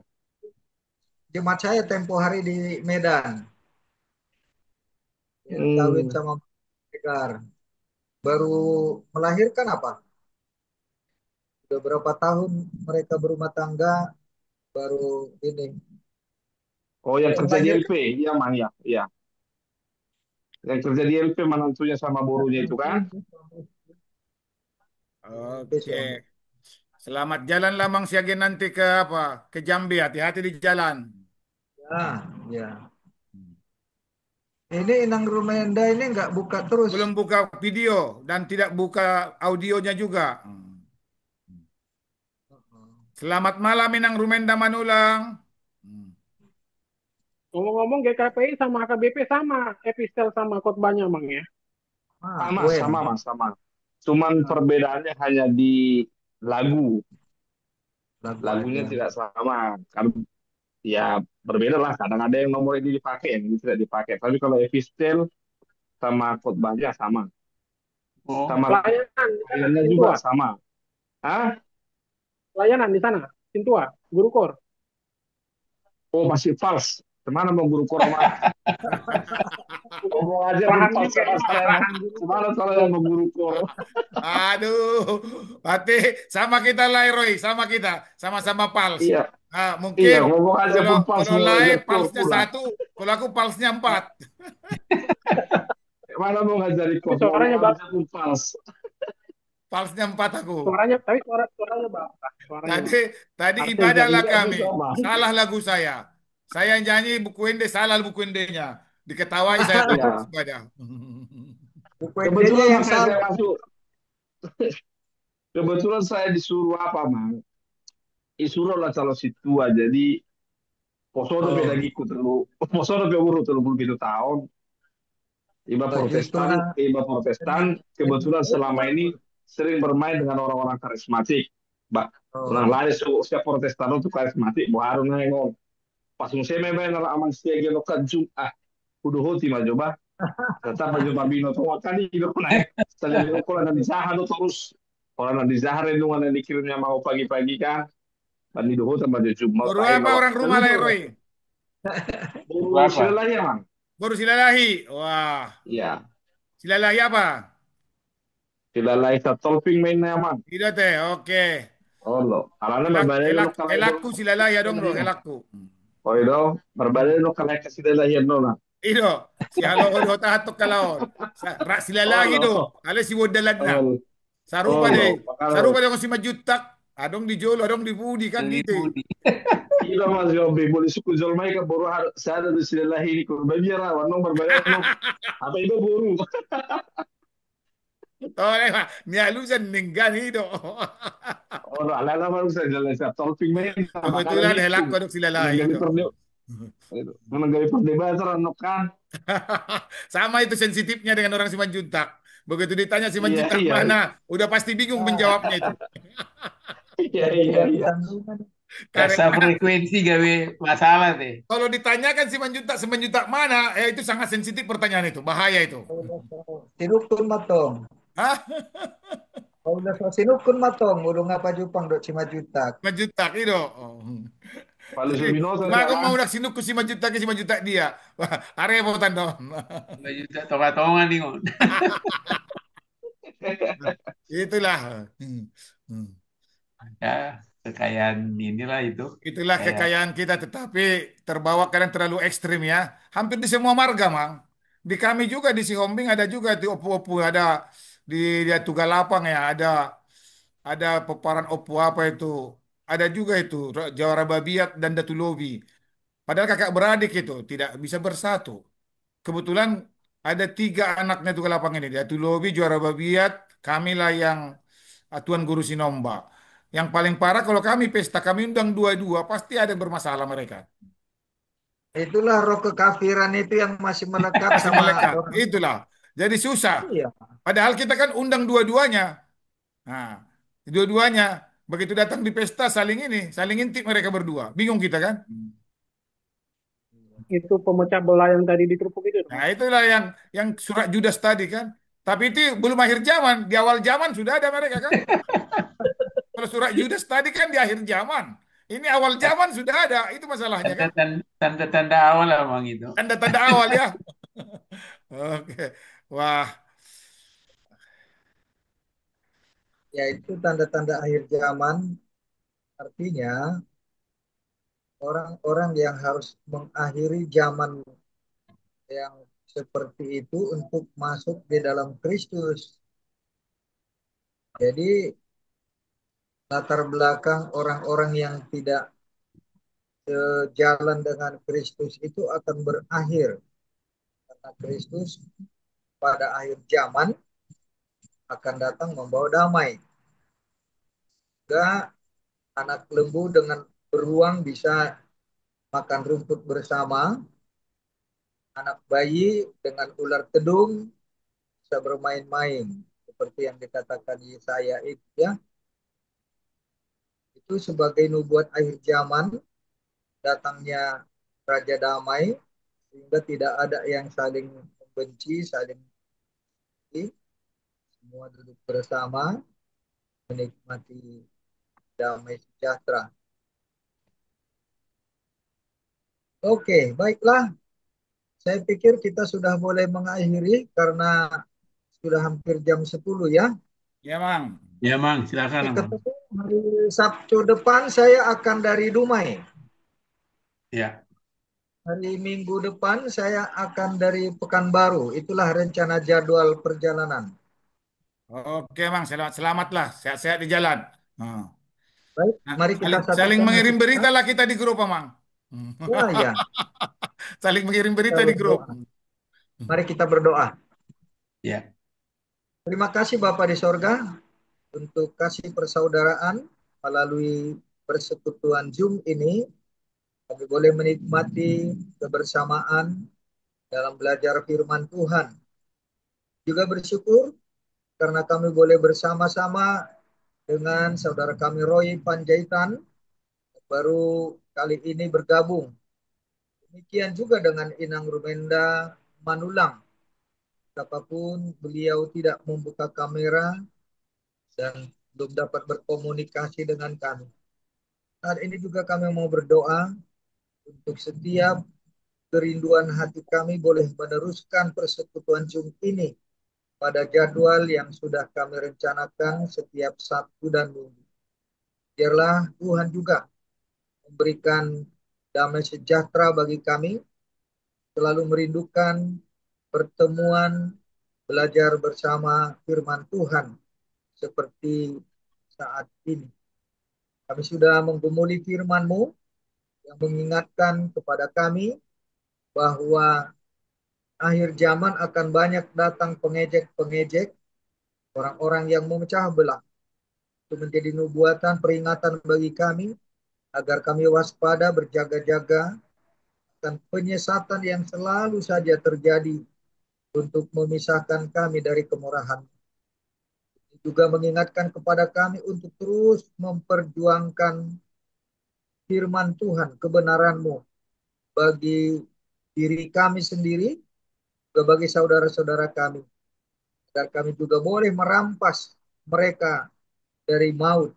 jemaat saya tempo hari di Medan. Dia kawin Hmm. sama Tegar. baru melahirkan apa? Sudah berapa tahun mereka berumah tangga baru ini. Oh, yang Yang kerja di melahirkan LP, iya man ya, iya. Yang kerja di LP menantunya sama burunya itu kan? Oke. Selamat jalan lah Mang Siagi nanti ke apa? Ke Jambi. Hati-hati di jalan. Ya, ya. Ini Inang Rumenda ini nggak buka terus. Belum buka video dan tidak buka audionya juga. Selamat malam Inang Rumenda Manulang. Ngomong-ngomong GKPI sama AKBP sama epistel sama khotbahnya Bang ya. Sama, sama Wen. mas, sama. Cuman perbedaannya hanya di lagu. Lagu Lagunya aja. tidak sama. Kan ya berbeda lah. Kadang ada yang nomor ini dipakai, yang ini tidak dipakai. Tapi kalau epistel sama khotbahnya sama. Oh, Sama Pelayanan di sana, layannya juga Sintua. sama. Ah, Pelayanan di sana, Sintua, Guru Kor. oh masih fals. Kemana mau guru korma? Ngomong aja pun Rahangnya fals sama kayaknya saya. rahang Guru Kor. Kemana kalau yang mau guru kor? Aduh, berarti sama kita lah Roy, sama kita, sama-sama pals. Iya, Nah, iya. mungkin Ngomong aja kalau pun fals kalau mau Lai ngajar kor palsnya pula. satu, kalau aku palsnya empat. Mana mau ngajari Tapi kor? Ngomong suaranya aja pun fals. Palsnya empat aku. tapi suaranya bagus. Suaranya Tadi bagus. tadi Artinya jadi ibadahlah Iya sih kami. sama. Salah lagu saya. Saya yang nyanyi buku ende, salah buku endenya. Diketawai saya tak Iya. ibadah. Buku ND-nya Kebetulan yang makanya saya salah. masuk. Kebetulan saya disuruh apa, Mang? Disuruh lah calon situa. Jadi, poso beda Oh, giku terlalu. Poso udah urut terlalu begitu tahun. oh, justru Iba Protestan, kebetulan selama ini sering bermain dengan orang-orang karismatik. Mbak, ulang oh. lari setiap Protestan itu karismatik. Baru nengok. Pas musim main ala aman setia gelo kan kudu hoti mah coba. Tetap maju babino tuh kali itu naik. Saya kalau nanti zahan tuh terus. Kalau nanti zahar itu nanti dikirimnya mau pagi-pagi kan. Bani doho sama jujur mau Baru tahin apa bawa. orang Tapi rumah lah baru Roy? baru apa? istilahnya mang. Baru silalahi. Wah, Iya. silalahi apa? Tidak lain tolping mainnya mang. Tidak teh, oke. Oh lo. Alana berbalik lo kalau itu Helaku silalahi ya dong bro, helaku. oh itu berbalik lo kalau kasih dah lahir no lah. Ido, si halo do tahatok kalaon. Rak Oh silalahi do, lo. ale si wodalan na. Oh, Sarupa oh lo. deh, sarupa Makanya deh si majutak. Adong di Jolo, adong di Budi kan Yang gitu. ibu Ila mas Yobi boleh suku Zolmai ke boru saya ada di sini lahir ko baby rawan no berbalik no. Apa itu buru? Tole ma, ni alusan ninggan hido. Oh, no, alala baru saya jalan saya tolping main makanya Kebetulan gitu. helaku adong silalahi Menanggapi do. menanggapi perdebatan no kan. Sama itu sensitifnya dengan orang Simanjuntak. Begitu ditanya Iya Simanjuntak iya mana, udah pasti bingung menjawabnya itu. iya Jadi iya cari iya. sambungan. rasa Karena frekuensi gawe masalah deh. kalau ditanyakan Simanjuntak mana, itu sangat sensitif pertanyaan itu, bahaya itu. Sinukun matong. Hah? Kalau udah so sinukun matong, udah ngapa jupang dok cima jutak. Simanjuntak itu. Oh. Paling Jadi, Subinoto cuma dia aku kan. mau nak sinuk ke Simanjuntak dia. Wah, arepotan dong. 2 juta tonga-tonga nih ngon. Itulah. Hmm. Ya, kekayaan inilah itu. Itulah Kayak kekayaan kita, tetapi terbawa kadang terlalu ekstrim ya. Hampir di semua marga, Mang. Di kami juga di Sihombing ada juga di Opu-Opu, ada di Tugalapang ya, ada peparan Opu apa itu. Ada juga itu Jawara Babiat dan Datulobi. Padahal kakak beradik itu tidak bisa bersatu. Kebetulan ada tiga anaknya Tugalapang ini, Datulobi, Jawara Babiat, kamilah yang Tuan Guru Sinomba. Yang paling parah kalau kami pesta, kami undang dua-dua, pasti ada yang bermasalah mereka. Itulah roh kekafiran itu yang masih melekat Masih sama melekat. orang. Itulah. Jadi susah. Iya. Padahal kita kan undang dua-duanya. Nah, dua-duanya begitu datang di pesta saling ini, saling intip mereka berdua. Bingung kita kan? Itu pemecah belah yang tadi diterpuk itu. Nah, itulah yang surat Judas tadi kan. Tapi itu belum akhir zaman, di awal zaman sudah ada mereka kan. Kalau surat Judas tadi kan di akhir zaman. Ini awal zaman sudah ada, itu masalahnya kan. tanda-tanda awal lah bang itu. Tanda-tanda awal ya. Oke. Wah, yaitu tanda-tanda akhir zaman, artinya orang-orang yang harus mengakhiri zaman yang seperti itu untuk masuk di dalam Kristus. Jadi latar belakang orang-orang yang tidak sejalan dengan Kristus itu akan berakhir karena Kristus pada akhir zaman akan datang membawa damai. Juga anak lembu dengan beruang bisa makan rumput bersama, anak bayi dengan ular kedung bisa bermain-main seperti yang dikatakan Yesaya itu ya. Itu sebagai nubuat akhir zaman, datangnya Raja Damai, sehingga tidak ada yang saling membenci, saling membenci. Semua duduk bersama menikmati damai sejahtera. Oke, baiklah. Saya pikir kita sudah boleh mengakhiri karena sudah hampir jam 10 ya. Ya, Mang. Ya, Mang, silakan, Mang. Ketemu hari Sabtu depan saya akan dari Dumai. Ya, Hari Minggu depan saya akan dari Pekanbaru. Itulah rencana jadwal perjalanan. Oke, Mang. Selamatlah. Sehat-sehat di jalan. Nah, Baik, mari kita saling satukan hati mengirim kita. berita lah kita di grup, Mang. Ya, ya, Saling mengirim kita berita di grup. berdoa. Mari kita berdoa. ya. Terima kasih Bapa di sorga untuk kasih persaudaraan melalui persekutuan Zoom ini. Kami boleh menikmati kebersamaan dalam belajar firman Tuhan. Juga bersyukur karena kami boleh bersama-sama dengan saudara kami Roy Panjaitan baru kali ini bergabung. Demikian juga dengan Inang Rumenda Manulang. Betapapun beliau tidak membuka kamera dan belum dapat berkomunikasi dengan kami. Saat ini juga kami mau berdoa untuk setiap kerinduan hati kami boleh meneruskan persekutuan Zoom ini pada jadwal yang sudah kami rencanakan setiap Sabtu dan Minggu. Biarlah Tuhan juga memberikan damai sejahtera bagi kami, selalu merindukan pertemuan belajar bersama firman Tuhan seperti saat ini. Kami sudah menggumuli firman-Mu yang mengingatkan kepada kami bahwa akhir zaman akan banyak datang pengejek-pengejek, orang-orang yang memecah belah. Itu menjadi nubuatan peringatan bagi kami agar kami waspada berjaga-jaga akan penyesatan yang selalu saja terjadi untuk memisahkan kami dari kemurahan. Juga mengingatkan kepada kami untuk terus memperjuangkan firman Tuhan, kebenaran-Mu bagi diri kami sendiri, juga bagi saudara-saudara kami. Agar kami juga boleh merampas mereka dari maut,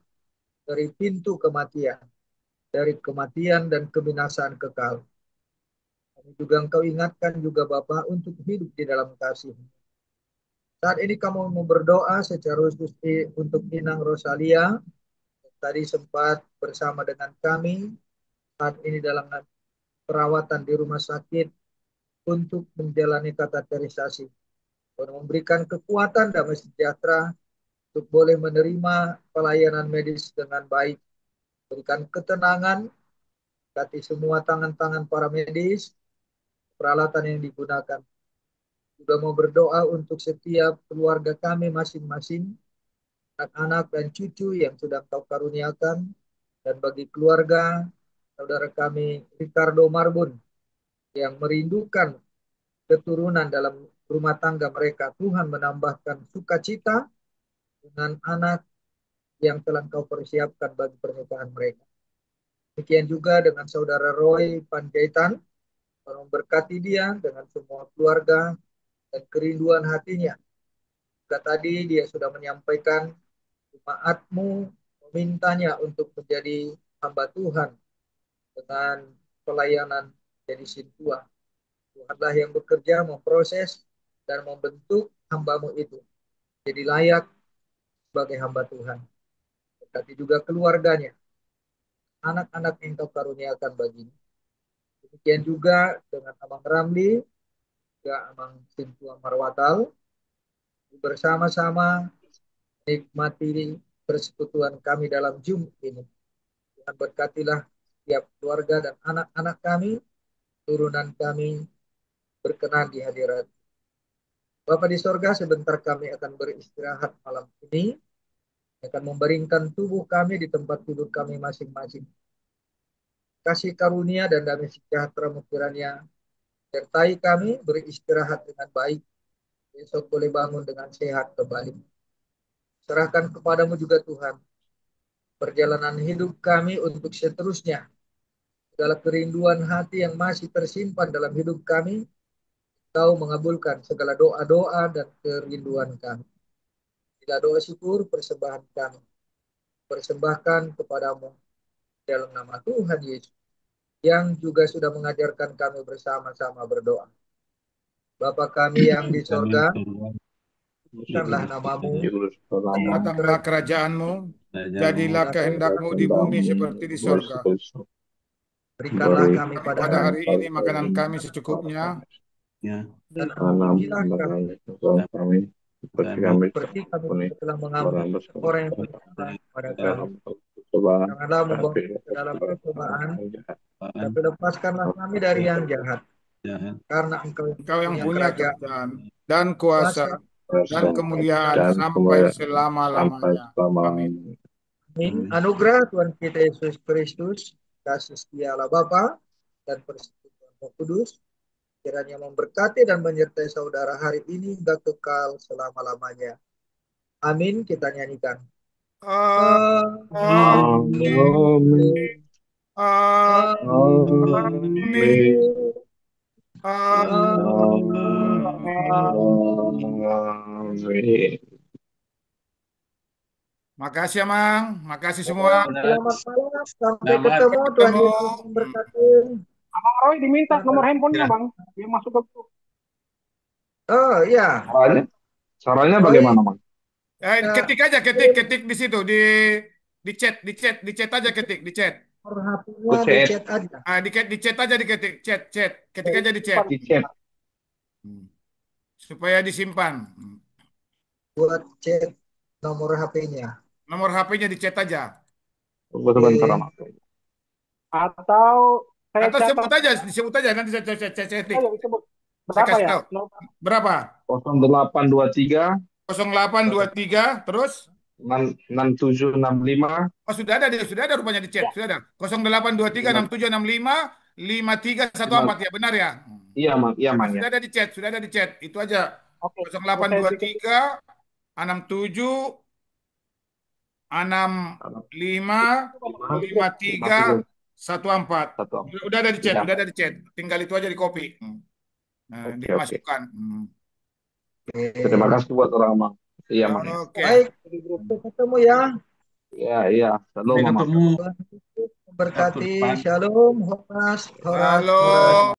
dari pintu kematian, dari kematian dan kebinasaan kekal. Kami juga Engkau ingatkan juga Bapa untuk hidup di dalam kasih. Saat ini kamu mau berdoa secara khusus untuk Inang Rosalia. Tadi sempat bersama dengan kami saat ini dalam perawatan di rumah sakit untuk menjalani kateterisasi. Memberikan kekuatan damai sejahtera untuk boleh menerima pelayanan medis dengan baik. Berikan ketenangan, berkati semua tangan-tangan para medis, peralatan yang digunakan. Juga mau berdoa untuk setiap keluarga kami masing-masing, anak-anak dan cucu yang sudah Kau karuniakan, dan bagi keluarga saudara kami Ricardo Marbun yang merindukan keturunan dalam rumah tangga mereka. Tuhan menambahkan sukacita dengan anak yang telah Kau persiapkan bagi pernikahan mereka. Demikian juga dengan saudara Roy Panjaitan, memberkati dia dengan semua keluarga dan kerinduan hatinya. Juga tadi dia sudah menyampaikan jemaat-Mu memintanya untuk menjadi hamba Tuhan dengan pelayanan jadi sintua. Tuhanlah yang bekerja memproses dan membentuk hamba-Mu itu jadi layak sebagai hamba Tuhan. Berkati juga keluarganya, anak-anak yang Engkau karuniakan baginya. Demikian juga dengan Abang Ramli, juga Abang Sintua Marwatal, bersama-sama nikmati persekutuan kami dalam Zoom ini. Tuhan berkatilah setiap keluarga dan anak-anak kami, turunan kami berkenan di hadirat. Bapa di sorga, sebentar kami akan beristirahat malam ini, akan membaringkan tubuh kami di tempat tidur kami masing-masing. Kasih karunia dan damai sejahtera kiranya sertai kami beristirahat dengan baik, besok boleh bangun dengan sehat kembali. Serahkan kepadamu juga Tuhan perjalanan hidup kami untuk seterusnya. Segala kerinduan hati yang masih tersimpan dalam hidup kami, Kau mengabulkan segala doa-doa dan kerinduan kami. Bila doa syukur persembahan kami, persembahkan kepadamu dalam nama Tuhan Yesus, yang juga sudah mengajarkan kami bersama-sama berdoa. Bapa kami yang di Kami sorga, Tuhan, kuduskanlah namamu, Datanglah kerajaanmu, jadilah dan kehendakmu di bumi seperti di sorga. berikanlah kami pada Pada hari hari ini makanan kami secukupnya, ya, dan ampunilah kami kami seperti kami kami seperti kami mengampuni telah orang mengampuni bersalah orang yang bersalah kepada kami. dalam percobaan, Janganlah membawa tapi kami ke dalam percobaan, Tuhan tapi lepaskanlah kami dari yang jahat. jahat Karena Engkau Engkau yang punya punya kerajaan, kerajaan dan kuasa kuasa, dan kemuliaan dan sampai kemudian sampai selama-lamanya. selama Amin. Amin. kami Anugerah Tuhan kita Yesus Kristus, kasih setia Allah Bapa dan persekutuan Roh Kudus, kiranya memberkati dan menyertai saudara hari ini hingga kekal selama-lamanya. Amin. Kita nyanyikan. Amin. Amin. Amin. Amin. Amin. Amin. Makasih ya, Mang. Makasih semua. Selamat malam. Sampai selamat ketemu. Tuhan Ketemu. Yesus memberkati. Abang Roy diminta nomor Selamat. handphonenya ya. bang, dia masuk ke grup. Oh iya. Caranya Oh bagaimana, Bang? iya. Ketik aja, ketik di situ, di chat aja, ketik di chat. Nomor HP-nya Ku di chat chat aja. Di chat aja, chat, ketik aja di chat. di chat. Supaya disimpan. Buat chat nomor HP-nya. Nomor HP-nya di chat aja. Tunggu sebentar, Oke. Bang. Atau saya Atau catat sebut aja nanti saya ketik. aja disebut. Saya Berapa kasih ya? tahu. Berapa? 0823 0823 terus 6765 oh sudah ada rupanya di chat. Ya, Sudah ada. 0823 6765 5314 ya, benar ya? Iya, Mang. Iya, Mang, ya. Sudah ada di chat. Itu aja. oke. Saya bikin 0823 67 65 53 14. 1 Udah ada di chat, ya. udah ada di chat. Tinggal itu aja di copy. Nah, Oke. dimasukkan. Terima kasih buat orang, Mang. Iya, Mang, ya. Oke. Baik. Sampai ketemu ya. Iya, iya. Shalom, Sampai Mang. ketemu Tuhan Yesus waktu memberkati. depan. Shalom. Horas. Horas. Halo. Horas.